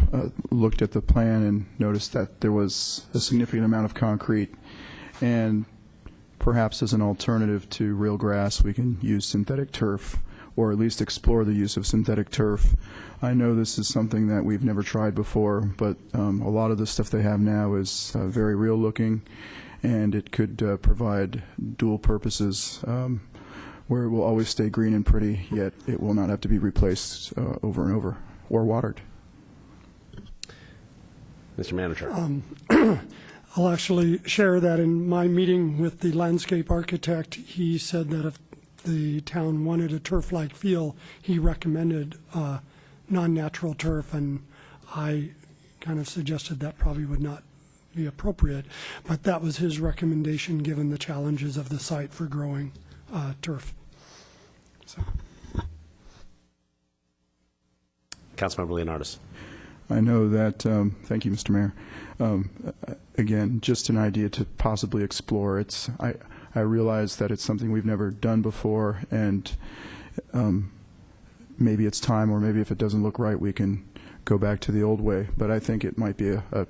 looked at the plan and noticed that there was a significant amount of concrete, and perhaps as an alternative to real grass, we can use synthetic turf, or at least explore the use of synthetic turf. I know this is something that we've never tried before, but a lot of the stuff they have now is very real looking, and it could provide dual purposes where it will always stay green and pretty, yet it will not have to be replaced over and over or watered. Mr. Manager. I'll actually share that in my meeting with the landscape architect. He said that if the town wanted a turf-like feel, he recommended non-natural turf, and I kind of suggested that probably would not be appropriate, but that was his recommendation given the challenges of the site for growing turf. So. Councilmember Leonardis. I know that, thank you, Mr. Mayor. Again, just an idea to possibly explore. I realize that it's something we've never done before, and maybe it's time, or maybe if it doesn't look right, we can go back to the old way. But I think it might be a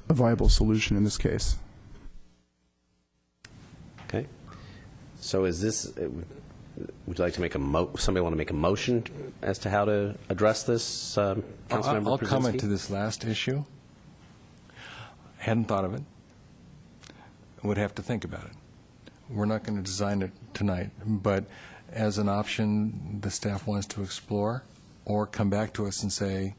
viable solution in this case. Okay. So is this, would you like to make somebody want to make a motion as to how to address this, Councilmember I'll Brzezinski? comment to this last issue. Hadn't thought of it. Would have to think about it. We're not going to design it tonight, but as an option the staff wants to explore, or come back to us and say,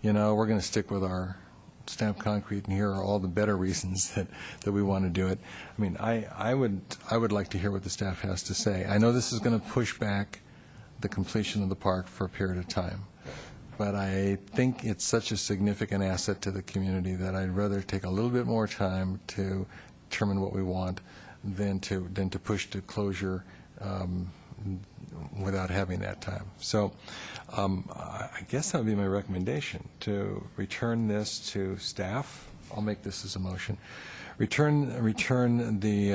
you know, we're going to stick with our stamped concrete, and here are all the better reasons that we want to do it. I mean, I would like to hear what the staff has to say. I know this is going to push back the completion of the park for a period of time, but I think it's such a significant asset to the community that I'd rather take a little bit more time to determine what we want than to push to closure without having that time. So I guess that would be my recommendation, to return this to staff. I'll make this as a motion. Return the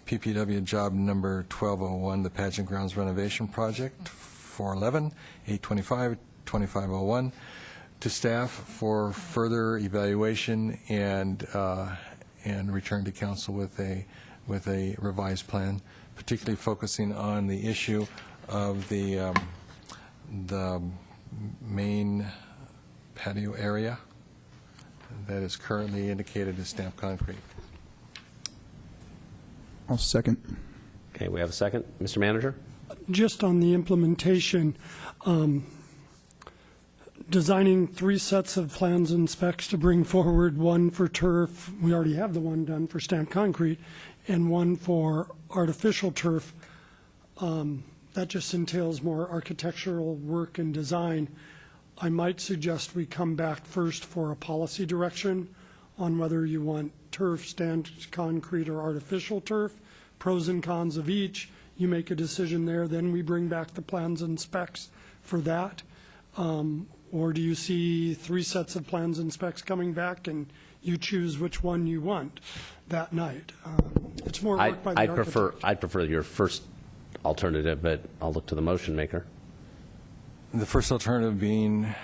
PPW job number 1201, the Pageant Grounds renovation project, 411-825-2501, to staff for further evaluation and return to council with a revised plan, particularly focusing on the issue of the main patio area that is currently indicated as stamped concrete. I'll second. Okay, we have a second. Mr. Manager? Just on the implementation, designing 3 sets of plans and specs to bring forward, one for turf, we already have the one done for stamped concrete, and one for artificial turf. That just entails more architectural work and design. I might suggest we come back first for a policy direction on whether you want turf, stamped concrete, or artificial turf, pros and cons of each. You make a decision there, then we bring back the plans and specs for that. Or do you see 3 sets of plans and specs coming back and you choose which one you want that night? It's more work by the architect. I'd prefer your first alternative, but I'll look to the motion maker. The first alternative being?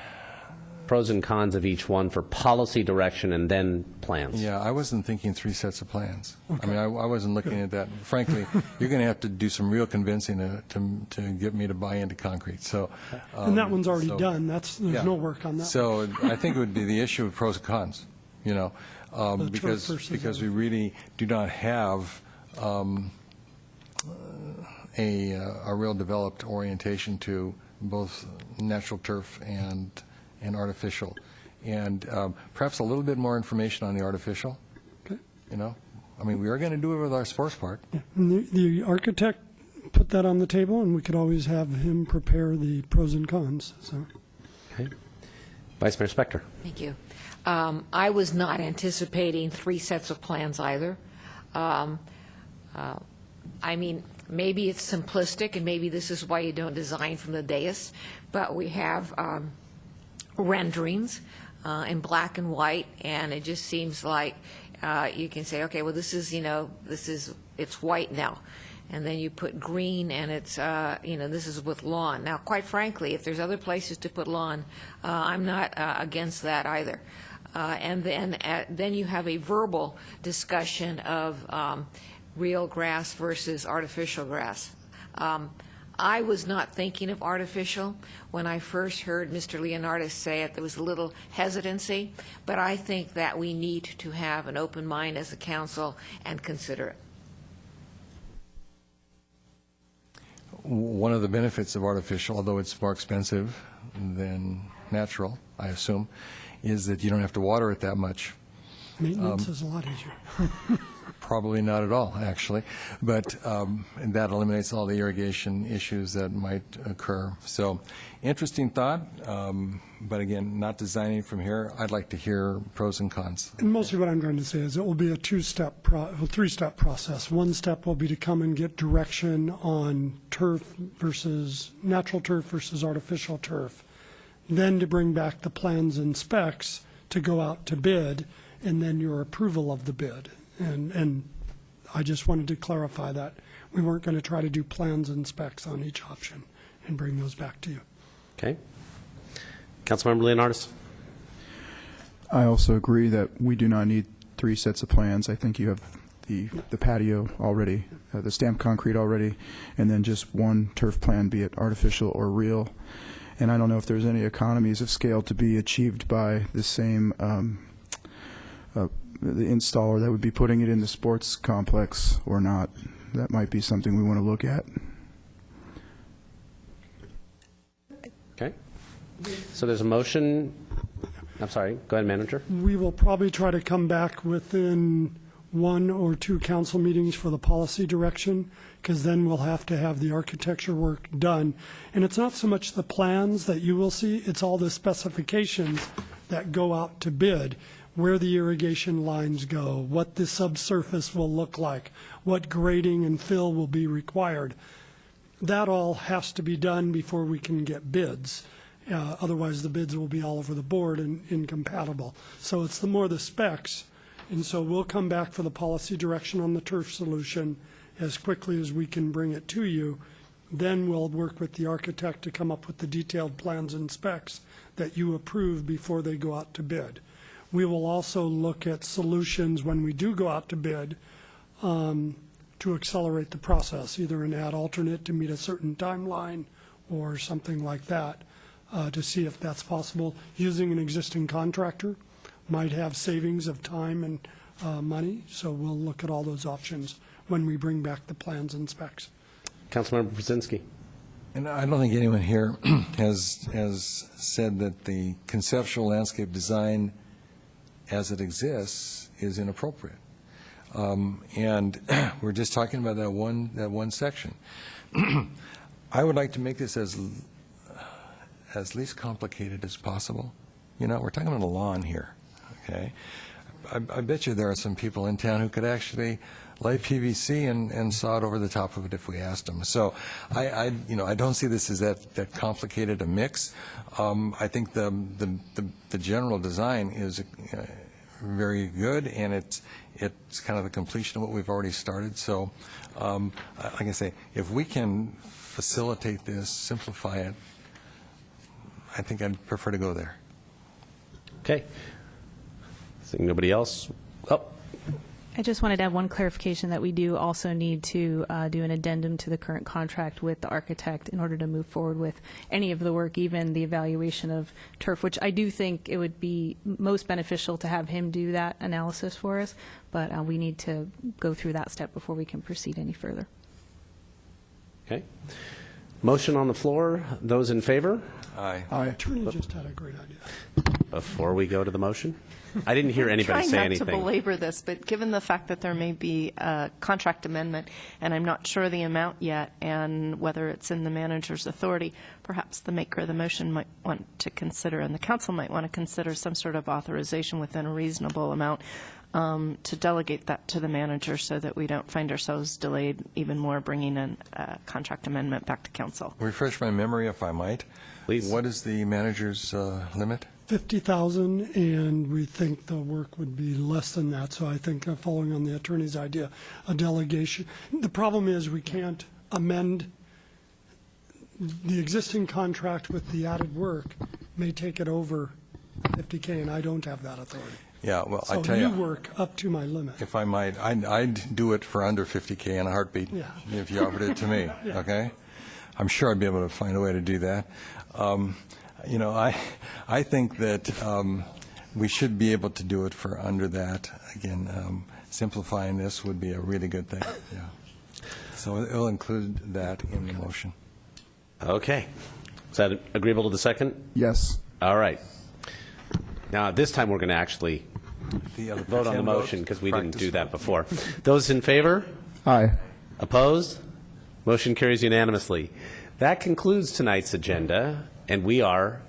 Pros and cons of each one for policy direction and then plans. Yeah, I wasn't thinking 3 sets of plans. I mean, I wasn't looking at that. Frankly, you're going to have to do some real convincing to get me to buy into concrete. So, and that one's already done. There's no work on that. So I think it would be the issue of pros and cons, you know, because we really do not have a real developed orientation to both natural turf and artificial, and perhaps a little bit more information on the artificial. Okay. You know, I mean, we are going to do it with our sports park. Yeah. And the architect put that on the table, and we could always have him prepare the pros and cons. So. Okay. Vice Mayor Spector. Thank you. I was not anticipating 3 sets of plans either. I mean, maybe it's simplistic, and maybe this is why you don't design from the dais, but we have renderings in black and white, and it just seems like you can say, okay, well, this is, it's white now. And then you put green, and it's, this is with lawn. Now, quite frankly, if there's other places to put lawn, I'm not against that either. And then you have a verbal discussion of real grass versus artificial grass. I was not thinking of artificial. When I first heard Mr. Leonardis say it, there was a little hesitancy, but I think that we need to have an open mind as a council and consider it. One of the benefits of artificial, although it's more expensive than natural, I assume, is that you don't have to water it that much. Maintenance is a lot easier. Probably not at all, actually, but that eliminates all the irrigation issues that might occur. So, interesting thought, but again, not designing from here. I'd like to hear pros and cons. And mostly what I'm trying to say is it will be a 3-step process. One step will be to come and get direction on turf versus natural turf versus artificial turf. Then to bring back the plans and specs to go out to bid, and then your approval of the bid. And I just wanted to clarify that we weren't going to try to do plans and specs on each option and bring those back to you. Okay. Councilmember Leonardis. I also agree that we do not need 3 sets of plans. I think you have the patio already, the stamped concrete already, and then just one turf plan, be it artificial or real. And I don't know if there's any economies of scale to be achieved by the same the installer that would be putting it in the sports complex or not. That might be something we want to look at. Okay. So there's a motion. I'm sorry. Go ahead, Manager. We will probably try to come back within 1 or 2 council meetings for the policy direction, because then we'll have to have the architecture work done. And it's not so much the plans that you will see, it's all the specifications that go out to bid. Where the irrigation lines go, what the subsurface will look like, what grading and fill will be required. That all has to be done before we can get bids. Otherwise, the bids will be all over the board and incompatible. So it's more the specs. And so we'll come back for the policy direction on the turf solution as quickly as we can bring it to you. Then we'll work with the architect to come up with the detailed plans and specs that you approve before they go out to bid. We will also look at solutions when we do go out to bid to accelerate the process, either an ad alternate to meet a certain timeline or something like that, to see if that's possible. Using an existing contractor might have savings of time and money, so we'll look at all those options when we bring back the plans and specs. Councilmember Brzezinski. And I don't think anyone here has said that the conceptual landscape design as it exists is inappropriate. And we're just talking about that one section. I would like to make this as least complicated as possible. You know, we're talking about a lawn here, okay? I bet you there are some people in town who could actually lay PVC and saw it over the top of it if we asked them. So I don't see this as that complicated a mix. I think the general design is very good, and it's kind of the completion of what we've already started. So, like I say, if we can facilitate this, simplify it, I think I'd prefer to go there. Okay. Seeing nobody else? Oh, I just wanted to have one clarification that we do also need to do an addendum to the current contract with the architect in order to move forward with any of the work, even the evaluation of turf, which I do think it would be most beneficial to have him do that analysis for us, but we need to go through that step before we can proceed any further. okay. Motion on the floor. Those in favor? Aye. The attorney just had a great idea. Before we go to the motion? I didn't hear anybody say anything. Trying not to belabor this, but given the fact that there may be a contract amendment, and I'm not sure the amount yet, and whether it's in the manager's authority, perhaps the maker of the motion might want to consider, and the council might want to consider some sort of authorization within a reasonable amount to delegate that to the manager so that we don't find ourselves delayed even more bringing a contract amendment back to council. Refresh my memory, if I might. Please. What is the manager's limit? 50,000, and we think the work would be less than that. So I think, following on the attorney's idea, a delegation. The problem is we can't amend the existing contract with the added work. May take it over 50K, and I don't have that authority. Yeah, well, I So tell new you, work up to my limit. if I might, I'd do it for under 50K in a heartbeat Yeah. if you offered it to me, Yeah. okay? I'm sure I'd be able to find a way to do that. I think that we should be able to do it for under that. Again, simplifying this would be a really good thing, yeah. So it'll include that in the motion. Okay. Is that agreeable to the second? Yes. All right. Now, this time we're going to actually vote on the motion because we didn't do that before. Those in favor? Aye. Opposed? Motion carries unanimously. That concludes tonight's agenda, and we are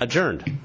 adjourned.